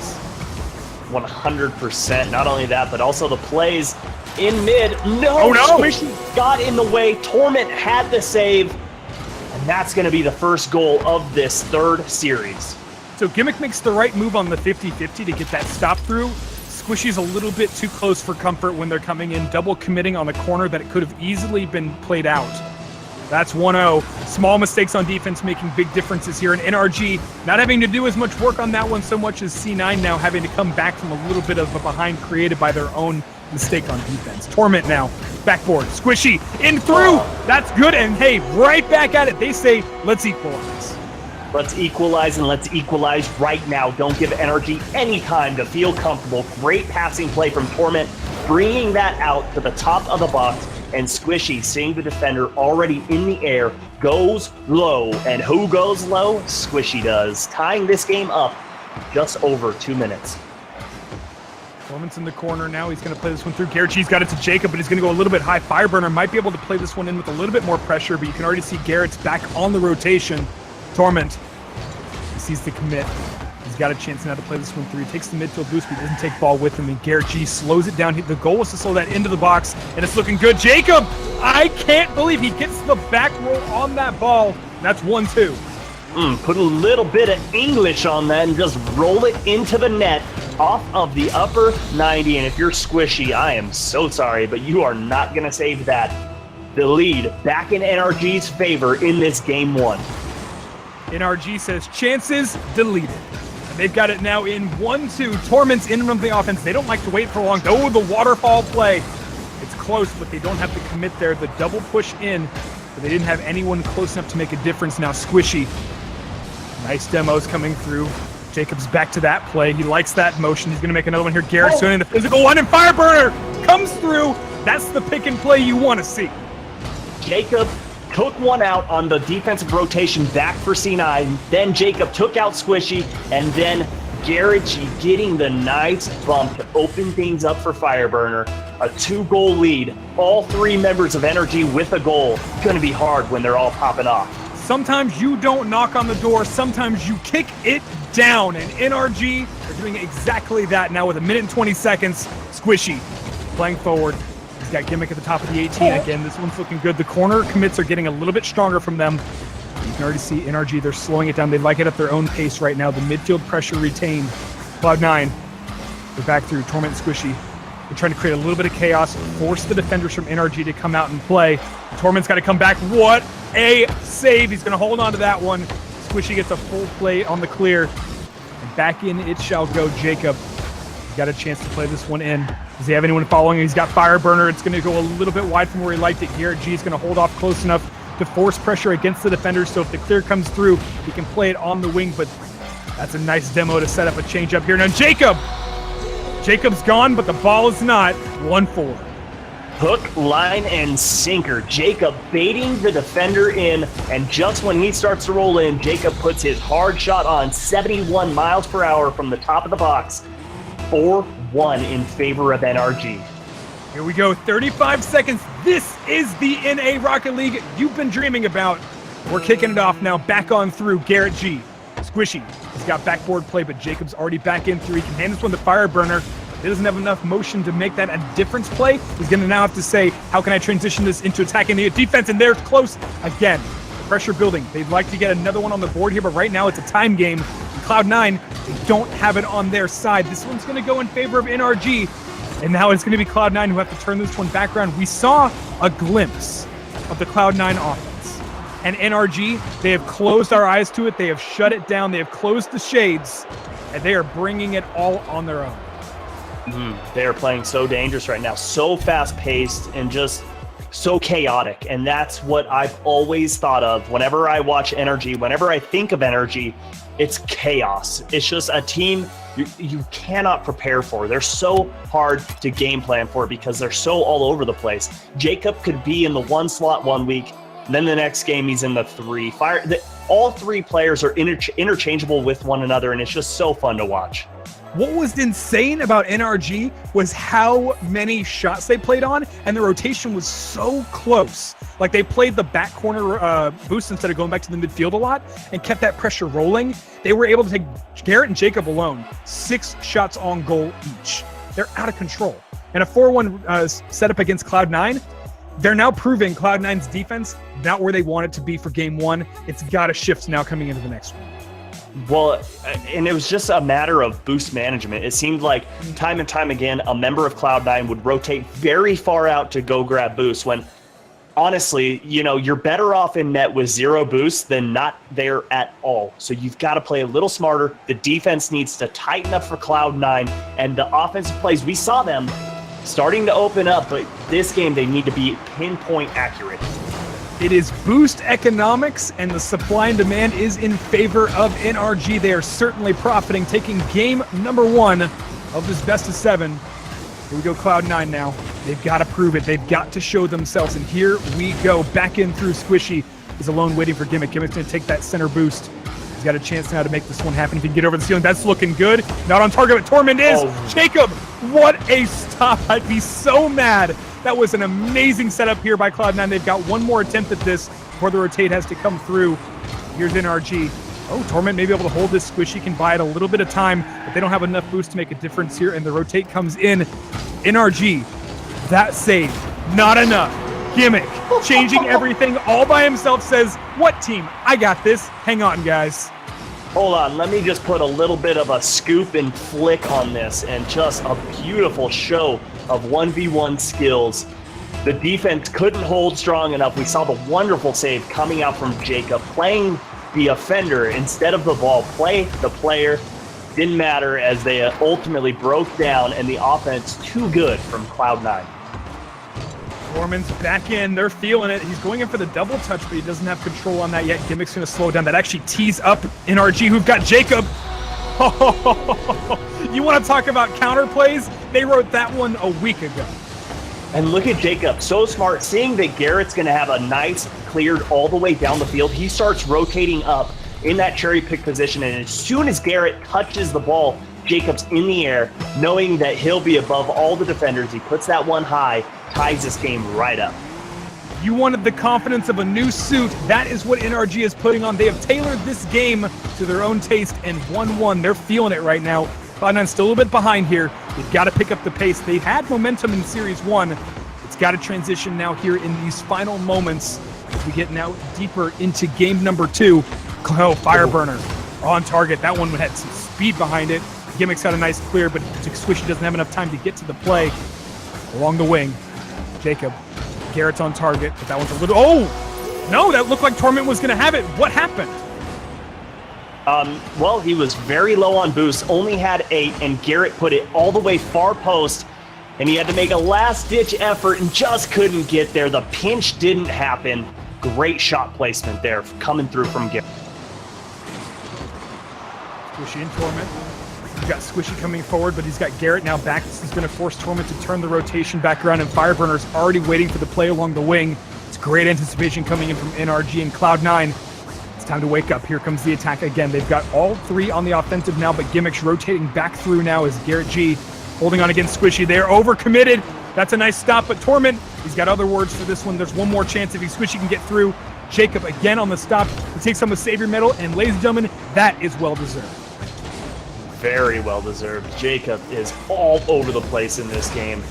100%. Not only that, but also the plays in mid. No! Squishy got in the way. Torment had the save, and that's going to be the first goal of this third series. So Gimmick makes the right move on the 50-50 to get that stop through. Squishy's a little bit too close for comfort when they're coming in, double committing on the corner that it could have easily been played out. That's 1-0. Small mistakes on defense making big differences here. And NRG not having to do as much work on that one so much as C9 now having to come back from a little bit of a behind created by their own mistake on defense. Torment now, backboard, Squishy, in through. That's good, and hey, right back at it. They say, let's equalize. Let's equalize, and let's equalize right now. Don't give NRG any time to feel comfortable. Great passing play from Torment, bringing that out to the top of the box. And Squishy, seeing the defender already in the air, goes low. And who goes low? Squishy does, tying this game up just over 2 minutes. Torment's in the corner now. He's going to play this one through. Garrett G's got it to Jacob, but he's going to go a little bit high. Fireburner might be able to play this one in with a little bit more pressure, but you can already see Garrett's back on the rotation. Torment, he sees the commit. He's got a chance now to play this one through. He takes the midfield boost, but he doesn't take ball with him, and Garrett G slows it down. The goal was to slow that into the box, and it's looking good. Jacob, I can't believe he gets the back roll on that ball. And that's 1-2. Put a little bit of English on that and just roll it into the net off of the upper 90. And if you're Squishy, I am so sorry, but you are not going to save that. The lead back in NRG's favor in this game 1. NRG says chances deleted. And they've got it now in 1-2. Torment's in from the offense. They don't like to wait for long. Oh, the waterfall play. It's close, but they don't have the commit there. The double push in, but they didn't have anyone close enough to make a difference. Now Squishy. Nice demos coming through. Jacob's back to that play. He likes that motion. He's going to make another one here. Garrett's doing the physical one, and Fireburner comes through. That's the pick and play you want to see. Jacob took one out on the defensive rotation back for C9. Then Jacob took out Squishy, and then Garrett G getting the nice bump to open things up for Fireburner. A 2-goal lead. All 3 members of NRG with a goal. It's going to be hard when they're all popping off. Sometimes you don't knock on the door. Sometimes you kick it down. And NRG are doing exactly that now with 1 minute and 20 seconds. Squishy playing forward. He's got Gimmick at the top of the 18 again. This one's looking good. The corner commits are getting a little bit stronger from them. You can already see NRG, they're slowing it down. They like it at their own pace right now. The midfield pressure retained. Cloud9, they're back through. Torment and Squishy. They're trying to create a little bit of chaos, force the defenders from NRG to come out and play. Torment's got to come back. What a save. He's going to hold on to that one. Squishy gets a full play on the clear. And back in it shall go. Jacob, he's got a chance to play this one in. Does he have anyone following him? He's got Fireburner. It's going to go a little bit wide from where he liked it. Garrett G is going to hold off close enough to force pressure against the defenders. So if the clear comes through, he can play it on the wing. But that's a nice demo to set up a change up here. Now Jacob's gone, but the ball is not. 1-4. Hook, line, and sinker. Jacob baiting the defender in, and just when he starts to roll in, Jacob puts his hard shot on 71 miles per hour from the top of the box. 4-1 in favor of NRG. Here we go, 35 seconds. This is the NA Rocket League you've been dreaming about. We're kicking it off now, back on through. Garrett G. Squishy. He's got backboard play, but Jacob's already back in through. He can hand this one to Fireburner. He doesn't have enough motion to make that a difference play. He's going to now have to say, how can I transition this into attacking the defense? And they're close again. The pressure building. They'd like to get another one on the board here, but right now it's a time game. And Cloud9, they don't have it on their side. This one's going to go in favor of NRG. And now it's going to be Cloud9 who have to turn this one back around. We saw a glimpse of the Cloud9 offense. And NRG, they have closed our eyes to it. They have shut it down. They have closed the shades. And they are bringing it all on their own. They are playing so dangerous right now. So fast-paced and just so chaotic. And that's what I've always thought of whenever I watch NRG. Whenever I think of NRG, it's chaos. It's just a team you cannot prepare for. They're so hard to game plan for because they're so all over the place. Jacob could be in the 1 slot 1 week, and then the next game he's in the 3. All 3 players are interchangeable with one another, and it's just so fun to watch. What was insane about NRG was how many shots they played on, and the rotation was so close. Like, they played the back corner boost instead of going back to the midfield a lot and kept that pressure rolling. They were able to take Garrett and Jacob alone 6 shots on goal each. They're out of control. And a 4-1 setup against Cloud9, they're now proving Cloud9's defense not where they want it to be for game 1. It's got to shift now coming into the next one. Well, and it was just a matter of boost management. It seemed like time and time again, a member of Cloud9 would rotate very far out to go grab boost when, honestly, you're better off in net with 0 boost than not there at all. So you've got to play a little smarter. The defense needs to tighten up for Cloud9, and the offensive plays, we saw them starting to open up, but this game they need to be pinpoint accurate. It is boost economics, and the supply and demand is in favor of NRG. They are certainly profiting, taking game number 1 of this best of 7. Here we go, Cloud9 now. They've got to prove it. They've got to show themselves, and here we go. Back in through Squishy. He's alone waiting for Gimmick. Gimmick's going to take that center boost. He's got a chance now to make this one happen. If he can get over the ceiling, that's looking good. Not on target, but Tormund is. Oh. Jacob, what a stop. I'd be so mad. That was an amazing setup here by Cloud9. They've got one more attempt at this before the rotate has to come through. Here's NRG. Oh, Torment may be able to hold this. Squishy can buy it a little bit of time, but they don't have enough boost to make a difference here, and the rotate comes in. NRG, that save, not enough. Gimmick, changing everything all by himself, says, what team? I got this. Hang on, guys. Hold on, let me just put a little bit of a scoop and flick on this, and just a beautiful show of 1v1 skills. The defense couldn't hold strong enough. We saw the wonderful save coming out from Jacob, playing the offender instead of the ball. Play the player. Didn't matter as they ultimately broke down, and the offense too good from Cloud9. Norman's back in. They're feeling it. He's going in for the double touch, but he doesn't have control on that yet. Gimmick's going to slow down. That actually tees up NRG, who've got Jacob. You want to talk about counter plays? They wrote that one a week ago. And look at Jacob, so smart. Seeing that Garrett's going to have a nice cleared all the way down the field, he starts rotating up in that cherry pick position. And as soon as Garrett touches the ball, Jacob's in the air, knowing that he'll be above all the defenders. He puts that one high, ties this game right up. You wanted the confidence of a new suit. That is what NRG is putting on. They have tailored this game to their own taste and 1-1. They're feeling it right now. Cloud9 still a little bit behind here. They've got to pick up the pace. They had momentum in Series 1. It's got to transition now here in these final moments as we get now deeper into game number 2. Oh, Fireburner on target. That one had some speed behind it. Gimmick's got a nice clear, but Squishy doesn't have enough time to get to the play. Along the wing, Jacob. Garrett's on target, but that one's a little... Oh! No, that looked like Torment was going to have it. What happened? Well, he was very low on boost, only had 8, and Garrett put it all the way far post, and he had to make a last-ditch effort and just couldn't get there. The pinch didn't happen. Great shot placement there coming through from Garrett. Squishy and Torment. He's got Squishy coming forward, but he's got Garrett now back. This is going to force Torment to turn the rotation back around, and Fireburner's already waiting for the play along the wing. It's great anticipation coming in from NRG and Cloud9. It's time to wake up. Here comes the attack again. They've got all 3 on the offensive now, but Gimmick's rotating back through now as Garrett G holding on against Squishy. They're overcommitted. That's a nice stop, but Torment, he's got other words for this one. There's one more chance if Squishy can get through. Jacob again on the stop. He takes home a Savior medal, and ladies and gentlemen, that is well-deserved. Very well-deserved. Jacob is all over the place in this game.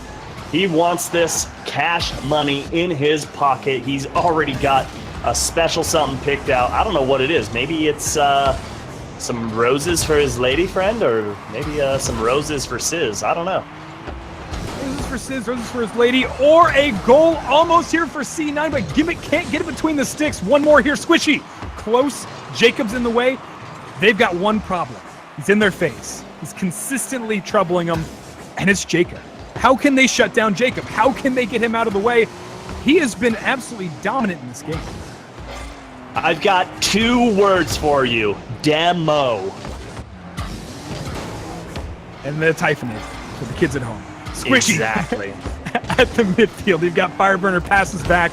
He wants this cash money in his pocket. He's already got a special something picked out. I don't know what it is. Maybe it's some roses for his lady friend, or maybe some roses for Sizz. I don't know. Roses for Sizz, roses for his lady, or a goal almost here for C9, but Gimmick can't get it between the sticks. One more here, Squishy. Close. Jacob's in the way. They've got one problem. He's in their face. He's consistently troubling them, and it's Jacob. How can they shut down Jacob? How can they get him out of the way? He has been absolutely dominant in this game. I've got 2 words for you. Demo. And the Typhonid for the kids at home. Squishy. Exactly. At the midfield. You've got Fireburner passes back.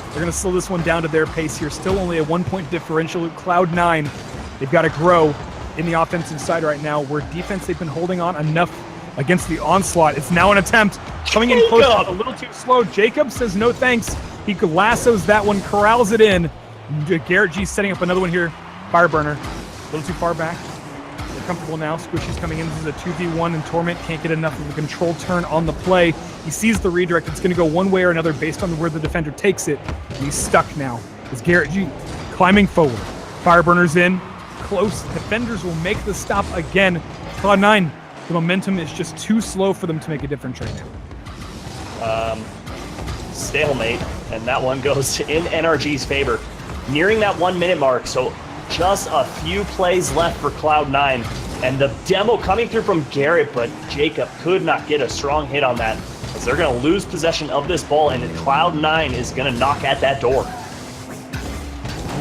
They're going to slow this one down to their pace here. Still only a 1-point differential. Cloud9, they've got to grow in the offensive side right now, where defense they've been holding on enough against the onslaught. It's now an attempt. Coming in close, a little too slow. Jacob says no thanks. He lassos that one, corrals it in. Garrett G setting up another one here. Fireburner, a little too far back. They're comfortable now. Squishy's coming in. This is a 2v1, and Torment can't get enough of a control turn on the play. He sees the redirect. It's going to go one way or another based on where the defender takes it. And he's stuck now. As Garrett G climbing forward. Fireburner's in. Close. Defenders will make the stop again. Cloud9, the momentum is just too slow for them to make a difference right now. Stalemate, and that one goes in NRG's favor. Nearing that 1 minute mark, so just a few plays left for Cloud9, and the demo coming through from Garrett, but Jacob could not get a strong hit on that, as they're going to lose possession of this ball, and Cloud9 is going to knock at that door.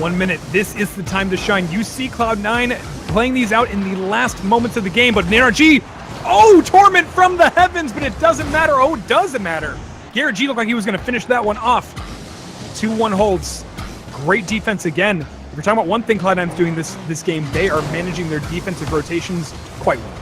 1 minute. This is the time to shine. You see Cloud9 playing these out in the last moments of the game, but NRG, Torment from the heavens, but it doesn't matter. Does it matter? Garrett G looked like he was going to finish that one off. 2-1 holds. Great defense again. If you're talking about one thing Cloud9's doing this game, they are managing their defensive rotations quite well.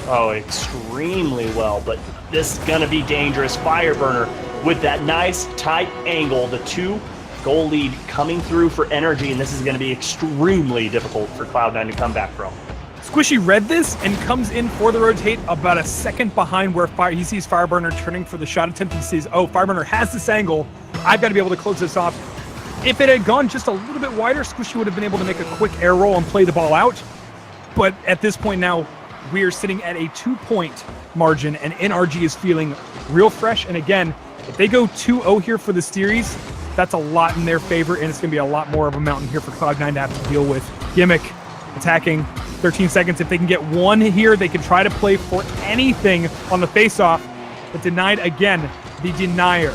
Oh, extremely well, but this is going to be dangerous. Fireburner with that nice tight angle, the 2-goal lead coming through for NRG, and this is going to be extremely difficult for Cloud9 to come back from. Squishy read this and comes in for the rotate about a second behind where he sees Fireburner turning for the shot attempt. He sees, Fireburner has this angle. I've got to be able to close this off. If it had gone just a little bit wider, Squishy would have been able to make a quick air roll and play the ball out. But at this point now, we are sitting at a 2-point margin, and NRG is feeling real fresh. And again, if they go 2-0 here for the series, that's a lot in their favor, and it's going to be a lot more of a mountain here for Cloud9 to have to deal with. Gimmick attacking. 13 seconds. If they can get one here, they can try to play for anything on the face-off, but denied again. The denier,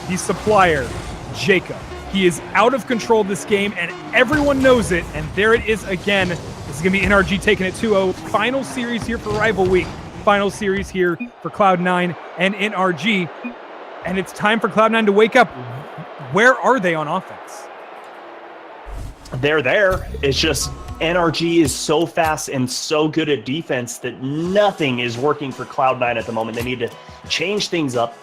the supplier, Jacob. He is out of control this game, and everyone knows it, and there it is again. This is going to be NRG taking it 2-0. Final series here for Rival Week. Final series here for Cloud9 and NRG, and it's time for Cloud9 to wake up. Where are they on offense? They're there. It's just NRG is so fast and so good at defense that nothing is working for Cloud9 at the moment. They need to change things up.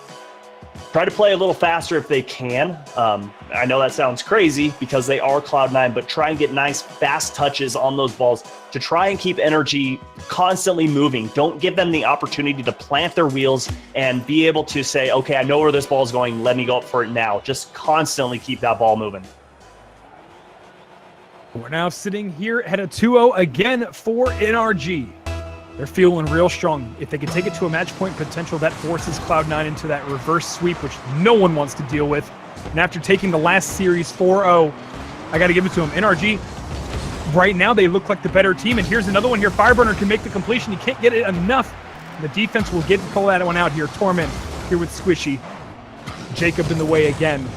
Try to play a little faster if they can. I know that sounds crazy because they are Cloud9, but try and get nice, fast touches on those balls to try and keep NRG constantly moving. Don't give them the opportunity to plant their wheels and be able to say, okay, I know where this ball is going. Let me go up for it now. Just constantly keep that ball moving. We're now sitting here at a 2-0 again for NRG. They're feeling real strong. If they can take it to a match point potential, that forces Cloud9 into that reverse sweep, which no one wants to deal with. And after taking the last series 4-0, I got to give it to them. NRG, right now, they look like the better team. And here's another one here. Fireburner can make the completion. He can't get it enough. The defense will pull that one out here. Torment here with Squishy. Jacob in the way again.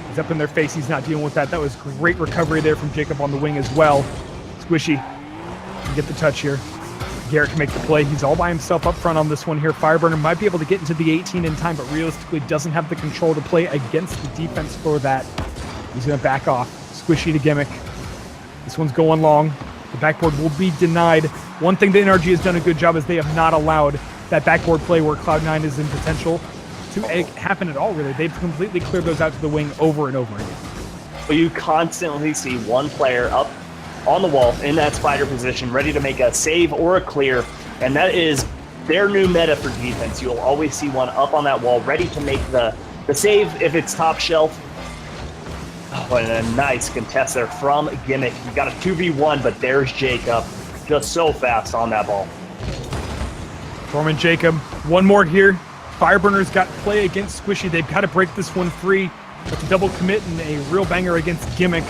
He's up in their face. He's not dealing with that. That was great recovery there from Jacob on the wing as well. Squishy can get the touch here. Garrett can make the play. He's all by himself up front on this one here. Fireburner might be able to get into the 18 in time, but realistically doesn't have the control to play against the defense for that. He's going to back off. Squishy to Gimmick. This one's going long. The backboard will be denied. One thing that NRG has done a good job is they have not allowed that backboard play where Cloud9 is in potential. to happen at all, really. They've completely cleared those out to the wing over and over again. But you constantly see one player up on the wall in that spider position, ready to make a save or a clear, and that is their new meta for defense. You'll always see one up on that wall, ready to make the save if it's top shelf. Oh, and a nice contest there from Gimmick. You got a 2v1, but there's Jacob, just so fast on that ball. Torment Jacob, one more here. Fireburner's got play against Squishy. They've got to break this one free. That's a double commit and a real banger against Gimmick.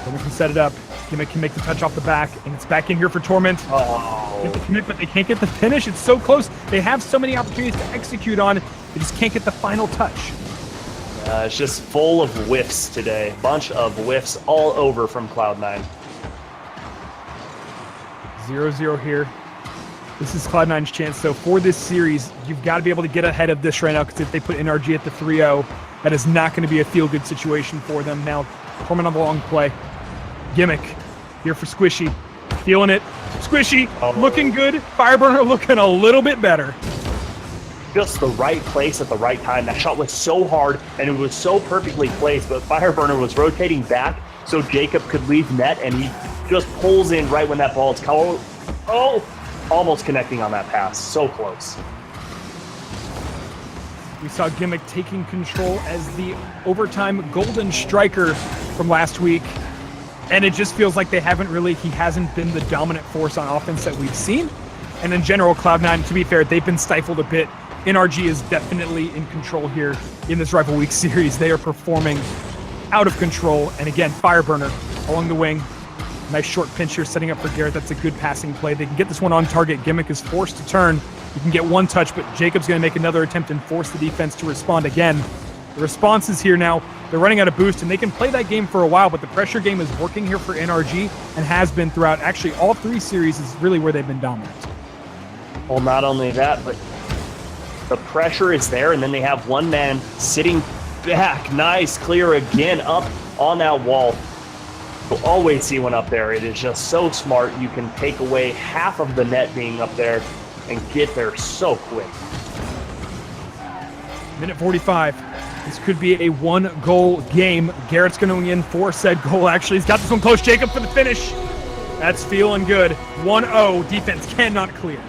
Torment can set it up. Gimmick can make the touch off the back, and it's back in here for Torment. Oh. Get the commit, but they can't get the finish. It's so close. They have so many opportunities to execute on. They just can't get the final touch. It's just full of whiffs today. Bunch of whiffs all over from Cloud9. 0-0 here. This is Cloud9's chance, though. For this series, you've got to be able to get ahead of this right now, because if they put NRG at the 3-0, that is not going to be a feel-good situation for them. Now, Torment on the long play. Gimmick here for Squishy. Feeling it. Squishy looking good. Fireburner looking a little bit better. Just the right place at the right time. That shot was so hard, and it was so perfectly placed, but Fireburner was rotating back so Jacob could leave net, and he just pulls in right when that ball is called. Oh, almost connecting on that pass. So close. We saw Gimmick taking control as the overtime golden striker from last week. And it just feels like he hasn't been the dominant force on offense that we've seen. And in general, Cloud9, to be fair, they've been stifled a bit. NRG is definitely in control here in this Rival Week series. They are performing out of control. And again, Fireburner along the wing. Nice short pinch here, setting up for Garrett. That's a good passing play. They can get this one on target. Gimmick is forced to turn. You can get one touch, but Jacob's going to make another attempt and force the defense to respond again. The response is here now. They're running out of boost, and they can play that game for a while, but the pressure game is working here for NRG and has been throughout. Actually, all three series is really where they've been dominant. Well, not only that, but the pressure is there, and then they have one man sitting back. Nice clear again up on that wall. You'll always see one up there. It is just so smart. You can take away half of the net being up there and get there so quick. Minute 45. This could be a one-goal game. Garrett's going in for said goal, actually. He's got this one close. Jacob for the finish. That's feeling good. 1-0. Defense cannot clear.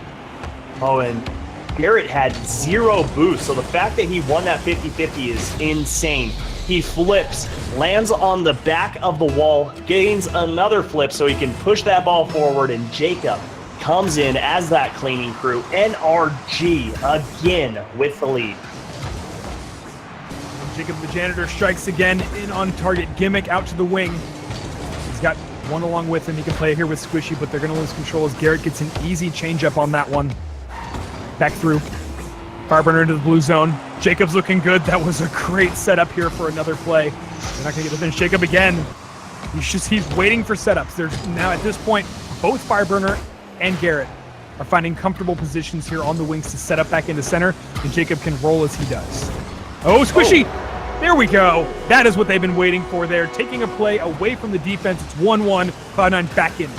Oh, and Garrett had 0 boost, so the fact that he won that 50-50 is insane. He flips, lands on the back of the wall, gains another flip so he can push that ball forward, and Jacob comes in as that cleaning crew. NRG again with the lead. Jacob the janitor strikes again in on target. Gimmick out to the wing. He's got one along with him. He can play it here with Squishy, but they're going to lose control as Garrett gets an easy changeup on that one. Back through. Fireburner into the blue zone. Jacob's looking good. That was a great setup here for another play. They're not going to get the finish. Jacob again. He's waiting for setups. There's now at this point, both Fireburner and Garrett are finding comfortable positions here on the wings to set up back into center, and Jacob can roll as he does. Oh, Squishy! Oh. There we go. That is what they've been waiting for there. Taking a play away from the defense. It's 1-1. Cloud9 back in.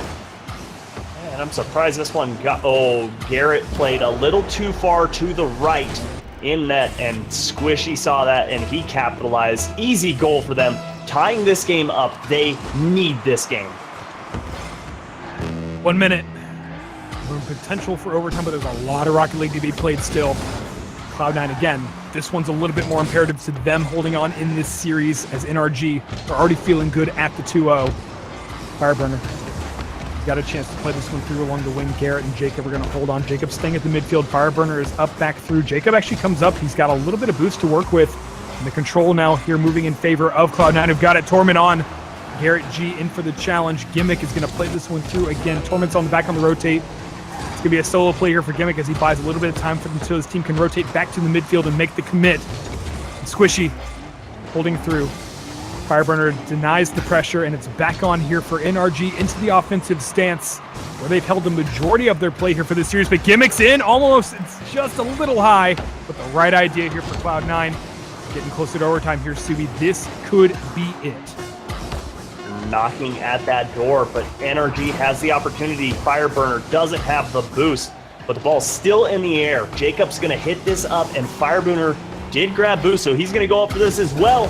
And I'm surprised this one got... Oh, Garrett played a little too far to the right in net, and Squishy saw that, and he capitalized. Easy goal for them. Tying this game up. They need this game. 1 minute. Potential for overtime, but there's a lot of Rocket League to be played still. Cloud9 again. This one's a little bit more imperative to them holding on in this series, as NRG are already feeling good at the 2-0. Fireburner. He's got a chance to play this one through along the wing. Garrett and Jacob are going to hold on. Jacob staying at the midfield. Fireburner is up back through. Jacob actually comes up. He's got a little bit of boost to work with. And the control now here moving in favor of Cloud9, who've got it. Torment on. Garrett G in for the challenge. Gimmick is going to play this one through again. Torment's on the back on the rotate. It's going to be a solo play here for Gimmick as he buys a little bit of time for them so his team can rotate back to the midfield and make the commit. Squishy holding through. Fireburner denies the pressure, and it's back on here for NRG into the offensive stance, where they've held the majority of their play here for this series. But Gimmick's in, almost, it's just a little high, but the right idea here for Cloud9. Getting closer to overtime here, Subi. This could be it. Knocking at that door, but NRG has the opportunity. Fireburner doesn't have the boost. but the ball's still in the air. Jacob's going to hit this up, and Firebooner did grab Boost, so he's going to go up for this as well.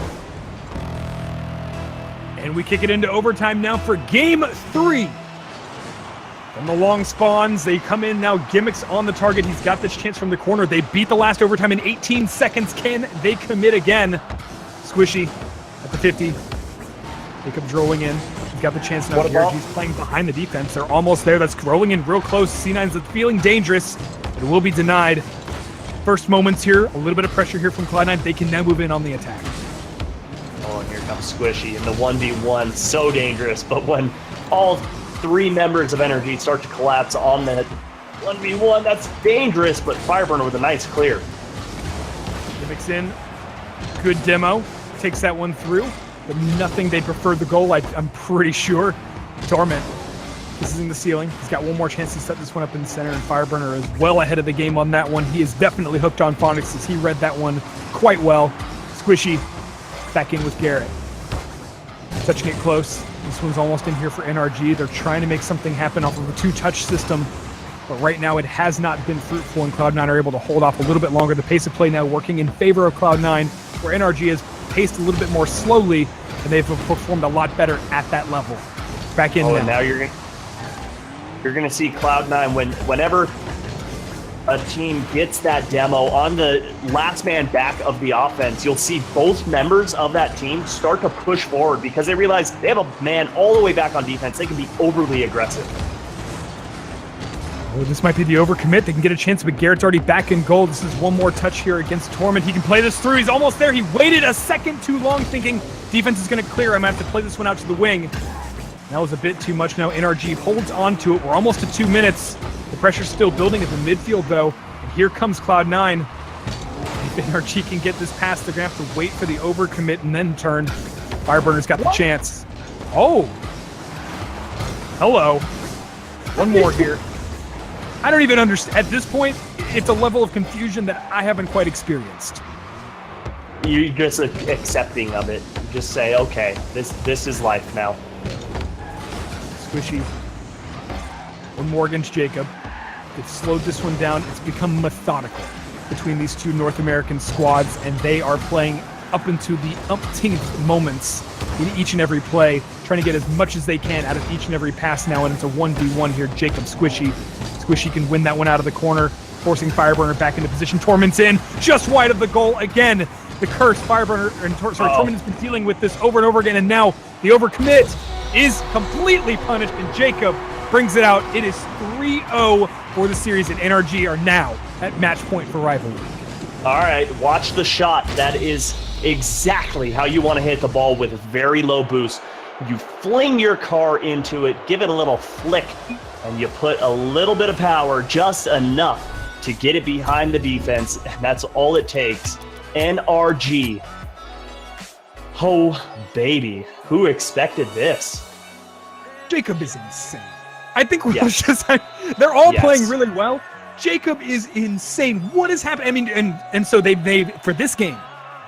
And we kick it into overtime now for game 3. From the long spawns, they come in now. Gimmicks on the target. He's got this chance from the corner. They beat the last overtime in 18 seconds. Can they commit again? Squishy at the 50. Jacob drilling in. He's got the chance now here. He's playing behind the defense. They're almost there. That's rolling in real close. C9's feeling dangerous. It will be denied. First moments here. A little bit of pressure here from Cloud9. They can now move in on the attack. Oh, and here comes Squishy in the 1v1. So dangerous. But when all 3 members of NRG start to collapse on the 1v1, that's dangerous, but Fireburner with a nice clear. Gimmicks in. Good demo. Takes that one through, but nothing. They preferred the goal, I'm pretty sure. Torment. This is in the ceiling. He's got one more chance to set this one up in the center, and Fireburner is well ahead of the game on that one. He is definitely hooked on Phonics as he read that one quite well. Squishy back in with Garrett. Touching it close. This one's almost in here for NRG. They're trying to make something happen off of a 2-touch system, but right now it has not been fruitful, and Cloud9 are able to hold off a little bit longer. The pace of play now working in favor of Cloud9, where NRG has paced a little bit more slowly, and they've performed a lot better at that level. Back in now. And now you're gonna see Cloud9 whenever a team gets that demo on the last man back of the offense, you'll see both members of that team start to push forward because they realize they have a man all the way back on defense. They can be overly aggressive. Oh, this might be the overcommit. They can get a chance, but Garrett's already back in goal. This is one more touch here against Torment. He can play this through. He's almost there. He waited a second too long thinking defense is going to clear. I'm going to have to play this one out to the wing. That was a bit too much now. NRG holds on to it. We're almost to 2 minutes. The pressure's still building at the midfield, though. And here comes Cloud9. If NRG can get this pass, they're going to have to wait for the overcommit and then turn. Fireburner's got the chance. Oh. Hello. One more here. I don't even understand. At this point, it's a level of confusion that I haven't quite experienced. You're just accepting of it. You just say, okay, this is life now. Squishy. One more against Jacob. They've slowed this one down. It's become methodical between these two North American squads, and they are playing up into the umpteenth moments in each and every play, trying to get as much as they can out of each and every pass now, and it's a 1v1 here. Jacob, Squishy. Squishy can win that one out of the corner, forcing Fireburner back into position. Torment's in, just wide of the goal again. The curse, Fireburner, Torment has been dealing with this over and over again, and now the overcommit is completely punished, and Jacob brings it out. It is 3-0 for the series, and NRG are now at match point for rivalry. All right, watch the shot. That is exactly how you want to hit the ball with very low boost. You fling your car into it, give it a little flick, and you put a little bit of power, just enough to get it behind the defense, and that's all it takes. NRG. Oh, baby. Who expected this? Jacob is insane. I think they're all playing really well. Jacob is insane. What is happening? I mean, and so they for this game,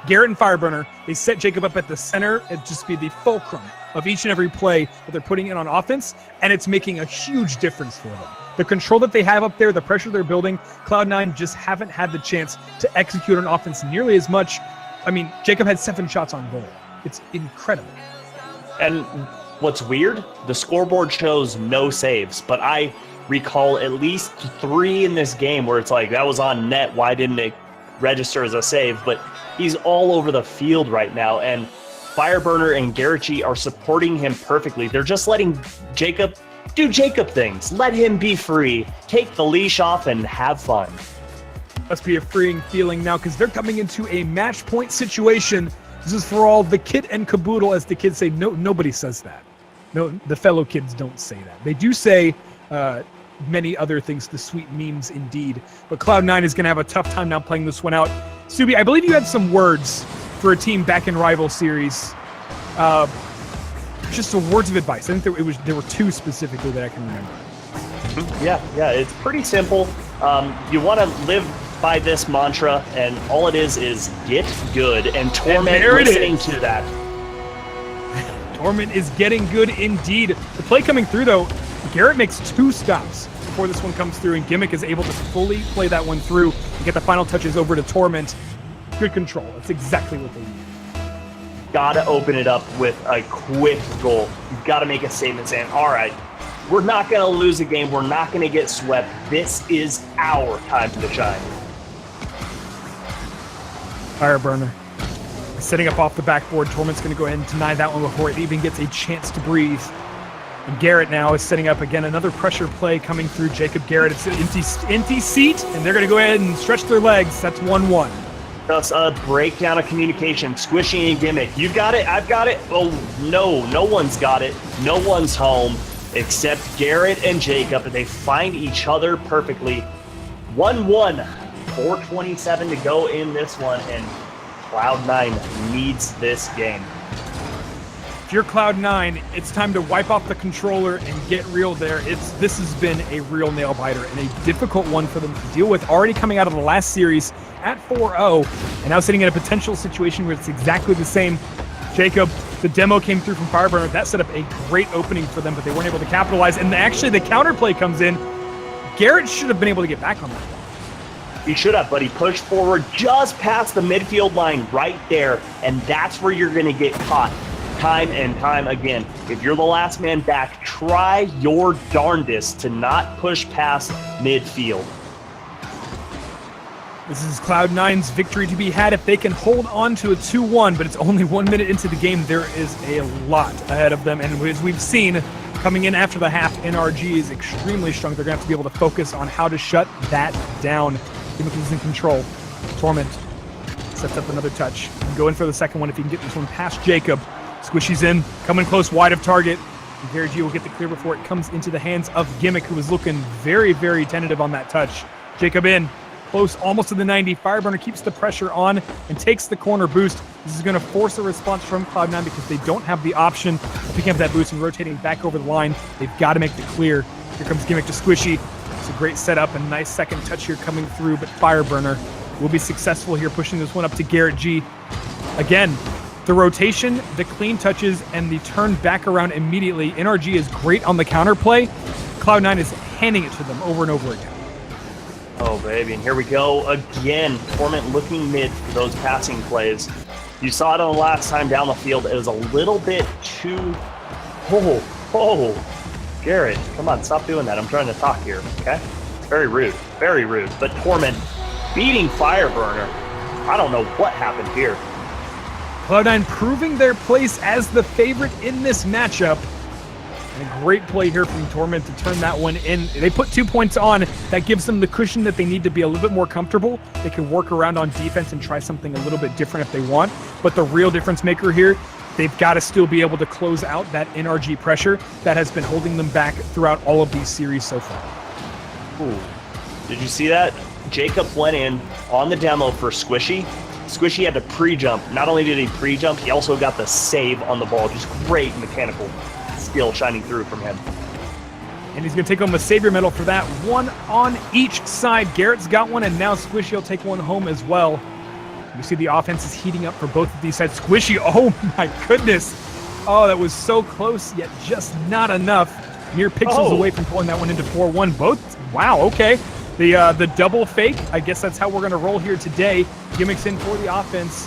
Garrett and Fireburner, they set Jacob up at the center and just be the fulcrum of each and every play that they're putting in on offense, and it's making a huge difference for them. The control that they have up there, the pressure they're building, Cloud9 just haven't had the chance to execute on offense nearly as much. I mean, Jacob had 7 shots on goal. It's incredible. And what's weird, the scoreboard shows no saves, but I recall at least 3 in this game where it's like, that was on net, why didn't it register as a save? But he's all over the field right now, and Fireburner and Garrett are supporting him perfectly. They're just letting Jacob do Jacob things. Let him be free. Take the leash off and have fun. Must be a freeing feeling now, because they're coming into a match point situation. This is for all the kit and caboodle, as the kids say. No, nobody says that. No, the fellow kids don't say that. They do say many other things, the sweet memes indeed. But Cloud9 is going to have a tough time now playing this one out. Subi, I believe you had some words for a team back in Rival Series. Just some words of advice. I think there were 2 specifically that I can remember. Yeah, it's pretty simple. You want to live by this mantra, and all it is get good, and Torment listening to that. Torment is getting good indeed. The play coming through, though, Garrett makes 2 stops. before this one comes through, and Gimmick is able to fully play that one through and get the final touches over to Torment. Good control. That's exactly what they need. Gotta open it up with a quick goal. You've got to make a statement saying, all right, we're not going to lose a game. We're not going to get swept. This is our time to shine. Fireburner setting up off the backboard. Torment's going to go ahead and deny that one before it even gets a chance to breathe. And Garrett now is setting up again another pressure play coming through Jacob Garrett. It's an empty seat, and they're going to go ahead and stretch their legs. That's 1-1. That's a breakdown of communication. Squishy and Gimmick. You got it. I've got it. Oh, no one's got it. No one's home except Garrett and Jacob, and they find each other perfectly. 1-1. 4:27 to go in this one, and Cloud9 needs this game. If you're Cloud9, it's time to wipe off the controller and get real there. This has been a real nail-biter and a difficult one for them to deal with. Already coming out of the last series at 4-0, and now sitting in a potential situation where it's exactly the same. Jacob, the demo came through from Fireburner. That set up a great opening for them, but they weren't able to capitalize. And actually, the counterplay comes in. Garrett should have been able to get back on that. He should have, but he pushed forward just past the midfield line right there, and that's where you're going to get caught time and time again. If you're the last man back, try your darndest to not push past midfield. This is Cloud9's victory to be had if they can hold on to a 2-1, but it's only 1 minute into the game. There is a lot ahead of them, and as we've seen, coming in after the half, NRG is extremely strong. They're going to have to be able to focus on how to shut that down. Gimmick is in control. Torment sets up another touch. Go in for the second one if you can get this one past Jacob. Squishy's in, coming close, wide of target. NRG will get the clear before it comes into the hands of Gimmick, who was looking very, very tentative on that touch. Jacob in, close, almost to the 90. Fireburner keeps the pressure on and takes the corner boost. This is going to force a response from Cloud9 because they don't have the option of picking up that boost and rotating back over the line. They've got to make the clear. Here comes Gimmick to Squishy. It's a great setup and nice second touch here coming through, but Fireburner will be successful here, pushing this one up to Garrett G. Again, the rotation, the clean touches, and the turn back around immediately. NRG is great on the counterplay. Cloud9 is handing it to them over and over again. Oh, baby, and here we go again. Torment looking mid for those passing plays. You saw it on the last time down the field. It was a little bit too... Oh, Garrett, come on, stop doing that. I'm trying to talk here, okay? It's very rude, very rude. But Torment beating Fireburner. I don't know what happened here. Cloud9 proving their place as the favorite in this matchup. And a great play here from Torment to turn that one in. They put 2 points on. That gives them the cushion that they need to be a little bit more comfortable. They can work around on defense and try something a little bit different if they want. But the real difference maker here, they've got to still be able to close out that NRG pressure that has been holding them back throughout all of these series so far. Ooh. Did you see that? Jacob went in on the demo for Squishy. Squishy had to pre-jump. Not only did he pre-jump, he also got the save on the ball. Just great mechanical skill shining through from him. And he's going to take home a Savior medal for that. One on each side. Garrett's got one, and now Squishy will take one home as well. You see the offense is heating up for both of these sides. Squishy, oh my goodness. Oh, that was so close, yet just not enough. Mere pixels away from pulling that one into 4-1. Both, wow, okay. The double fake, I guess that's how we're going to roll here today. Gimmicks in for the offense.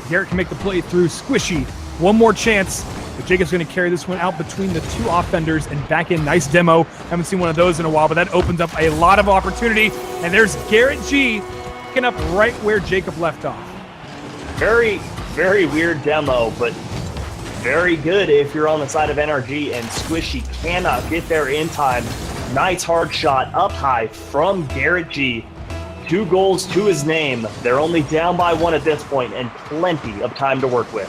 Garrett can make the play through. Squishy, one more chance. But Jacob's going to carry this one out between the two offenders and back in. Nice demo. Haven't seen one of those in a while, but that opens up a lot of opportunity. And there's Garrett G picking up right where Jacob left off. Very, very weird demo, but very good if you're on the side of NRG, and Squishy cannot get there in time. Nice hard shot up high from Garrett G. 2 goals to his name. They're only down by 1 at this point, and plenty of time to work with.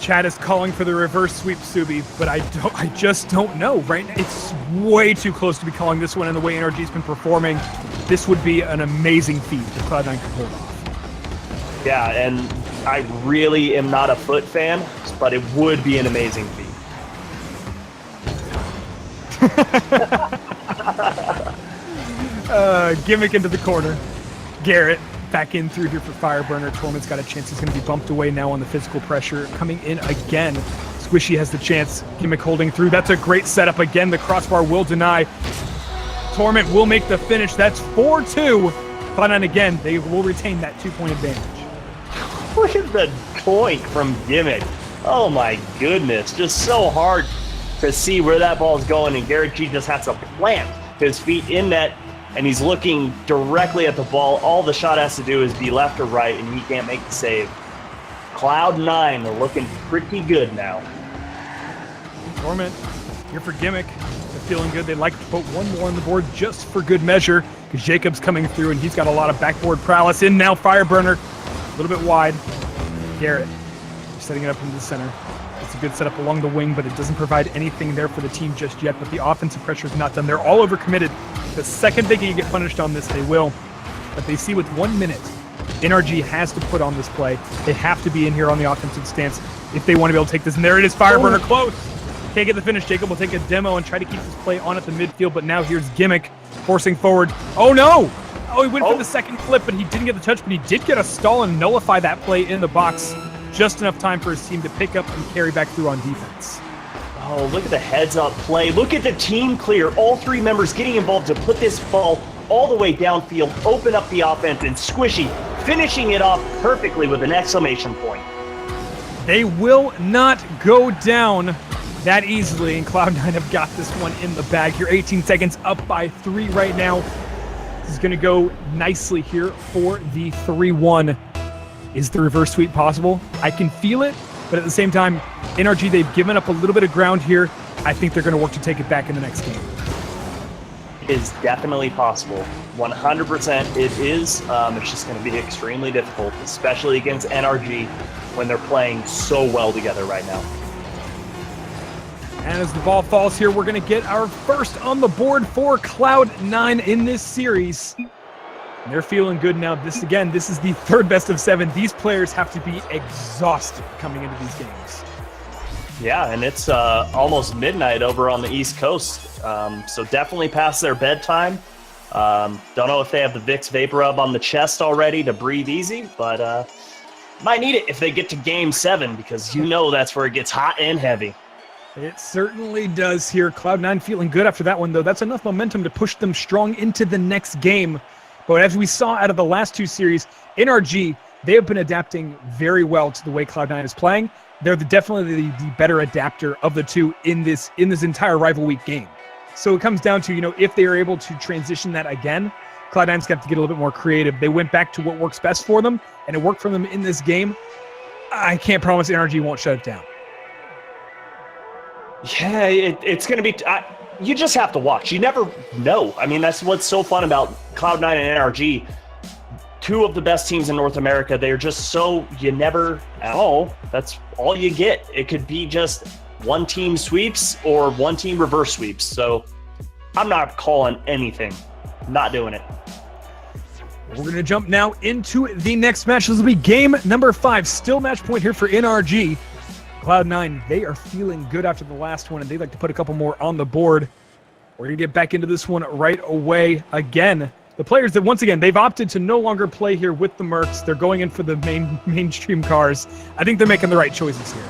Chad is calling for the reverse sweep, Subi, but I just don't know. Right now, it's way too close to be calling this one, and the way NRG's been performing, this would be an amazing feat if Cloud9 could hold off. Yeah, and I really am not a foot fan, but it would be an amazing feat. Gimmick into the corner. Garrett back in through here for Fireburner. Torment's got a chance. He's going to be bumped away now on the physical pressure. Coming in again. Squishy has the chance. Gimmick holding through. That's a great setup. Again, the crossbar will deny. Torment will make the finish. That's 4-2. Cloud9 again, they will retain that 2-point advantage. Look at the point from Gimmick. Oh my goodness. Just so hard to see where that ball is going, and Garrett G just has to plant his feet in net, and he's looking directly at the ball. All the shot has to do is be left or right, and he can't make the save. Cloud9 are looking pretty good now. Torment here for Gimmick. They're feeling good. They'd like to put one more on the board just for good measure, because Jacob's coming through, and he's got a lot of backboard prowess. In now, Fireburner, a little bit wide. Garrett setting it up into the center. It's a good setup along the wing, but it doesn't provide anything there for the team just yet. But the offensive pressure is not done. They're all overcommitted. The second they can get punished on this, they will. But they see with 1 minute, NRG has to put on this play. They have to be in here on the offensive stance if they want to be able to take this. And there it is, Fireburner close. Can't get the finish. Jacob will take a demo and try to keep this play on at the midfield. But now here's Gimmick forcing forward. Oh no! Oh, he went for the second flip, but he didn't get the touch. But he did get a stall and nullify that play in the box. Just enough time for his team to pick up and carry back through on defense. Oh, look at the heads-up play. Look at the team clear. All three members getting involved to put this ball all the way downfield, open up the offense, and Squishy finishing it off perfectly with an exclamation point. They will not go down that easily, and Cloud9 have got this one in the bag here. 18 seconds, up by 3 right now. This is going to go nicely here for the 3-1. Is the reverse sweep possible? I can feel it, but at the same time, NRG, they've given up a little bit of ground here. I think they're going to work to take it back in the next game. It is definitely possible. 100% it is. It's just going to be extremely difficult, especially against NRG when they're playing so well together right now. And as the ball falls here, we're going to get our first on the board for Cloud9 in this series. And they're feeling good now. This is the third best of 7. These players have to be exhausted coming into these games. Yeah, and it's almost midnight over on the East Coast, so definitely past their bedtime. Don't know if they have the Vicks Vapor Rub on the chest already to breathe easy, but might need it if they get to Game 7, because you know that's where it gets hot and heavy. It certainly does here. Cloud9 feeling good after that one, though. That's enough momentum to push them strong into the next game. But as we saw out of the last 2 series, NRG, they have been adapting very well to the way Cloud9 is playing. They're definitely the better adapter of the two in this entire rival week game. So it comes down to, if they are able to transition that again, Cloud9's got to get a little bit more creative. They went back to what works best for them, and it worked for them in this game. I can't promise NRG won't shut it down. Yeah, it's going to be... you just have to watch. You never know. I mean, that's what's so fun about Cloud9 and NRG. 2 of the best teams in North America. They're just so, you never know. That's all you get. It could be just one team sweeps or one team reverse sweeps. So I'm not calling anything. Not doing it. We're going to jump now into the next match. This will be game number 5. Still match point here for NRG. Cloud9, they are feeling good after the last one, and they'd like to put a couple more on the board. We're going to get back into this one right away. Again, the players that, once again, they've opted to no longer play here with the Mercs. They're going in for the mainstream cars. I think they're making the right choices here.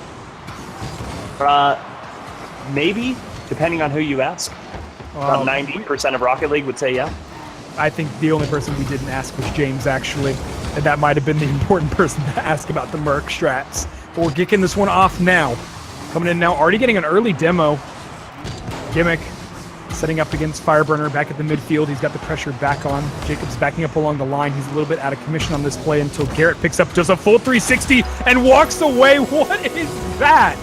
Maybe, depending on who you ask. About 90% of Rocket League would say yeah. I think the only person we didn't ask was James, actually. And that might have been the important person to ask about the Merc strats. But we're kicking this one off now. Coming in now, already getting an early demo. Gimmick setting up against Fireburner back at the midfield. He's got the pressure back on. Jacob's backing up along the line. He's a little bit out of commission on this play until Garrett picks up just a full 360 and walks away. What is that?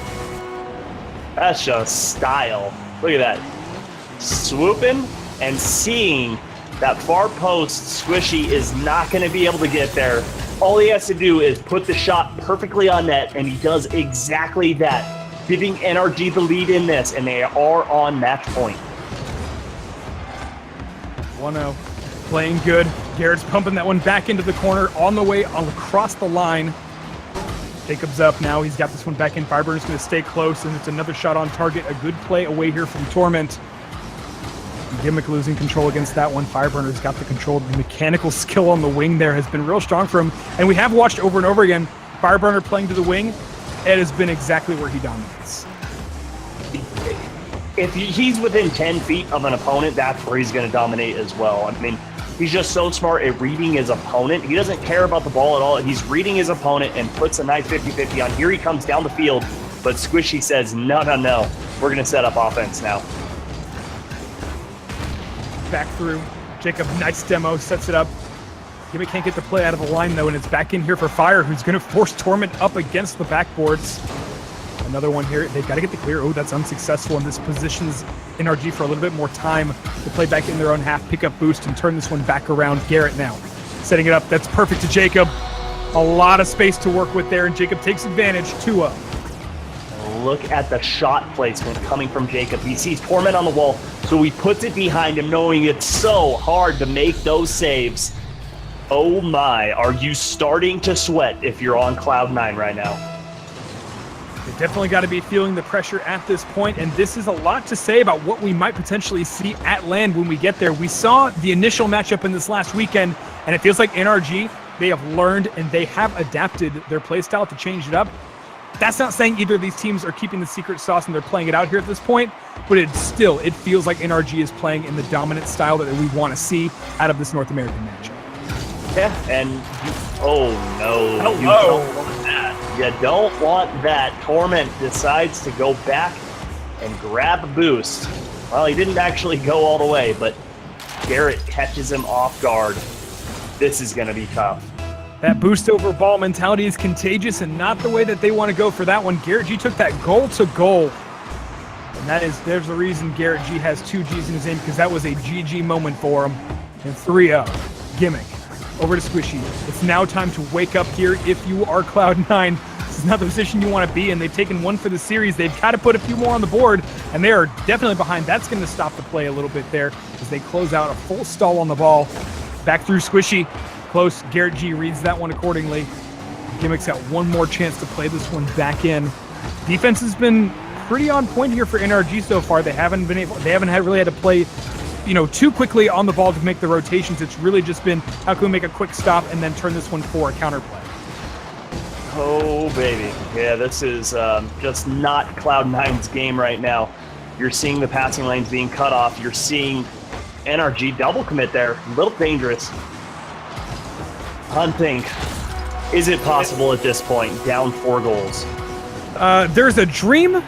That's just style. Look at that. Swooping and seeing that far post. Squishy is not going to be able to get there. All he has to do is put the shot perfectly on net, and he does exactly that, giving NRG the lead in this, and they are on match point. 1-0. Playing good. Garrett's pumping that one back into the corner on the way across the line. Jacob's up now. He's got this one back in. Fireburner's going to stay close, and it's another shot on target. A good play away here from Torment. Gimmick losing control against that one. Fireburner's got the control. The mechanical skill on the wing there has been real strong for him. And we have watched over and over again, Fireburner playing to the wing. it has been exactly where he dominates. If he's within 10 feet of an opponent, that's where he's going to dominate as well. I mean, he's just so smart at reading his opponent. He doesn't care about the ball at all. He's reading his opponent and puts a nice 50-50 on. Here he comes down the field, but Squishy says, no. We're going to set up offense now. Back through. Jacob, nice demo, sets it up. Gimmick can't get the play out of the line, though, and it's back in here for Fire, who's going to force Torment up against the backboards. Another one here. They've got to get the clear. Oh, that's unsuccessful, and this positions NRG for a little bit more time to play back in their own half, pick up boost, and turn this one back around. Garrett now setting it up. That's perfect to Jacob. A lot of space to work with there, and Jacob takes advantage. 2-0. Look at the shot placement coming from Jacob. He sees Torment on the wall, so he puts it behind him, knowing it's so hard to make those saves. Oh my, are you starting to sweat if you're on Cloud9 right now? They've definitely got to be feeling the pressure at this point, and this is a lot to say about what we might potentially see at LAN when we get there. We saw the initial matchup in this last weekend, and it feels like NRG, they have learned and they have adapted their playstyle to change it up. That's not saying either of these teams are keeping the secret sauce and they're playing it out here at this point, but it feels like NRG is playing in the dominant style that we want to see out of this North American matchup. Yeah, and oh no, you don't want that. You don't want that. Torment decides to go back and grab a boost. Well, he didn't actually go all the way, but Garrett catches him off guard. This is going to be tough. That boost over ball mentality is contagious and not the way that they want to go for that one. Garrett G took that goal to goal. And there's the reason Garrett G has 2 G's in his name, because that was a GG moment for him. And 3-0. Gimmick. Over to Squishy. It's now time to wake up here if you are Cloud9. This is not the position you want to be in. They've taken 1 for the series. They've got to put a few more on the board, and they are definitely behind. That's going to stop the play a little bit there as they close out a full stall on the ball. Back through Squishy. Close. Garrett G reads that one accordingly. Gimmick's got 1 more chance to play this one back in. Defense has been pretty on point here for NRG so far. They haven't really had to play too quickly on the ball to make the rotations. It's really just been, how can we make a quick stop and then turn this one for a counterplay? Oh, baby. Yeah, this is just not Cloud9's game right now. You're seeing the passing lanes being cut off. You're seeing NRG double commit there. A little dangerous. Hunting. Is it possible at this point? Down 4 goals. There's a dream,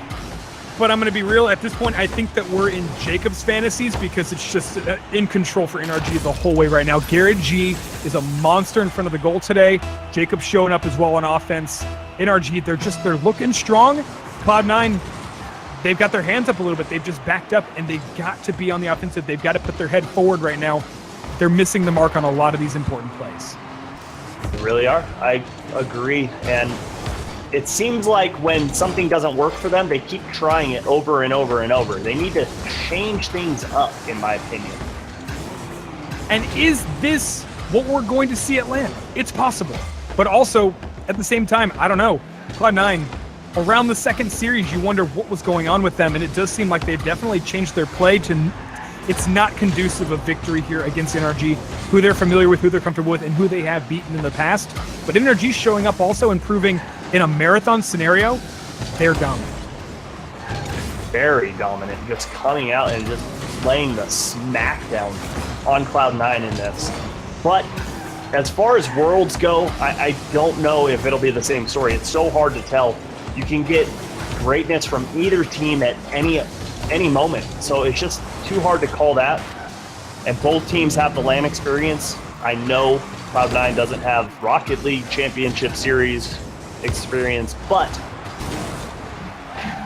but I'm going to be real. At this point, I think that we're in Jacob's fantasies because it's just in control for NRG the whole way right now. Garrett G is a monster in front of the goal today. Jacob's showing up as well on offense. NRG, they're looking strong. Cloud9, they've got their hands up a little bit. They've just backed up, and they've got to be on the offensive. They've got to put their head forward right now. They're missing the mark on a lot of these important plays. They really are. I agree. And it seems like when something doesn't work for them, they keep trying it over and over and over. They need to change things up, in my opinion. And is this what we're going to see at LAN? It's possible. But also, at the same time, I don't know. Cloud9, around the second series, you wonder what was going on with them, and it does seem like they've definitely changed their play to... It's not conducive of victory here against NRG, who they're familiar with, who they're comfortable with, and who they have beaten in the past. But NRG's showing up also and proving in a marathon scenario, they're dominant. Very dominant, just coming out and just laying the smackdown on Cloud9 in this. But as far as Worlds go, I don't know if it'll be the same story. It's so hard to tell. You can get greatness from either team at any moment. So it's just too hard to call that. And both teams have the LAN experience. I know Cloud9 doesn't have Rocket League Championship Series experience, but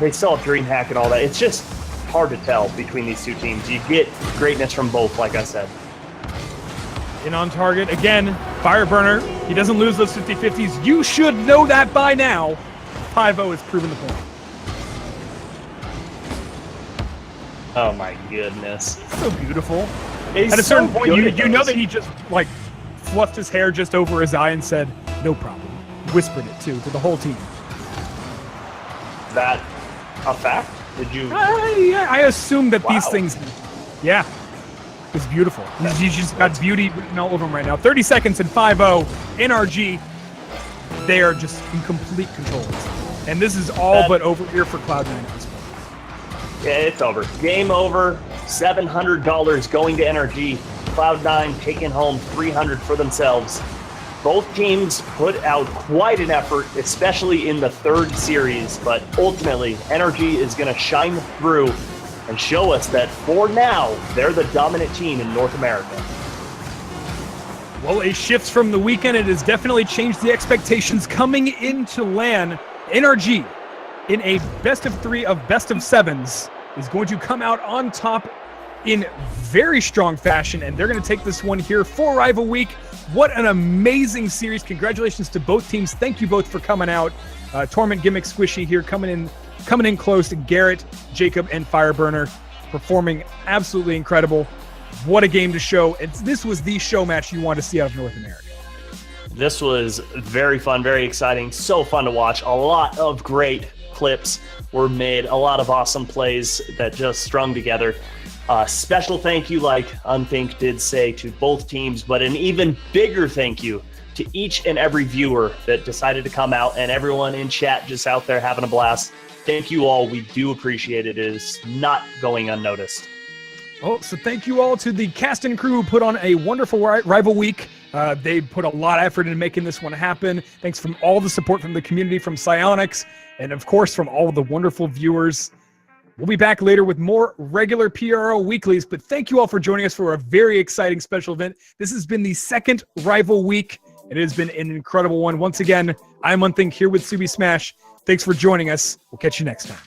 they still have DreamHack and all that. It's just hard to tell between these two teams. You get greatness from both, like I said. In on target, again, Fireburner. He doesn't lose those 50-50s. You should know that by now. 5-0 has proven the point. Oh my goodness. So beautiful. He's At a certain so point, good you at know this. that he just, fluffed his hair just over his eye and said, no problem. Whispered it, too, to the whole team. That a fact? Did you? Yeah, I assume that these Wow. things... Yeah. It's beautiful. He's just got beauty written all over him right now. 30 seconds and 5-0. NRG, they are just in complete control. And this is all but over here for Cloud9 Esports. Yeah, it's over. Game over. $700 going to NRG. Cloud9 taking home $300 for themselves. Both teams put out quite an effort, especially in the third series, but ultimately, NRG is going to shine through and show us that for now, they're the dominant team in North America. Well, a shift from the weekend. It has definitely changed the expectations coming into LAN. NRG, in a best of 3 of best of 7s, is going to come out on top in very strong fashion, and they're going to take this one here for Rival Week. What an amazing series. Congratulations to both teams. Thank you both for coming out. Torment, Gimmick, Squishy here coming in close. Garrett, Jacob, and Fireburner performing absolutely incredible. What a game to show. This was the show match you want to see out of North America. This was very fun, very exciting, so fun to watch. A lot of great clips were made, a lot of awesome plays that just strung together. Special thank you, like Unthink did say, to both teams, but an even bigger thank you to each and every viewer that decided to come out, and everyone in chat just out there having a blast. Thank you all. We do appreciate it. It is not going unnoticed. Oh, so thank you all to the cast and crew who put on a wonderful Rival Week. They put a lot of effort into making this one happen. Thanks from all the support from the community, from Psionics, and of course from all of the wonderful viewers. We'll be back later with more regular PRO weeklies, but thank you all for joining us for a very exciting special event. This has been the second Rival Week, and it has been an incredible one. Once again, I'm Unthink here with Subi Smash. Thanks for joining us. We'll catch you next time.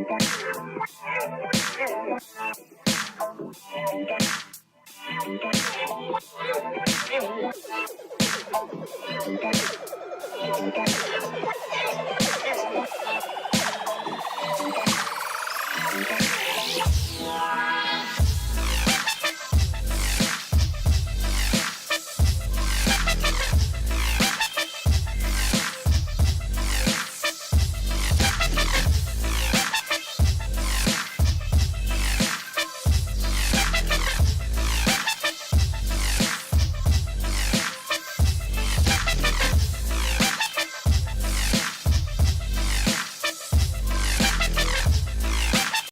Thank you.